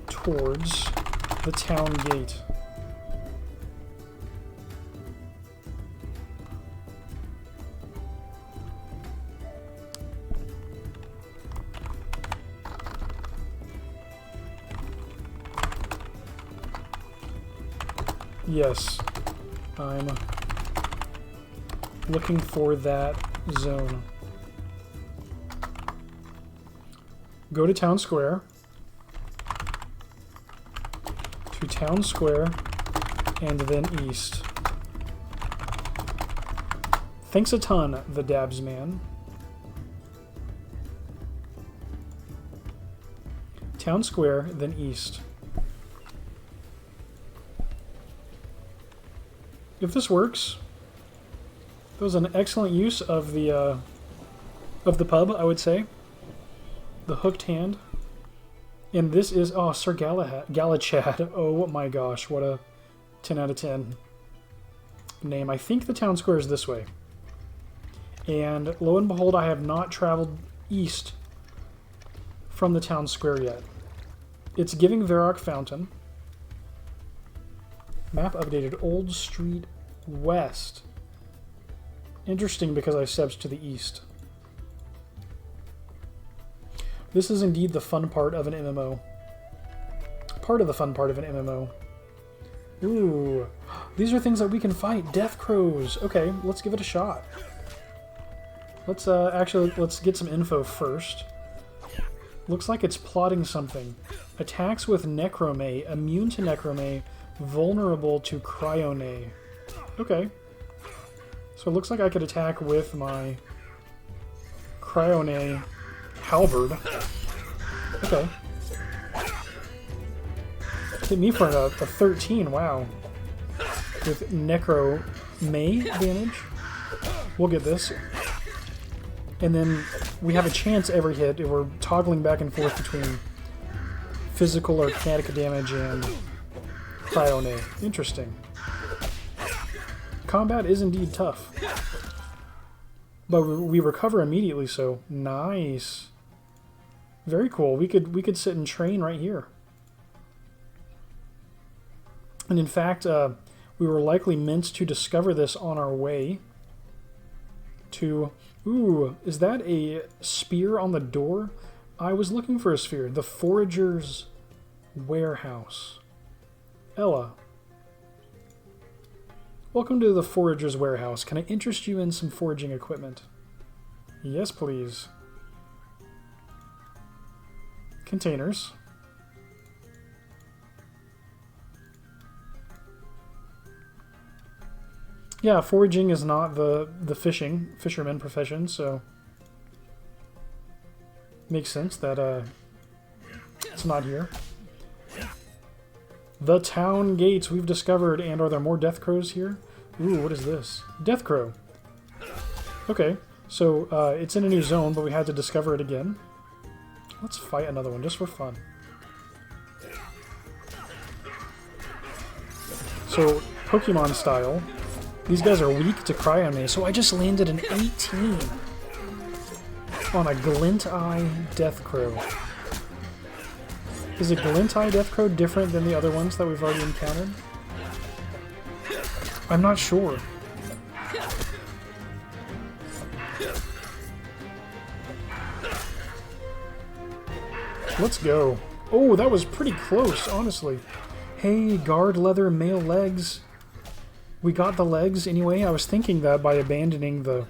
towards the town gate. Yes, I'm looking for that zone. Go to Town Square. To Town Square, and then east. Thanks a ton, the Dabs man. Town Square, then east. If this works, that was an excellent use of the pub, I would say. The hooked hand. And this is, oh, Sir Galachad. Oh my gosh, what a 10 out of 10 name. I think the town square is this way. And lo and behold, I have not traveled east from the town square yet. It's giving Varrock Fountain. Map updated. Old Street West. Interesting because I stepped to the east. This is indeed the fun part of an MMO. Part of the fun part of an MMO. Ooh. These are things that we can fight. Death crows. Okay, let's give it a shot. Let's let's get some info first. Looks like it's plotting something. Attacks with Necromay. Immune to Necromay. Vulnerable to Cryonay. Okay. So it looks like I could attack with my Cryonay halberd. Okay. Hit me for a 13, wow. With Necromay damage. We'll get this. And then we have a chance every hit if we're toggling back and forth between physical or kinetic damage and Cryonay. Interesting. Combat is indeed tough. But we recover immediately, so nice. Very cool. We could sit and train right here. And in fact, we were likely meant to discover this on our way to... Ooh, is that a spear on the door? I was looking for a sphere. The Forager's Warehouse. Ella. Welcome to the Forager's Warehouse. Can I interest you in some foraging equipment? Yes, please. Containers. Yeah, foraging is not the fisherman profession, so makes sense that it's not here. The town gates we've discovered, and are there more death crows here? Ooh, what is this? Death crow. Okay, so it's in a new zone, but we had to discover it again. Let's fight another one just for fun. So, Pokemon style. These guys are weak to Cryonay, so I just landed an 18 on a Glint Eye Death Crow. Is a Glint Eye Death Crow different than the other ones that we've already encountered? I'm not sure. Let's go. Oh, that was pretty close, honestly. Hey, guard leather male legs. We got the legs anyway. I was thinking that by abandoning the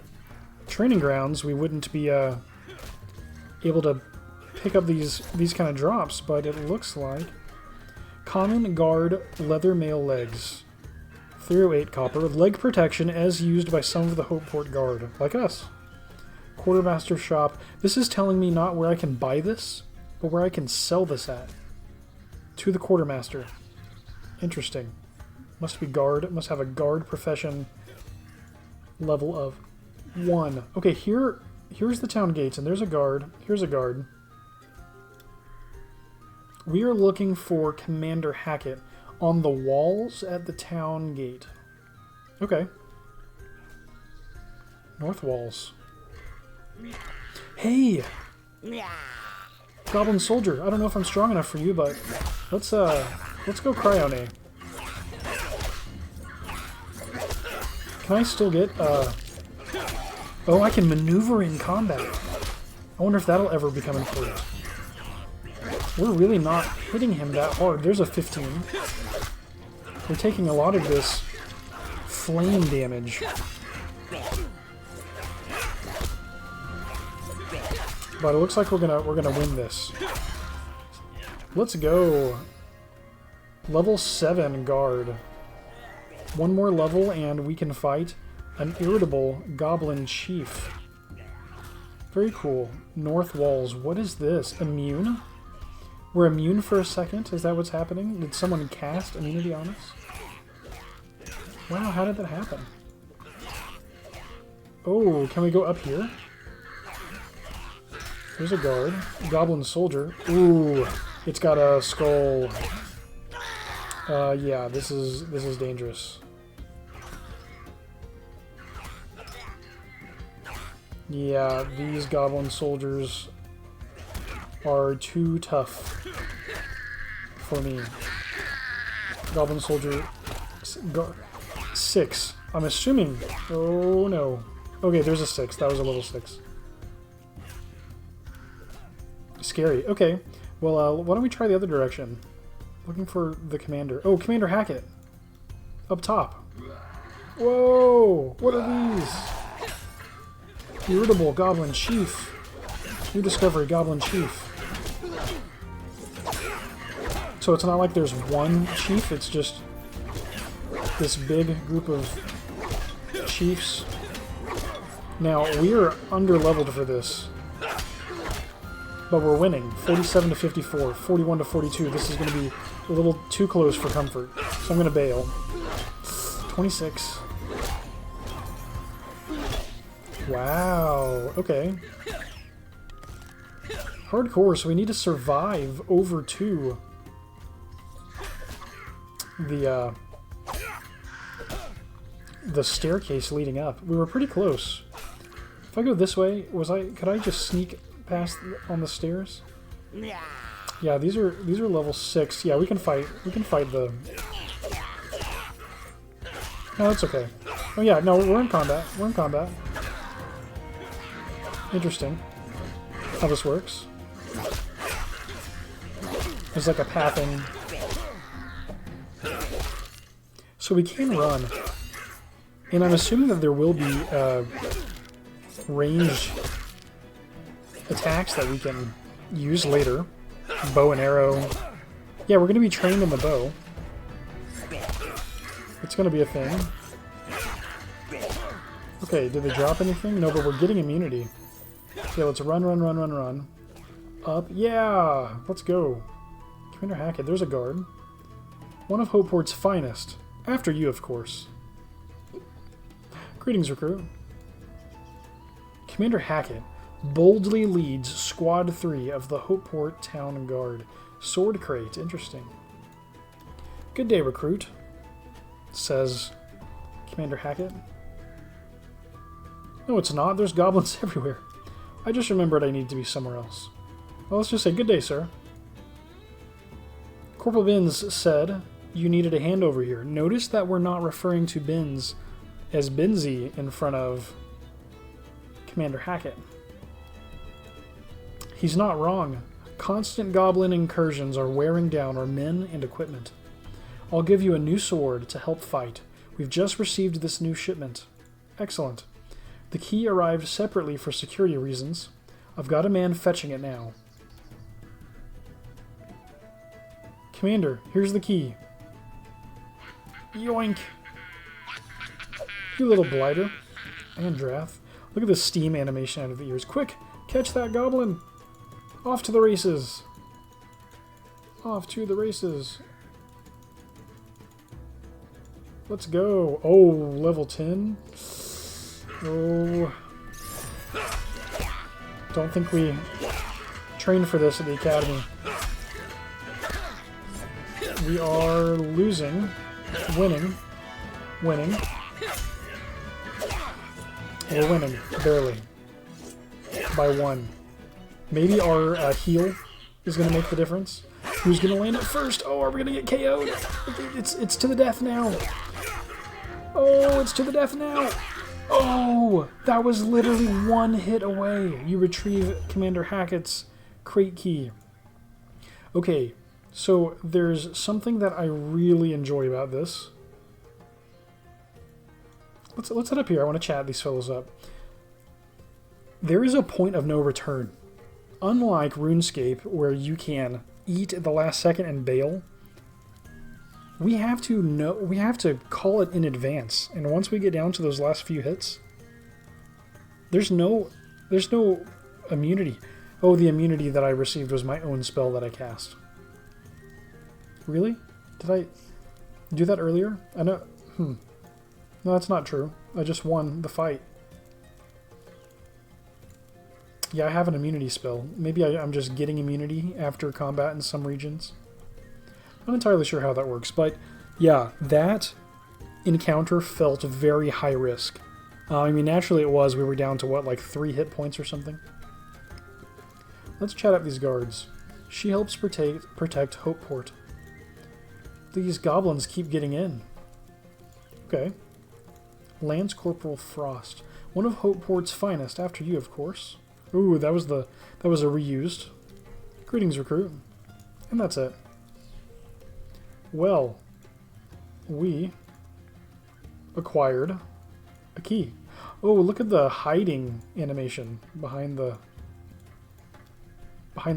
training grounds, we wouldn't be able to pick up these kind of drops, but it looks like common guard leather male legs, 308 copper, leg protection as used by some of the Hopeport guard, like us. Quartermaster shop. This is telling me not where I can buy this, but where I can sell this at. To the quartermaster. Interesting. Must be guard. Must have a guard profession level of 1. Okay, here's the town gates, and there's a guard. Here's a guard. We are looking for Commander Hackett on the walls at the town gate. Okay. North walls. Hey! Goblin soldier. I don't know if I'm strong enough for you, but let's Let's go Cryone. Can I still get, oh, I can maneuver in combat. I wonder if that'll ever become important. We're really not hitting him that hard. There's a 15. We're taking a lot of this flame damage. But it looks like we're gonna win this. Let's go. Level 7 guard. One more level and we can fight an irritable goblin chief. Very cool. North walls. What is this? Immune? We're immune for a second? Is that what's happening? Did someone cast immunity on us? Wow, how did that happen? Oh, can we go up here? There's a guard. Goblin soldier. Ooh, it's got a skull. Yeah, this is dangerous. Yeah, these goblin soldiers are too tough for me. Goblin soldier 6. I'm assuming. Oh no. Okay, there's a 6. That was a level 6. Scary. Okay. Well, why don't we try the other direction? Looking for the commander. Oh, Commander Hackett. Up top. Whoa! What are these? Irritable Goblin Chief. New discovery, Goblin Chief. So it's not like there's one chief, it's just this big group of chiefs. Now, we are under-leveled for this. But we're winning. 47 to 54, 41 to 42. This is going to be a little too close for comfort. So I'm going to bail. 26. Wow. Okay. Hardcore, so we need to survive over to the staircase leading up. We were pretty close. If I go this way, could I just sneak past on the stairs? Yeah, these are level 6. Yeah, we can fight the... No, it's okay. Oh yeah, no, we're in combat. We're in combat. Interesting how this works. There's like a pathing. So we can run. And I'm assuming that there will be ranged attacks that we can use later. Bow and arrow. Yeah, we're going to be trained in the bow. It's going to be a thing. Okay, did they drop anything? No, but we're getting immunity. Okay, let's run. Up. Yeah! Let's go. Commander Hackett, there's a guard. One of Hopeport's finest. After you, of course. Greetings, recruit. Commander Hackett boldly leads Squad 3 of the Hopeport Town Guard. Sword crate. Interesting. Good day, recruit, says Commander Hackett. No, it's not. There's goblins everywhere. I just remembered I need to be somewhere else. Well, let's just say good day, sir. Corporal Binns said you needed a hand over here. Notice that we're not referring to Binns as Binsy in front of Commander Hackett. He's not wrong. Constant goblin incursions are wearing down our men and equipment. I'll give you a new sword to help fight. We've just received this new shipment. Excellent. The key arrived separately for security reasons. I've got a man fetching it now. Commander, here's the key. Yoink! You little blighter. Andrath. Look at the steam animation out of the ears. Quick! Catch that goblin! Off to the races! Off to the races! Let's go! Oh, level 10? Oh. Don't think we trained for this at the academy. We are losing. Winning. Winning. We're winning. Barely. By 1. Maybe our heal is going to make the difference. Who's gonna land it first? Oh, are we gonna get KO'd? It's to the death now. Oh, it's to the death now. Oh, that was literally one hit away. You retrieve Commander Hackett's crate key. Okay, so there's something that I really enjoy about this. Let's head up here. I want to chat these fellows up. There is a point of no return. Unlike RuneScape, where you can eat at the last second and bail, we have to call it in advance. And once we get down to those last few hits, there's no immunity. Oh, the immunity that I received was my own spell that I cast. Really? Did I do that earlier? I know. No, that's not true. I just won the fight. Yeah, I have an immunity spell. Maybe I'm just getting immunity after combat in some regions. I'm not entirely sure how that works, but yeah, that encounter felt very high risk. I mean, naturally it was. We were down to, what, like 3 hit points or something? Let's chat up these guards. She helps protect Hopeport. These goblins keep getting in. Okay. Lance Corporal Frost. One of Hopeport's finest, after you, of course. Ooh, that was a reused. Greetings, recruit. And that's it. Well, we acquired a key. Oh, look at the hiding animation behind the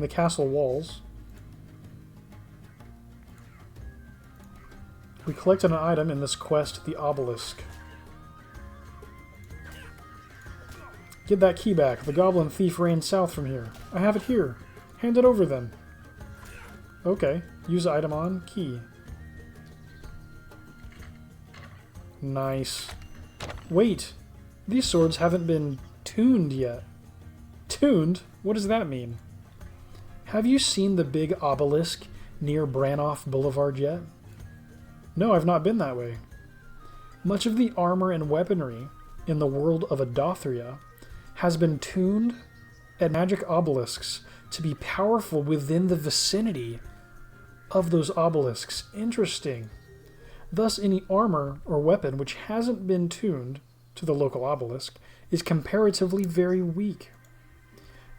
castle walls. We collected an item in this quest, the Obelisk. Get that key back. The goblin thief ran south from here. I have it here. Hand it over then. Okay. Use item on key. Nice. Wait. These swords haven't been tuned yet. Tuned? What does that mean? Have you seen the big obelisk near Branoff Boulevard yet? No, I've not been that way. Much of the armor and weaponry in the world of Adothria has been tuned at magic obelisks to be powerful within the vicinity of those obelisks. Interesting. Thus, any armor or weapon which hasn't been tuned to the local obelisk is comparatively very weak.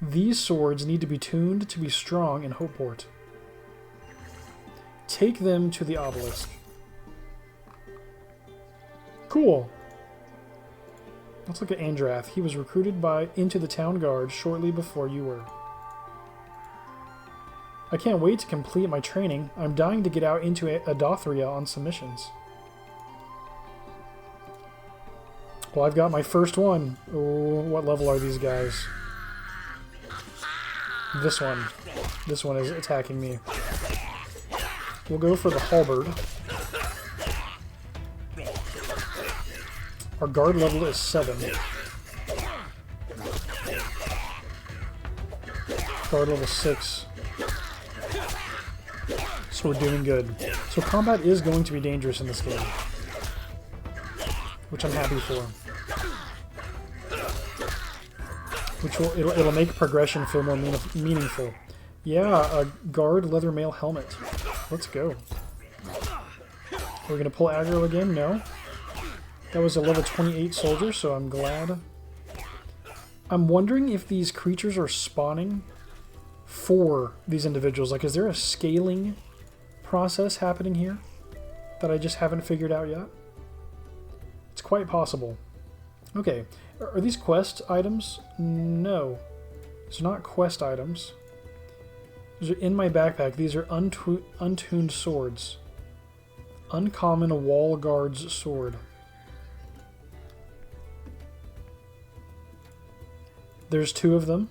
These swords need to be tuned to be strong in Hopeport. Take them to the obelisk. Cool. Let's look at Andrath. He was recruited into the town guard shortly before you were. I can't wait to complete my training. I'm dying to get out into Adothria on some missions. Well, I've got my first one. Oh, what level are these guys? This one. This one is attacking me. We'll go for the halberd. Our guard level is 7. Guard level 6. So we're doing good. So combat is going to be dangerous in this game, which I'm happy for. It'll make progression feel more meaningful. Yeah, a guard leather mail helmet. Let's go. Are we gonna pull aggro again? No. That was a level 28 soldier, so I'm glad. I'm wondering if these creatures are spawning for these individuals. Like, is there a scaling process happening here that I just haven't figured out yet? It's quite possible. Okay, are these quest items? No. These are not quest items. These are in my backpack. These are untuned swords. Uncommon wall guard's sword. There's 2 of them.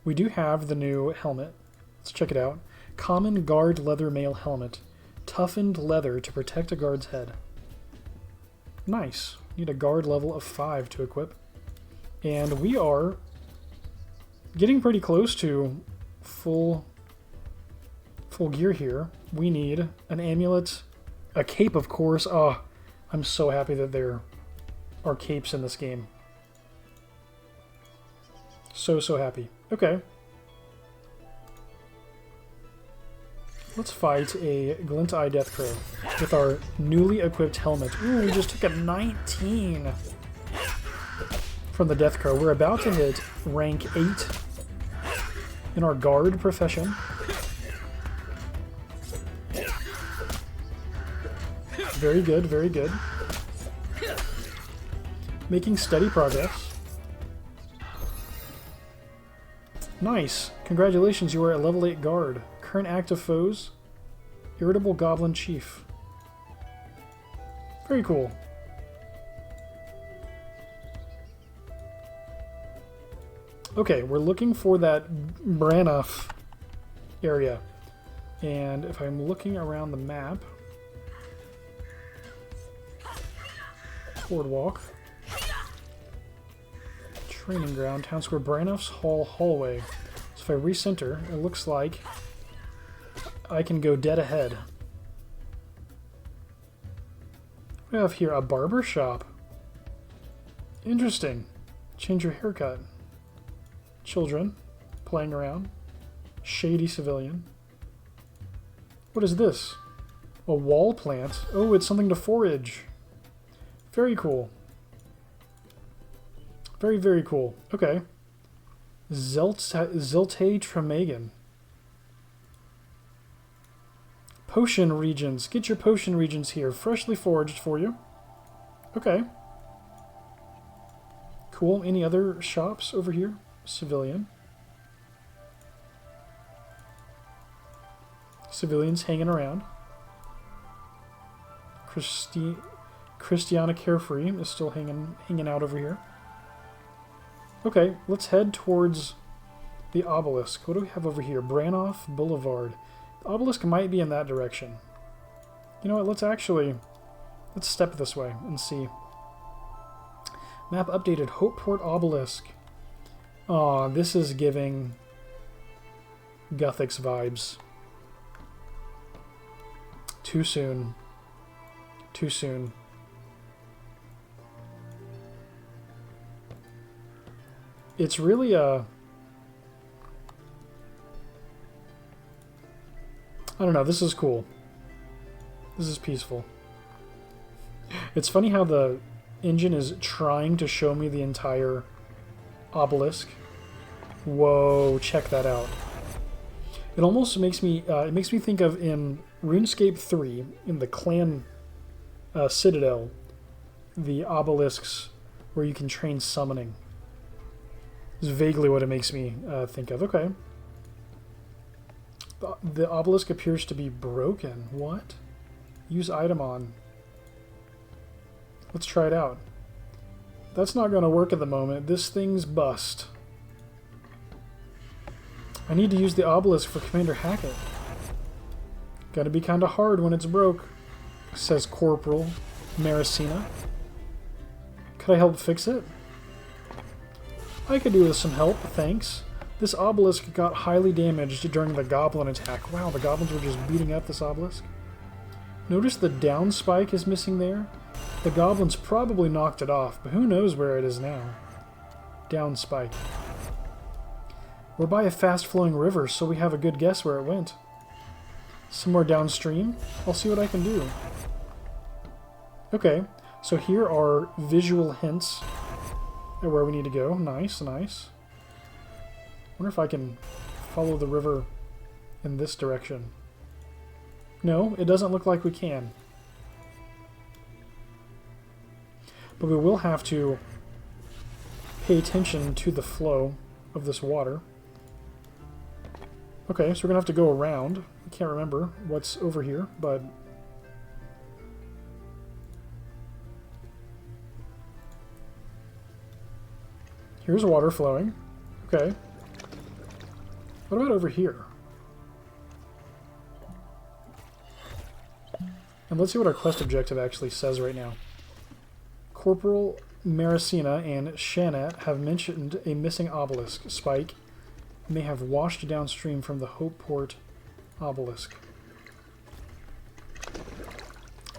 We do have the new helmet. Let's check it out. Common guard leather mail helmet. Toughened leather to protect a guard's head. Nice. Need a guard level of 5 to equip. And we are getting pretty close to full gear here. We need an amulet, a cape, of course. Oh, I'm so happy that there are capes in this game. So happy. Okay. Let's fight a Glint Eye Deathcrow with our newly equipped helmet. Ooh, we just took a 19 from the Deathcrow. We're about to hit rank 8 in our guard profession. Very good, very good. Making steady progress. Nice. Congratulations, you are a level 8 guard. Current active foes, Irritable Goblin Chief. Very cool. Okay, we're looking for that Branagh area. And if I'm looking around the map... Boardwalk. Training ground, Town Square, Branoff's Hall hallway. So if I recenter, it looks like I can go dead ahead. We have here a barber shop. Interesting. Change your haircut. Children playing around. Shady civilian. What is this? A wall plant. Oh, it's something to forage. Very cool. Very, very cool. Okay. Zelte Tremagan. Potion regions. Get your potion regions here. Freshly foraged for you. Okay. Cool. Any other shops over here? Civilian. Civilians hanging around. Christiana Carefree is still hanging out over here. Okay, let's head towards the Obelisk. What do we have over here? Branagh Boulevard. The Obelisk might be in that direction. You know what, let's step this way and see. Map updated, Hopeport Obelisk. Aw, this is giving Guthix vibes. Too soon. Too soon. It's really a... I don't know, this is cool. This is peaceful. It's funny how the engine is trying to show me the entire obelisk. Whoa, check that out. It almost makes me think of in RuneScape 3, in the clan citadel, the obelisks where you can train summoning. Is vaguely what it makes me think of. Okay. The obelisk appears to be broken. What? Use item on. Let's try it out. That's not going to work at the moment. This thing's bust. I need to use the obelisk for Commander Hackett. Gotta be kinda hard when it's broke, says Corporal Maricina. Could I help fix it? I could do with some help, thanks. This obelisk got highly damaged during the goblin attack. Wow, the goblins were just beating up this obelisk. Notice the down spike is missing there? The goblins probably knocked it off, but who knows where it is now. Down spike. We're by a fast-flowing river, so we have a good guess where it went. Somewhere downstream? I'll see what I can do. Okay, so here are visual hints at where we need to go. Nice, nice. Wonder if I can follow the river in this direction. No, it doesn't look like we can. But we will have to pay attention to the flow of this water. Okay, so we're gonna have to go around. I can't remember what's over here, but... Here's water flowing. Okay. What about over here? And let's see what our quest objective actually says right now. Corporal Maricina and Shanat have mentioned a missing obelisk. Spike may have washed downstream from the Hopeport obelisk.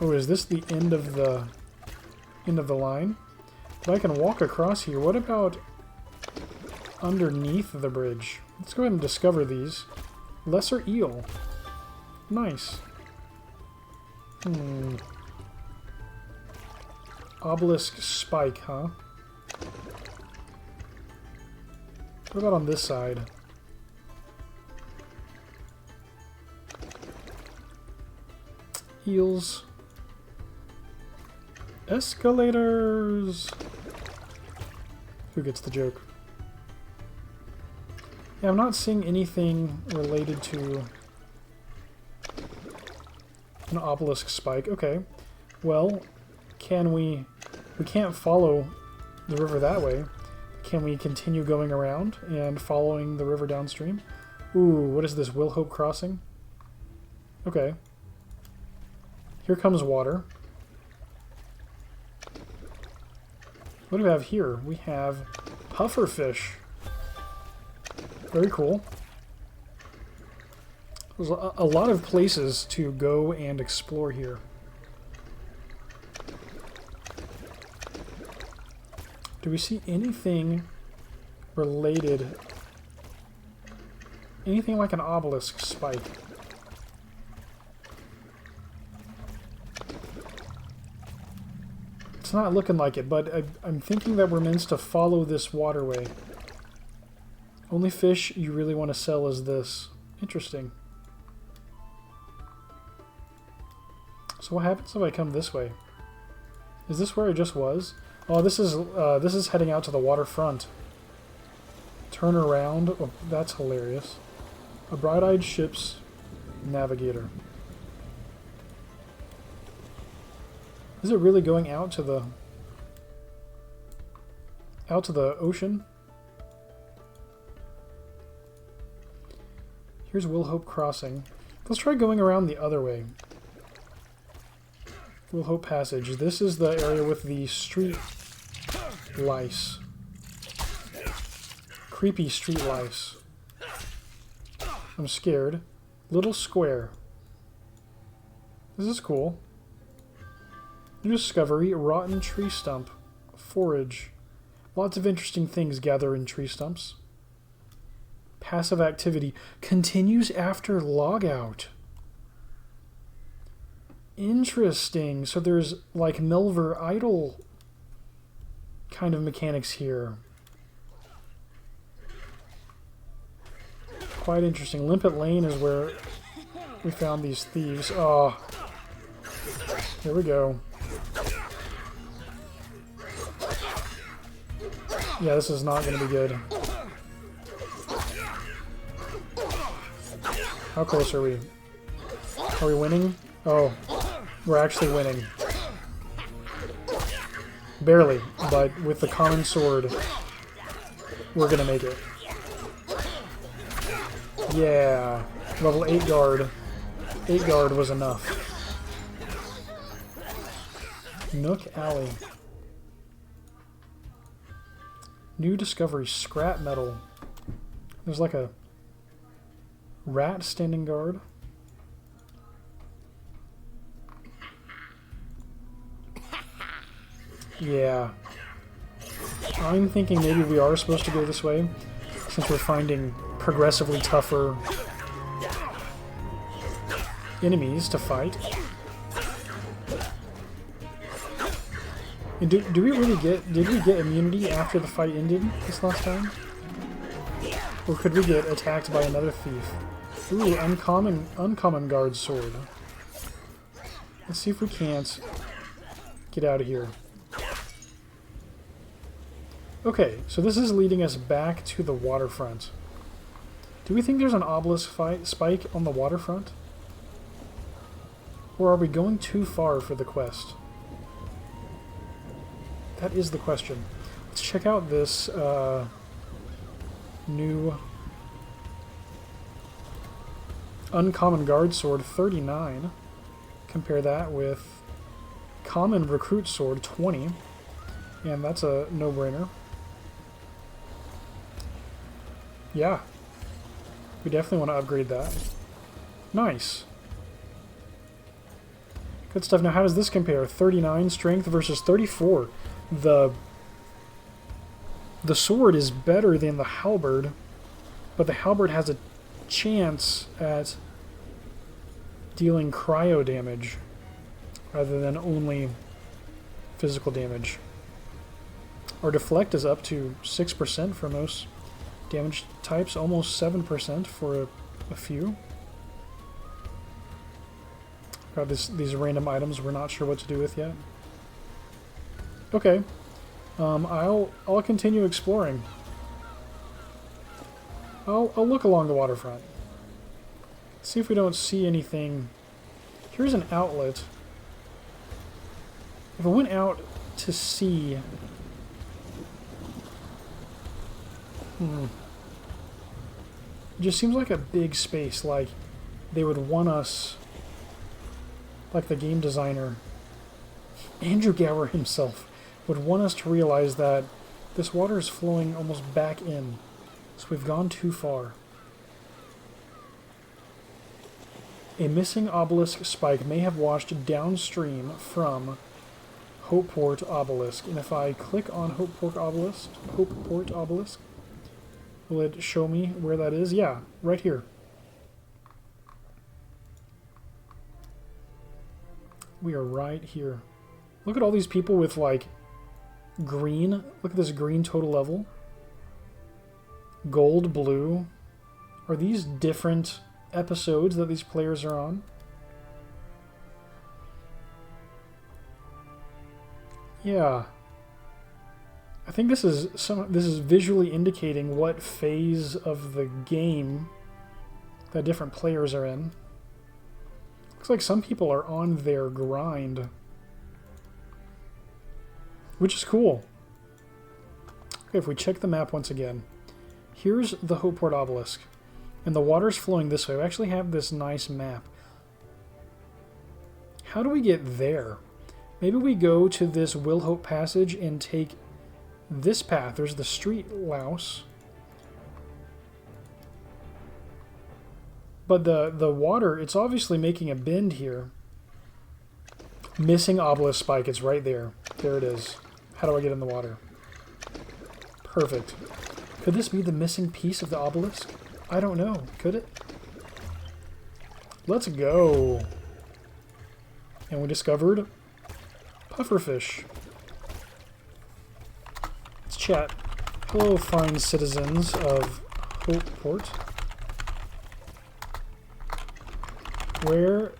Oh, is this the end of the line? But I can walk across here. What about underneath the bridge? Let's go ahead and discover these. Lesser eel. Nice. Obelisk spike, huh? What about on this side? Eels. Escalators! Who gets the joke? Yeah, I'm not seeing anything related to an obelisk spike. Okay. Well, can we can't follow the river that way. Can we continue going around and following the river downstream? Ooh, what is this? Will Hope Crossing? Okay. Here comes water. What do we have here? We have pufferfish. Very cool. There's a lot of places to go and explore here. Do we see anything related? Anything like an obelisk spike? It's not looking like it, but I'm thinking that we're meant to follow this waterway. Only fish you really want to sell is this. Interesting. So what happens if I come this way? Is this where I just was? Oh, this is heading out to the waterfront. Turn around. Oh, that's hilarious. A bright-eyed ship's navigator. Is it really going out to the ocean? Here's Will Hope Crossing. Let's try going around the other way. Will Hope Passage. This is the area with the street lice. Creepy street lice. I'm scared. Little square. This is cool. New discovery, rotten tree stump. Forage. Lots of interesting things gather in tree stumps. Passive activity. Continues after logout. Interesting. So there's like Melver Idle kind of mechanics here. Quite interesting. Limpet Lane is where we found these thieves. Oh. Here we go. Yeah, this is not going to be good. How close are we? Are we winning? Oh, we're actually winning. Barely, but with the common sword, we're going to make it. Yeah, level 8 guard. 8 guard was enough. Nook Alley. New discovery, scrap metal. There's like a rat standing guard. Yeah. I'm thinking maybe we are supposed to go this way, since we're finding progressively tougher enemies to fight. And did we get immunity after the fight ended this last time? Or could we get attacked by another thief? Ooh, uncommon guard sword. Let's see if we can't get out of here. Okay, so this is leading us back to the waterfront. Do we think there's an obelisk spike on the waterfront? Or are we going too far for the quest? That is the question. Let's check out this new uncommon guard sword, 39. Compare that with common recruit sword, 20. And that's a no-brainer. Yeah. We definitely want to upgrade that. Nice. Good stuff. Now, how does this compare? 39 strength versus 34. The sword is better than the halberd, but the halberd has a chance at dealing cryo damage rather than only physical damage. Our deflect is up to 6% for most damage types, almost 7% for a few. Got these random items we're not sure what to do with yet. Okay, I'll continue exploring. I'll look along the waterfront. See if we don't see anything. Here's an outlet. If I went out to sea... It just seems like a big space, like they would want us, like the game designer, Andrew Gower himself, would want us to realize that this water is flowing almost back in. So we've gone too far. A missing obelisk spike may have washed downstream from Hopeport Obelisk. And if I click on Hopeport Obelisk, will it show me where that is? Yeah, right here. We are right here. Look at all these people with, like, green. Look at this green total level. Gold, blue. Are these different episodes that these players are on? Yeah. I think this is visually indicating what phase of the game that different players are in. Looks like some people are on their grind, which is cool. Okay, if we check the map once again, here's the Hopeport Obelisk, and the water's flowing this way. We actually have this nice map. How do we get there? Maybe we go to this Willhope Passage and take this path. There's the street louse. But the water, it's obviously making a bend here. Missing obelisk spike, it's right there. There it is. How do I get in the water? Perfect. Could this be the missing piece of the obelisk? I don't know. Could it? Let's go. And we discovered pufferfish. Let's chat. Hello, fine citizens of Hopeport. Where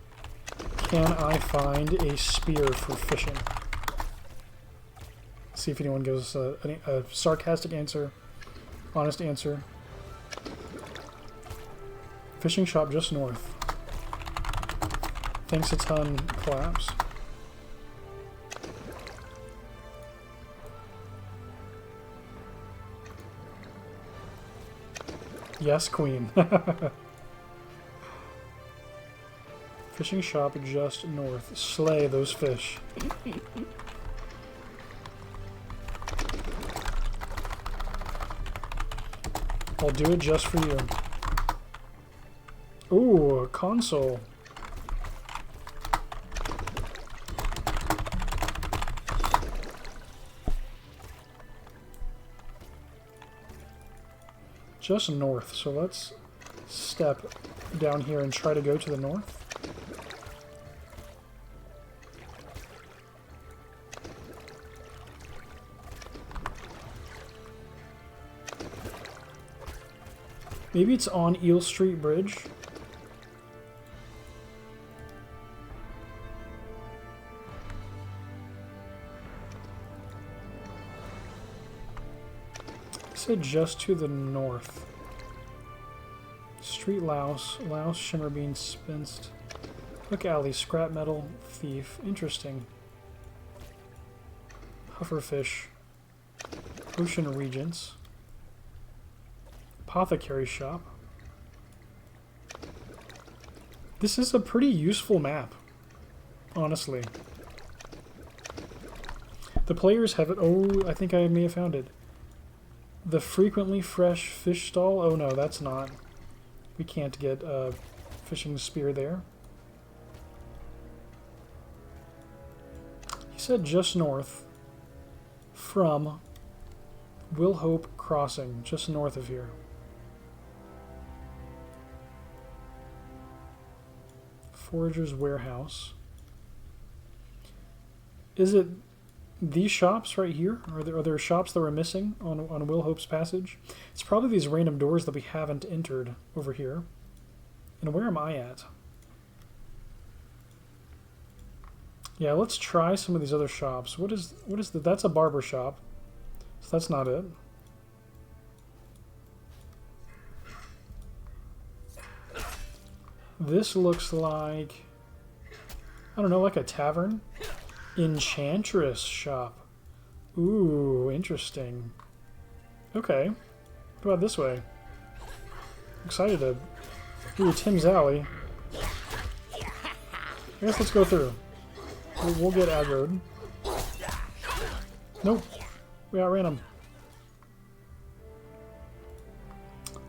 can I find a spear for fishing? See if anyone gives a sarcastic answer, honest answer. Fishing shop just north. Thanks a ton, Collapse. Yes, Queen. Fishing shop just north. Slay those fish. I'll do it just for you. Ooh, a console. Just north, so let's step down here and try to go to the north. Maybe it's on Eel Street Bridge. I said just to the north. Street Louse, Louse, Shimmerbean, Spinst, Hook Alley, Scrap Metal, Thief. Interesting. Hufferfish, Ocean Regents. Apothecary shop. This is a pretty useful map, honestly. The players have it. Oh, I think I may have found it. The frequently fresh fish stall. Oh no, that's not. We can't get a fishing spear there. He said just north from Willhope Crossing, just north of here. Forager's Warehouse. Is it these shops right here? Are there shops that we're missing on Will Hope's Passage? It's probably these random doors that we haven't entered over here. And where am I at? Yeah, let's try some of these other shops. What is that's a barber shop. So that's not it. This looks like, I don't know, like a tavern? Enchantress shop. Ooh, interesting. Okay. What about this way? Excited to... Ooh, Tim's Alley. I guess let's go through. We'll get aggroed. Nope. We outran him.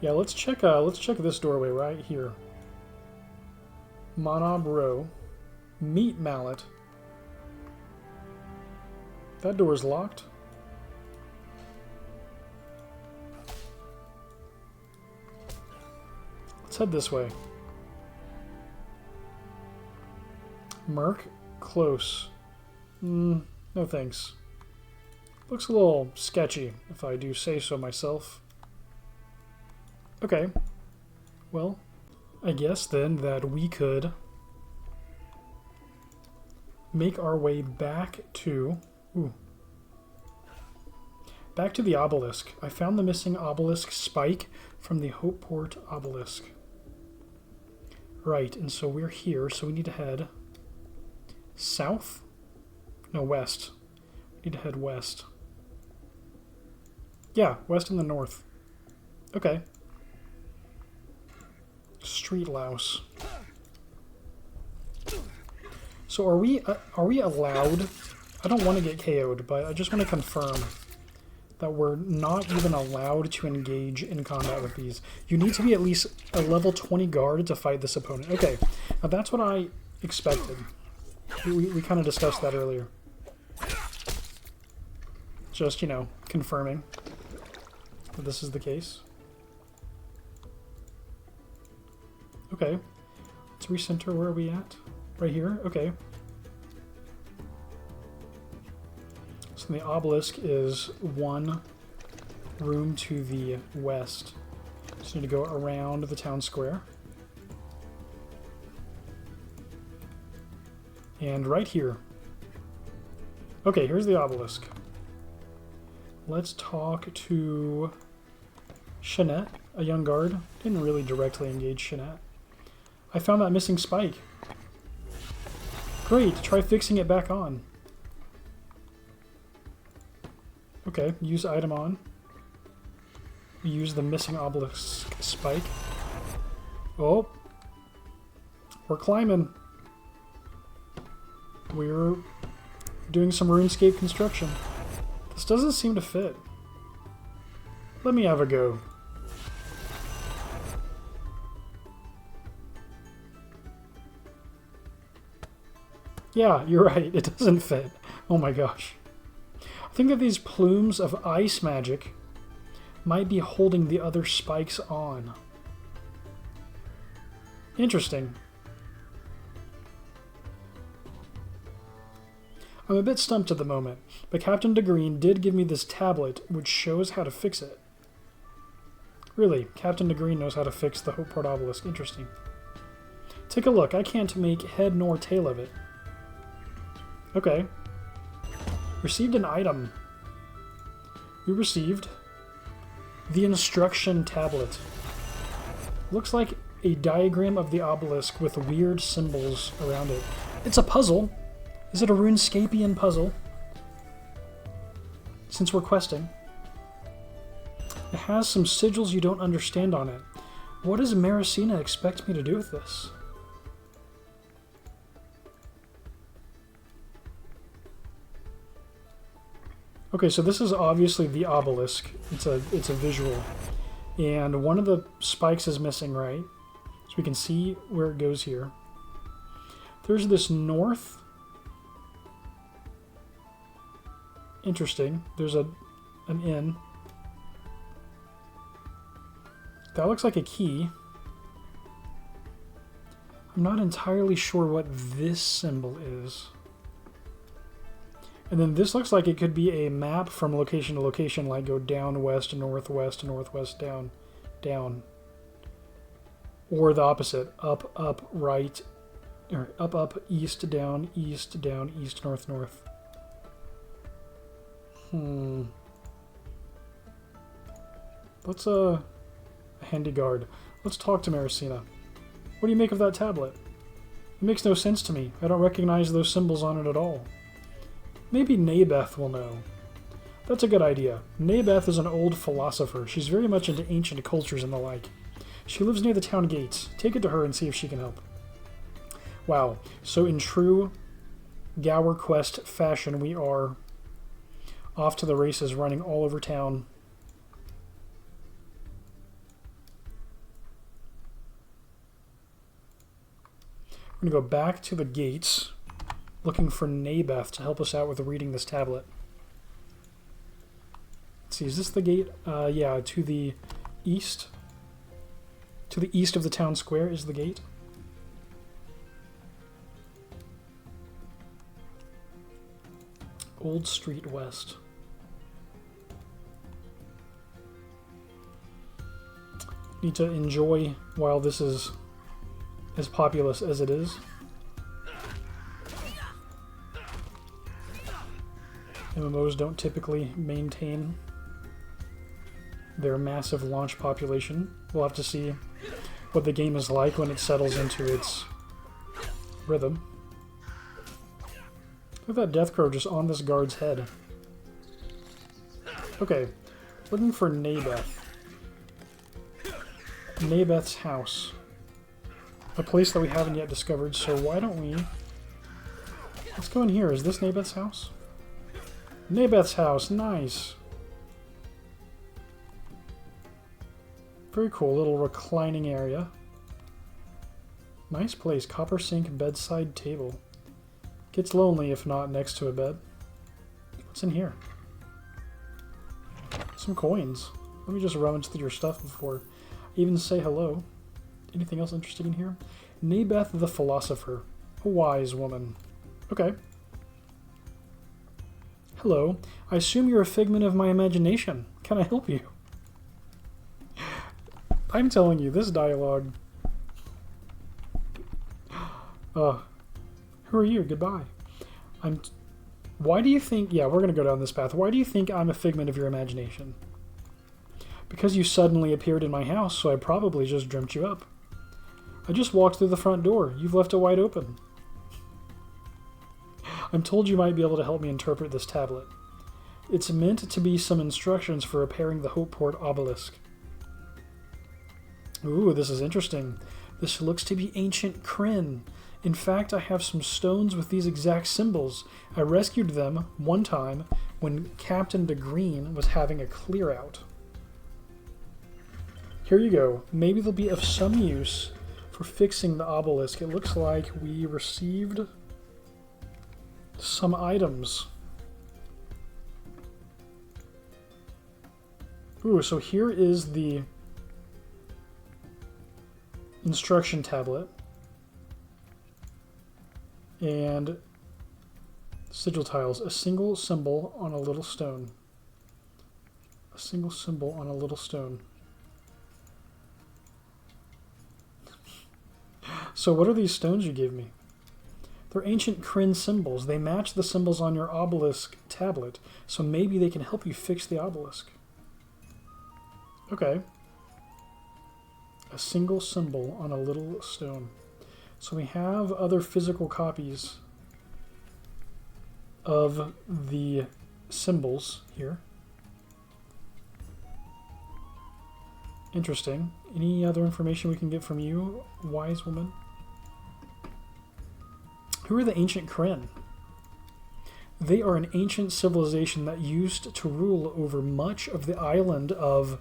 Yeah, let's check this doorway right here. Monob Row. Meat Mallet. That door's locked. Let's head this way. Merc? Close. No thanks. Looks a little sketchy, if I do say so myself. Okay. Well, I guess then that we could make our way back to... Ooh. Back to the obelisk. I found the missing obelisk spike from the Hopeport obelisk. Right, and so we're here, so we need to head south? No, west. We need to head west. Yeah, west and the north. Okay. Street louse. So are we allowed? I don't want to get KO'd, but I just want to confirm that we're not even allowed to engage in combat with these. You need to be at least a level 20 guard to fight this opponent. Okay, now that's what I expected. We kind of discussed that earlier. Just, you know, confirming that this is the case. Okay. Let's recenter. Where are we at? Right here? Okay. So the obelisk is one room to the west. Just need to go around the town square. And right here. Okay, here's the obelisk. Let's talk to Shanette, a young guard. Didn't really directly engage Shanette. I found that missing spike. Great, try fixing it back on. Okay, use item on. We use the missing obelisk spike. Oh. We're climbing. We're doing some RuneScape construction. This doesn't seem to fit. Let me have a go. Yeah, you're right. It doesn't fit. Oh my gosh. I think that these plumes of ice magic might be holding the other spikes on. Interesting. I'm a bit stumped at the moment, but Captain DeGreen did give me this tablet which shows how to fix it. Really, Captain DeGreen knows how to fix the Hopeport Obelisk. Interesting. Take a look. I can't make head nor tail of it. Okay. Received an item. We received the instruction tablet. Looks like a diagram of the obelisk with weird symbols around it. It's a puzzle. Is it a RuneScapian puzzle? Since we're questing. It has some sigils you don't understand on it. What does Maricina expect me to do with this? Okay, so this is obviously the obelisk. It's a visual. And one of the spikes is missing, right? So we can see where it goes here. There's this north. Interesting. There's an inn. That looks like a key. I'm not entirely sure what this symbol is. And then this looks like it could be a map from location to location, like go down, west, northwest, northwest, down, down. Or the opposite, up, up, right, or up, east, down, east, north, north. Let's, a handy guard. Let's talk to Maricina. What do you make of that tablet? It makes no sense to me. I don't recognize those symbols on it at all. Maybe Nabeth will know. That's a good idea. Nabeth is an old philosopher. She's very much into ancient cultures and the like. She lives near the town gates. Take it to her and see if she can help. Wow. So in true Gower Quest fashion, we are off to the races, running all over town. We're going to go back to the gates, looking for Nabeth to help us out with reading this tablet. Let's see, is this the gate? Yeah, to the east. To the east of the town square is the gate. Old Street West. Need to enjoy while this is as populous as it is. MMOs don't typically maintain their massive launch population. We'll have to see what the game is like when it settles into its rhythm. Look at that death crow just on this guard's head. Okay, looking for Nabeth. Nabeth's house. A place that we haven't yet discovered, so why don't we... Let's go in here. Is this Nabeth's house? Nabeth's house, nice. Very cool, little reclining area. Nice place, copper sink, bedside table. Gets lonely if not next to a bed. What's in here? Some coins. Let me just rummage through your stuff before I even say hello. Anything else interesting in here? Nabeth the Philosopher. A wise woman. Okay. Hello. I assume you're a figment of my imagination. Can I help you? I'm telling you, this dialogue... who are you? Goodbye. Why do you think... Yeah, we're going to go down this path. Why do you think I'm a figment of your imagination? Because you suddenly appeared in my house, so I probably just dreamt you up. I just walked through the front door. You've left it wide open. I'm told you might be able to help me interpret this tablet. It's meant to be some instructions for repairing the Hopeport Obelisk. Ooh, this is interesting. This looks to be ancient Kryn. In fact, I have some stones with these exact symbols. I rescued them one time when Captain de Green was having a clear-out. Here you go. Maybe they'll be of some use for fixing the obelisk. It looks like we received some items. Ooh, so here is the instruction tablet. And sigil tiles. A single symbol on a little stone. A single symbol on a little stone. So what are these stones you gave me? They're ancient Kryn symbols. They match the symbols on your obelisk tablet, so maybe they can help you fix the obelisk. Okay. A single symbol on a little stone. So we have other physical copies of the symbols here. Interesting. Any other information we can get from you, wise woman? Who are the ancient Kryn? They are an ancient civilization that used to rule over much of the island of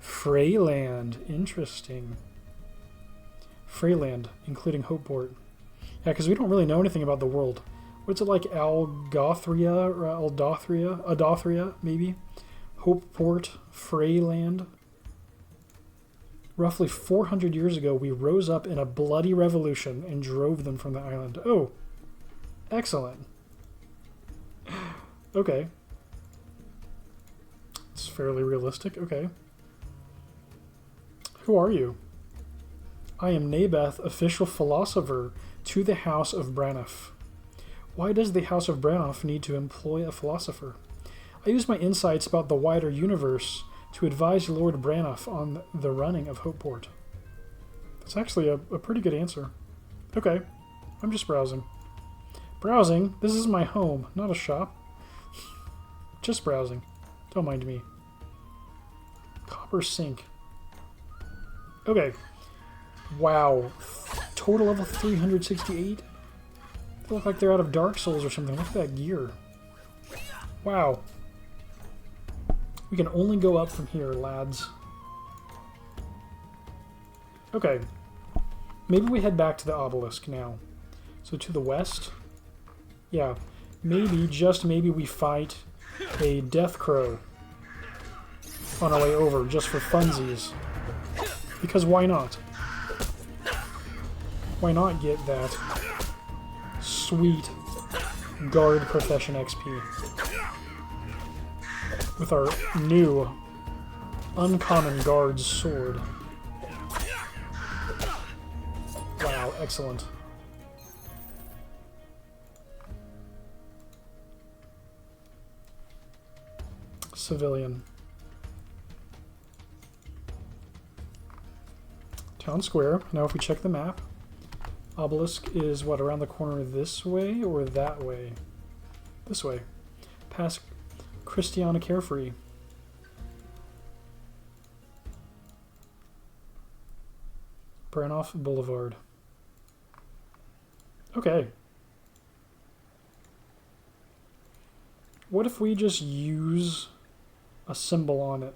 Freyland. Interesting. Freyland, including Hopeport. Yeah, because we don't really know anything about the world. What's it like? Algothria or Aldothria? Adothria, maybe? Hopeport, Freyland. Roughly 400 years ago, we rose up in a bloody revolution and drove them from the island. Oh, excellent. Okay. It's fairly realistic. Okay. Who are you? I am Nabeth, official philosopher to the House of Braniff. Why does the House of Braniff need to employ a philosopher? I use my insights about the wider universe to advise Lord Braniff on the running of Hopeport. That's actually a pretty good answer. Okay, I'm just browsing. Browsing? This is my home, not a shop. Just browsing. Don't mind me. Copper sink. Okay. Wow. Total level 368? They look like they're out of Dark Souls or something. Look at that gear. Wow. We can only go up from here, lads. Okay. Maybe we head back to the Obelisk now. So to the west? Yeah. Maybe, just maybe, we fight a Death Crow on our way over, just for funsies. Because why not? Why not get that sweet guard profession XP with our new uncommon guard's sword? Wow, excellent. Civilian. Town Square. Now if we check the map, Obelisk is, what, around the corner this way or that way? This way. Past Christiana Carefree. Branoff Boulevard. Okay. What if we just use a symbol on it?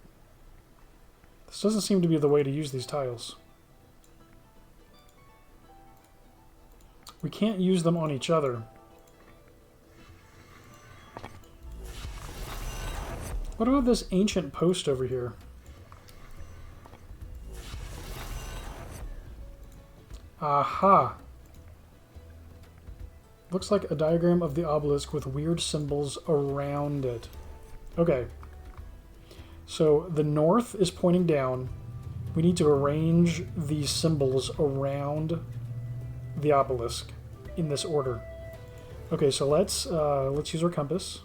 This doesn't seem to be the way to use these tiles. We can't use them on each other. What about this ancient post over here? Aha! Looks like a diagram of the obelisk with weird symbols around it. Okay. So the north is pointing down. We need to arrange these symbols around the obelisk in this order. Okay, so let's use our compass.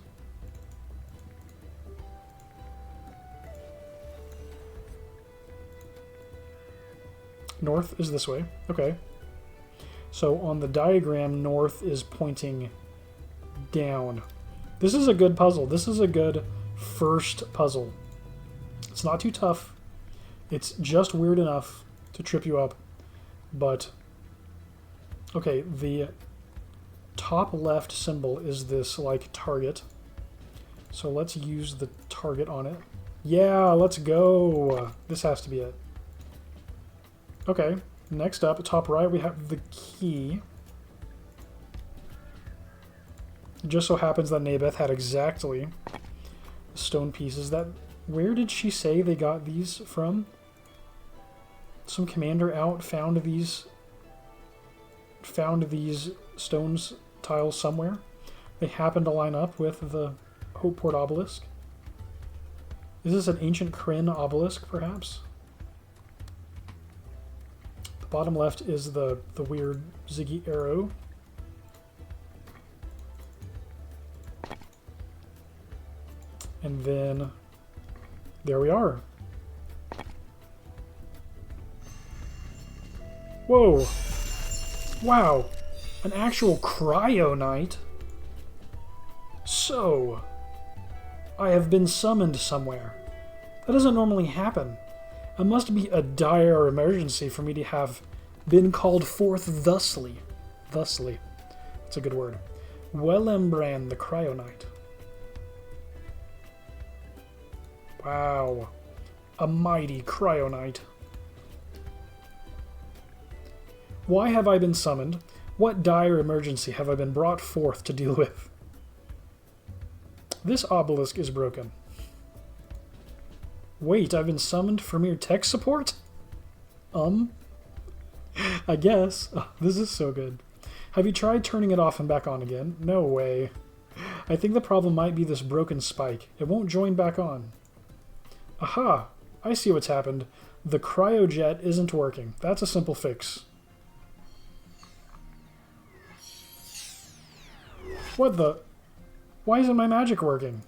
North is this way. Okay. So on the diagram, north is pointing down. This is a good puzzle. This is a good first puzzle. It's not too tough. It's just weird enough to trip you up. But, okay, the top left symbol is this, like, target. So let's use the target on it. Yeah, let's go. This has to be it. Okay, next up, top right, we have the key. It just so happens that Nabeth had exactly the stone pieces. That, where did she say they got these from? Some commander out found these stones tiles somewhere. They happened to line up with the Hopeport obelisk. Is this an ancient Kryn obelisk, perhaps? The bottom left is the weird Ziggy arrow. And then there we are. Whoa! Wow! An actual cryo knight? So, I have been summoned somewhere. That doesn't normally happen. It must be a dire emergency for me to have been called forth thusly. Thusly. That's a good word. Wellembran the Cryo Knight. Wow. A mighty Cryo Knight. Why have I been summoned? What dire emergency have I been brought forth to deal with? This obelisk is broken. Wait, I've been summoned for mere tech support? I guess. Oh, this is so good. Have you tried turning it off and back on again? No way. I think the problem might be this broken spike. It won't join back on. Aha! I see what's happened. The cryojet isn't working. That's a simple fix. What the? Why isn't my magic working?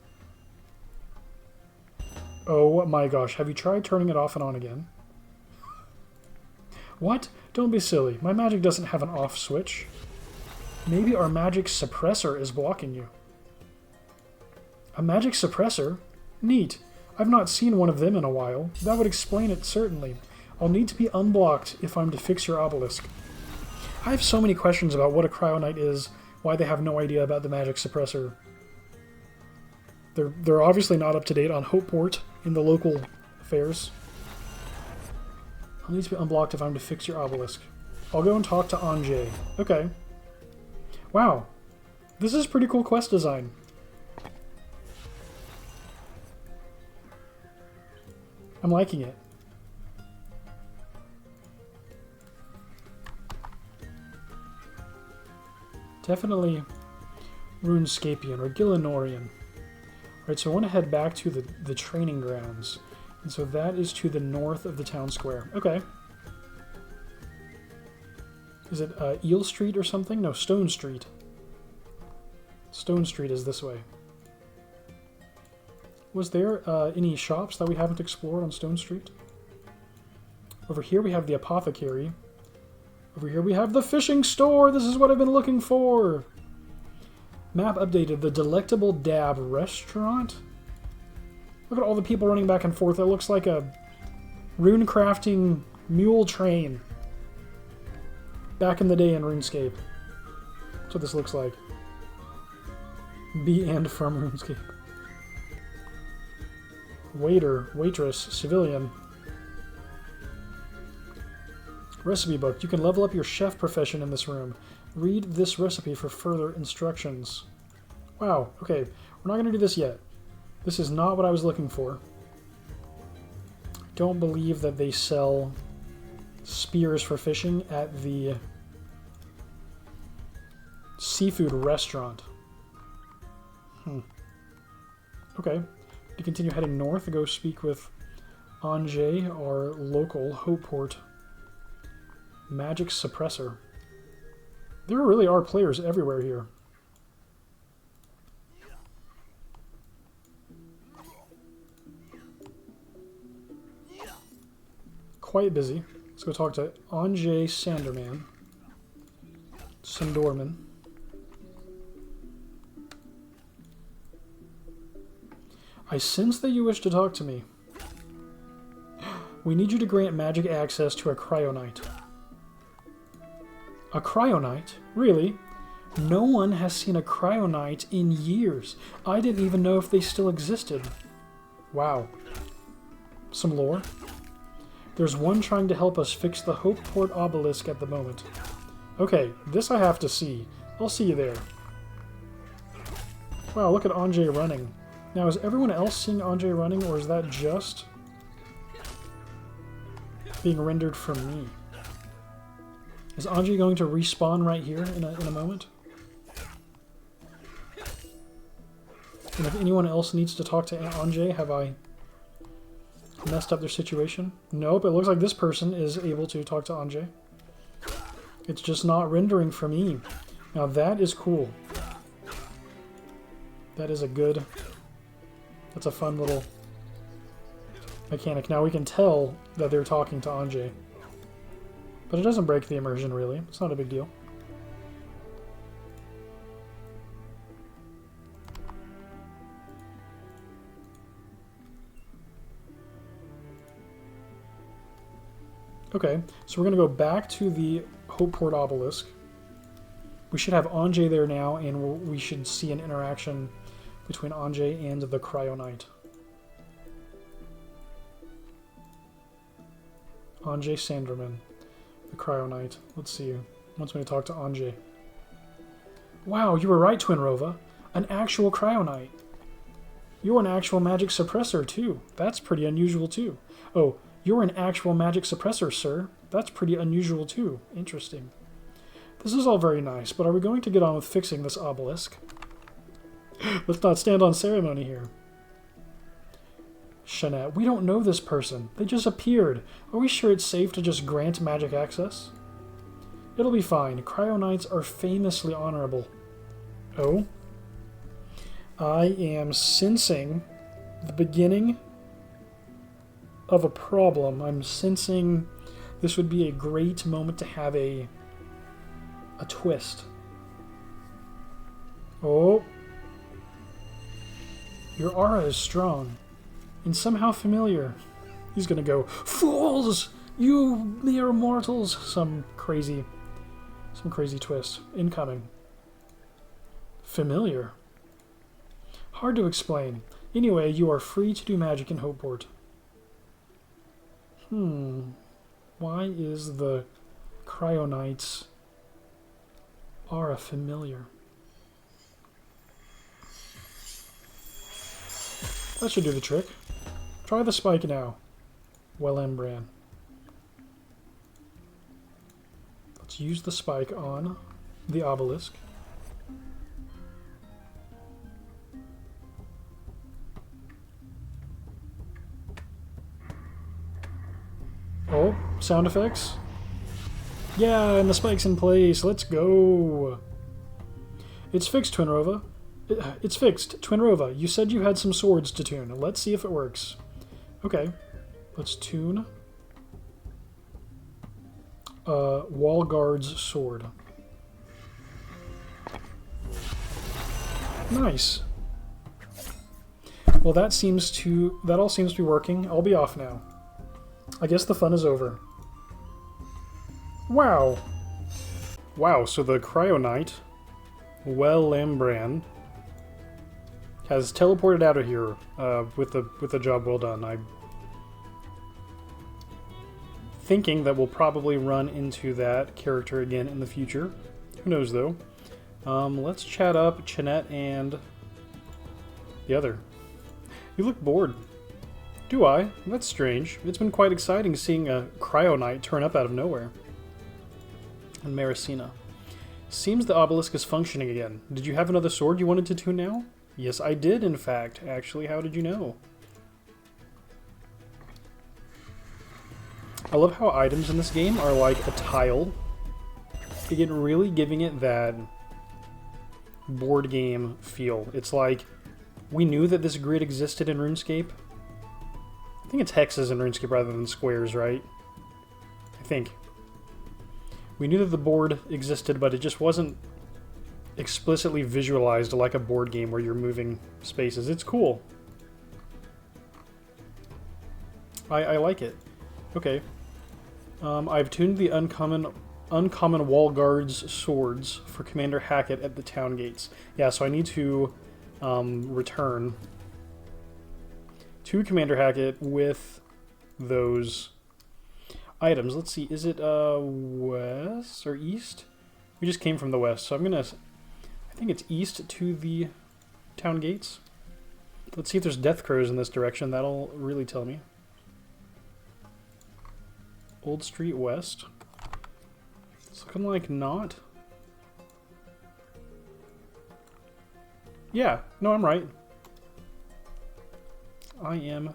Oh my gosh, have you tried turning it off and on again? What? Don't be silly. My magic doesn't have an off switch. Maybe our magic suppressor is blocking you. A magic suppressor? Neat. I've not seen one of them in a while. That would explain it, certainly. I'll need to be unblocked if I'm to fix your obelisk. I have so many questions about what a cryonite is, why they have no idea about the magic suppressor. They're obviously not up to date on Hopeport in the local affairs. I'll need to be unblocked if I'm to fix your obelisk. I'll go and talk to Anjay. Okay. Wow. This is pretty cool quest design. I'm liking it. Definitely RuneScapian or Gillinorian. Alright, so I want to head back to the training grounds. And so that is to the north of the town square. Okay. Is it Eel Street or something? No, Stone Street. Stone Street is this way. Was there any shops that we haven't explored on Stone Street? Over here we have the apothecary. Over here we have the fishing store! This is what I've been looking for! Map updated. The Delectable Dab restaurant? Look at all the people running back and forth. It looks like a rune crafting mule train. Back in the day in RuneScape. That's what this looks like. Be and from RuneScape. Waiter, waitress, civilian. Recipe book. You can level up your chef profession in this room. Read this recipe for further instructions. Wow, okay. We're not going to do this yet. This is not what I was looking for. I don't believe that they sell spears for fishing at the seafood restaurant. Okay. To continue heading north to go speak with Anjay, our local Hopeport Magic Suppressor. There really are players everywhere here. Quite busy. Let's go talk to Anjay Sanderman. Sandorman. I sense that you wish to talk to me. We need you to grant magic access to a cryonite. A cryonite? Really? No one has seen a cryonite in years. I didn't even know if they still existed. Wow. Some lore. There's one trying to help us fix the Hopeport Obelisk at the moment. Okay, this I have to see. I'll see you there. Wow, look at Anjay running. Now, is everyone else seeing Anjay running, or is that just being rendered from me? Is Anjay going to respawn right here in a moment? And if anyone else needs to talk to Anjay, have I messed up their situation? Nope, it looks like this person is able to talk to Anjay. It's just not rendering for me. Now that is cool. That is a good... That's a fun little mechanic. Now we can tell that they're talking to Anjay. But it doesn't break the immersion, really. It's not a big deal. Okay, so we're going to go back to the Hopeport Obelisk. We should have Anjay there now, and we should see an interaction between Anjay and the cryonite. Anjay Sanderman, the cryonite. Let's see. Wants me to talk to Anjay. Wow, you were right, Twin Rova. An actual cryonite. You're an actual magic suppressor, too. That's pretty unusual, too. Oh, you're an actual magic suppressor, sir. That's pretty unusual too. Interesting. This is all very nice, but are we going to get on with fixing this obelisk? Let's not stand on ceremony here. Shanette, we don't know this person. They just appeared. Are we sure it's safe to just grant magic access? It'll be fine. Cryonites are famously honorable. Oh? I am sensing the beginning of a problem. I'm sensing this would be a great moment to have a twist. Oh. Your aura is strong and somehow familiar. He's gonna go, "Fools! You mere mortals!" Some crazy twist. Incoming. Familiar. Hard to explain. Anyway, you are free to do magic in Hopeport. Why is the Cryonites aura familiar? That should do the trick. Try the spike now. Well, Embran. Let's use the spike on the obelisk. Oh, sound effects? Yeah, and the spike's in place. Let's go. It's fixed, Twinrova. It's fixed. Twinrova, you said you had some swords to tune. Let's see if it works. Okay. Let's tune Wallguard's sword. Nice. Well, that all seems to be working. I'll be off now. I guess the fun is over. Wow. Wow, so the Cryonite, Embran, has teleported out of here with a job well done. I'm thinking that we'll probably run into that character again in the future. Who knows, though. Let's chat up Chinette and the other. You look bored. Do I? That's strange. It's been quite exciting seeing a Cryonite turn up out of nowhere. And Maricina. Seems the obelisk is functioning again. Did you have another sword you wanted to tune now? Yes, I did, in fact. Actually, how did you know? I love how items in this game are like a tile. Again, really giving it that board game feel. It's like, we knew that this grid existed in RuneScape. I think it's hexes in RuneScape rather than squares, right? I think. We knew that the board existed, but it just wasn't explicitly visualized like a board game where you're moving spaces. It's cool. I like it. Okay. I've tuned the uncommon wall guards swords for Commander Hackett at the town gates. Yeah, so I need to return to Commander Hackett with those items. Let's see, is it west or east? We just came from the west, so I think it's east to the town gates. Let's see if there's death crows in this direction. That'll really tell me. Old Street West. It's looking like not. Yeah, no, I'm right. I am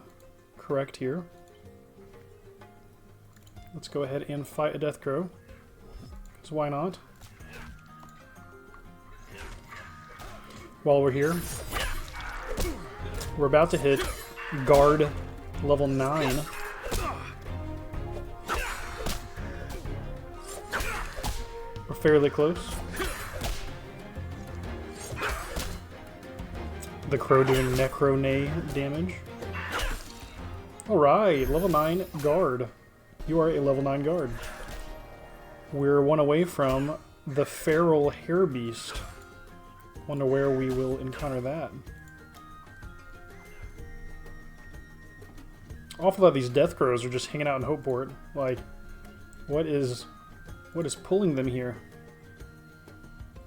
correct here. Let's go ahead and fight a death crow. Because why not? While we're here, we're about to hit guard level 9. We're fairly close. The crow doing necronay damage. Alright, level 9 guard. You are a level 9 guard. We're one away from the feral hairbeast. Wonder where we will encounter that. Awful that these death crows are just hanging out in Hopeport. Like, what is pulling them here?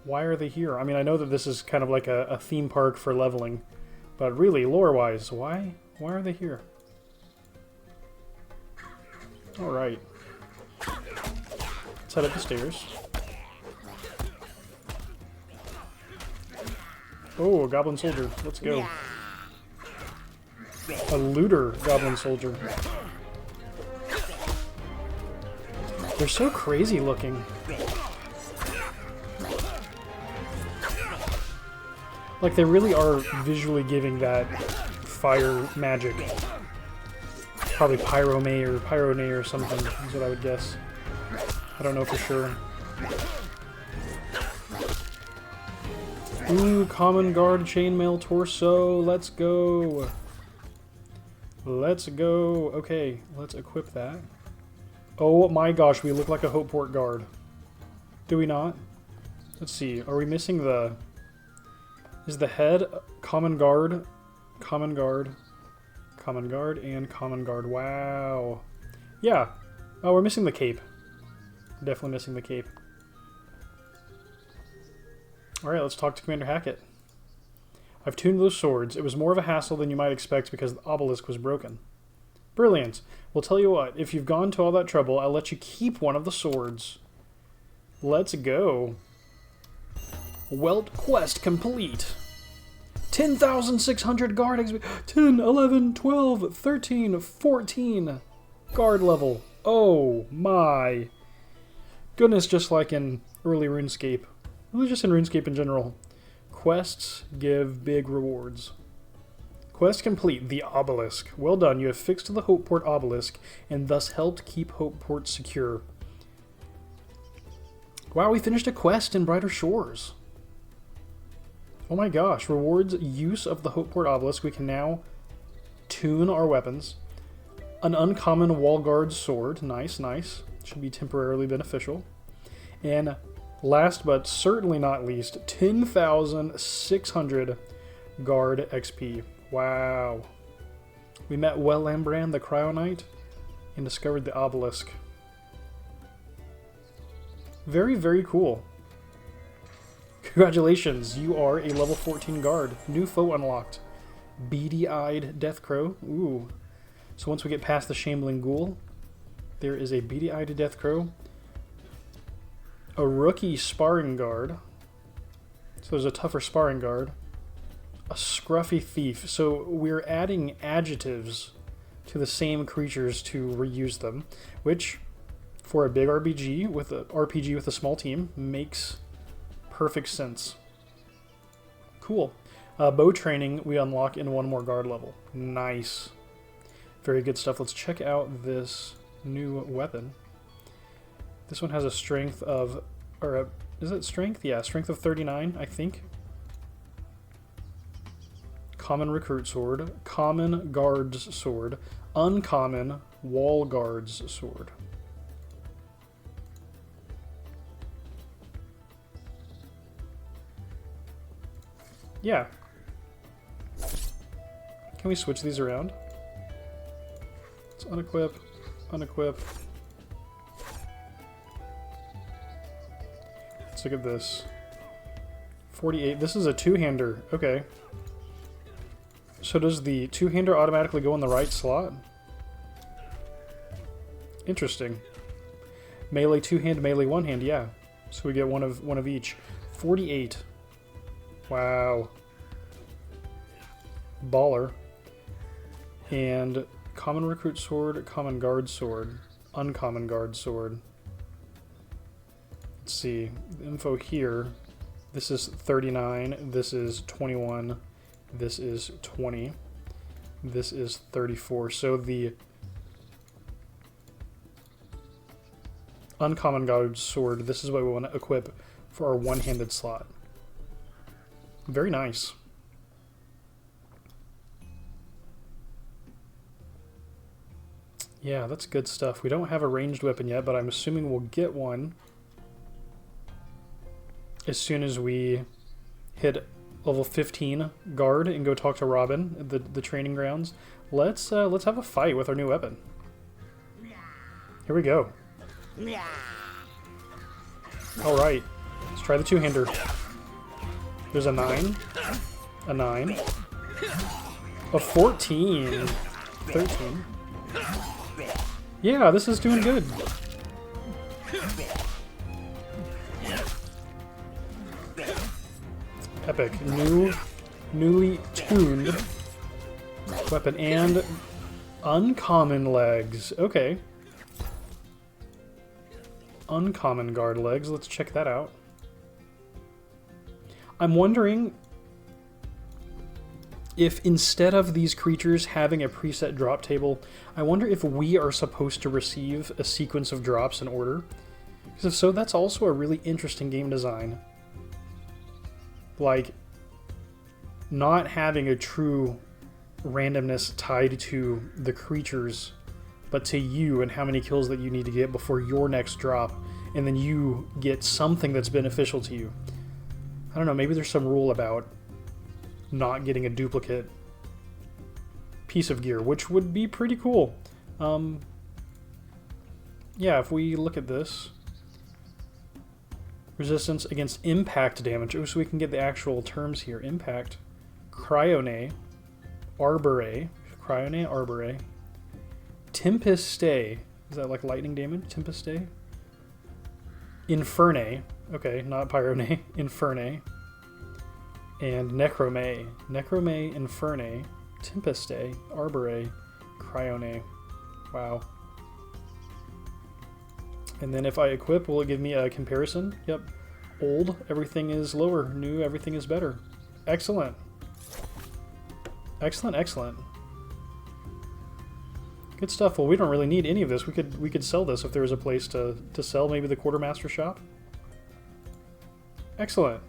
Why are they here? I mean, I know that this is kind of like a theme park for leveling, but really, lore-wise, why are they here? Alright. Let's head up the stairs. Oh, a goblin soldier. Let's go. A looter goblin soldier. They're so crazy looking. Like, they really are visually giving that fire magic. Probably Pyromay or Pyronay or something is what I would guess. I don't know for sure. Ooh, Common Guard Chainmail Torso. Let's go. Let's go. Okay, let's equip that. Oh my gosh, we look like a Hopeport guard. Do we not? Let's see. Are we missing the... Is the head Common Guard? Common Guard. Common Guard and Common Guard. Wow. Yeah. Oh, we're missing the cape. Definitely missing the cape. Alright, let's talk to Commander Hackett. I've tuned those swords. It was more of a hassle than you might expect because the obelisk was broken. Brilliant. Well, tell you what, if you've gone to all that trouble, I'll let you keep one of the swords. Let's go. Welt quest complete. 10,600 guard XP. 10, 11, 12, 13, 14 guard level. Oh my goodness, just like in early RuneScape. Really just in RuneScape in general. Quests give big rewards. Quest complete, the Obelisk. Well done, you have fixed the Hopeport Obelisk and thus helped keep Hopeport secure. Wow, we finished a quest in Brighter Shores. Oh my gosh, rewards use of the Hopeport Obelisk. We can now tune our weapons. An uncommon wall guard sword. Nice, nice. Should be temporarily beneficial. And last but certainly not least, 10,600 guard XP. Wow. We met Wellambran the Cryonite and discovered the Obelisk. Very, very cool. Congratulations, you are a level 14 guard. New foe unlocked. Beady-eyed Deathcrow. Ooh. So once we get past the Shambling Ghoul, there is a Beady-eyed Deathcrow. A rookie sparring guard. So there's a tougher sparring guard. A scruffy thief. So we're adding adjectives to the same creatures to reuse them, which for a big RPG with a small team makes perfect sense. Cool. Bow training we unlock in one more guard level. Nice. Very good stuff. Let's check out this new weapon. This one has a strength of, is it strength? Yeah, strength of 39, I think. Common recruit sword, common guard's sword, uncommon wall guard's sword. Yeah. Can we switch these around? Let's unequip, unequip. Let's look at this. 48. This is a two-hander. Okay. So does the two-hander automatically go in the right slot? Interesting. Melee two-hand, melee one-hand, yeah. So we get one of each. 48. Wow. Baller. And common recruit sword, common guard sword, uncommon guard sword. Let's see. The info here. This is 39. This is 21. This is 20. This is 34. So the uncommon guard sword, this is what we want to equip for our one-handed slot. Very nice. Yeah, that's good stuff. We don't have a ranged weapon yet, but I'm assuming we'll get one as soon as we hit level 15 guard and go talk to Robin at the training grounds. Let's have a fight with our new weapon. Here we go. All right, let's try the two-hander. There's a 9, a 9, a 14, 13. Yeah, this is doing good. Epic. Newly tuned weapon and uncommon legs. Okay. Uncommon guard legs. Let's check that out. I'm wondering if instead of these creatures having a preset drop table, I wonder if we are supposed to receive a sequence of drops in order. Because if so, that's also a really interesting game design. Like, not having a true randomness tied to the creatures, but to you and how many kills that you need to get before your next drop, and then you get something that's beneficial to you. I don't know, maybe there's some rule about not getting a duplicate piece of gear, which would be pretty cool. Yeah, if we look at this, resistance against impact damage. Oh, so we can get the actual terms here. Impact, Cryone, Arbore, Tempeste. Is that like lightning damage? Tempeste? Inferne. Okay, not Pyrone. Inferne. And Necrome. Necrome, Inferne, Tempeste, Arbore, Cryone. Wow. And then if I equip, will it give me a comparison? Yep. Old, everything is lower. New, everything is better. Excellent. Excellent, excellent. Good stuff. Well, we don't really need any of this. We could sell this if there was a place to sell, maybe the quartermaster shop. Excellent.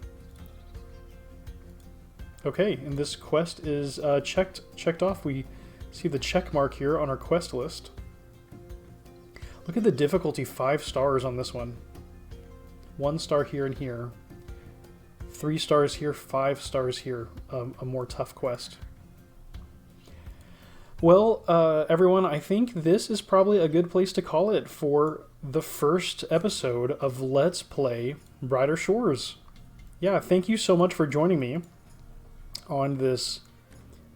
Okay, and this quest is checked off. We see the check mark here on our quest list. Look at the difficulty, 5 stars on this one. 1 star here and here. 3 stars here, 5 stars here. A more tough quest. Well, everyone, I think this is probably a good place to call it for the first episode of Let's Play Brighter Shores. Yeah, thank you so much for joining me on this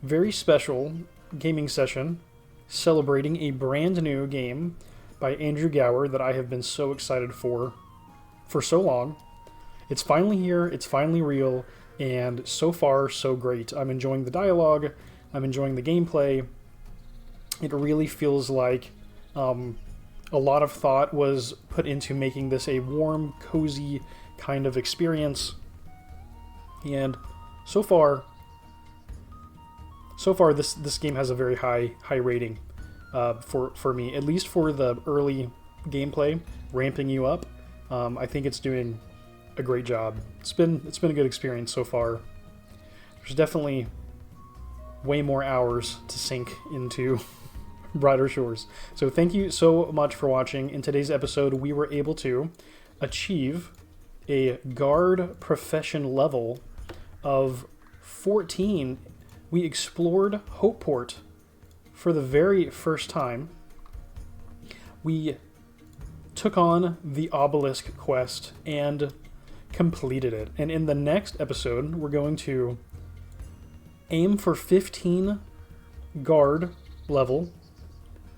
very special gaming session celebrating a brand new game by Andrew Gower that I have been so excited for so long. It's finally here, it's finally real, and so far, so great. I'm enjoying the dialogue, I'm enjoying the gameplay. It really feels like a lot of thought was put into making this a warm, cozy kind of experience. And so far this game has a very high rating for me, at least for the early gameplay, ramping you up. I think it's doing a great job. It's been a good experience so far. There's definitely way more hours to sink into Brighter Shores. So thank you so much for watching. In today's episode, we were able to achieve a guard profession level of 14. We explored Hopeport for the very first time. We took on the Obelisk quest and completed it. And in the next episode, we're going to aim for 15 guard level.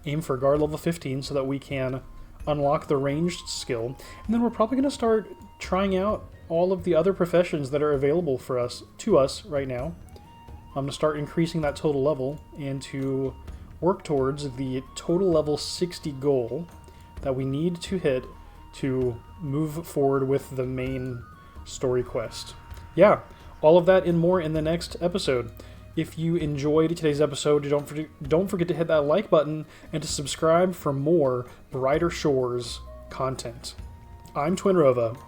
Aim for guard level 15 so that we can unlock the ranged skill. And then we're probably going to start trying out all of the other professions that are available to us right now. I'm going to start increasing that total level and to work towards the total level 60 goal that we need to hit to move forward with the main story quest. Yeah, all of that and more in the next episode. If you enjoyed today's episode, don't forget to hit that like button and to subscribe for more Brighter Shores content. I'm Twinrova,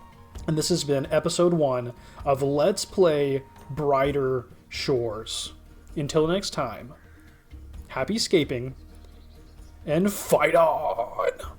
and this has been episode 1 of Let's Play Brighter Shores. Until next time, happy scaping, and fight on!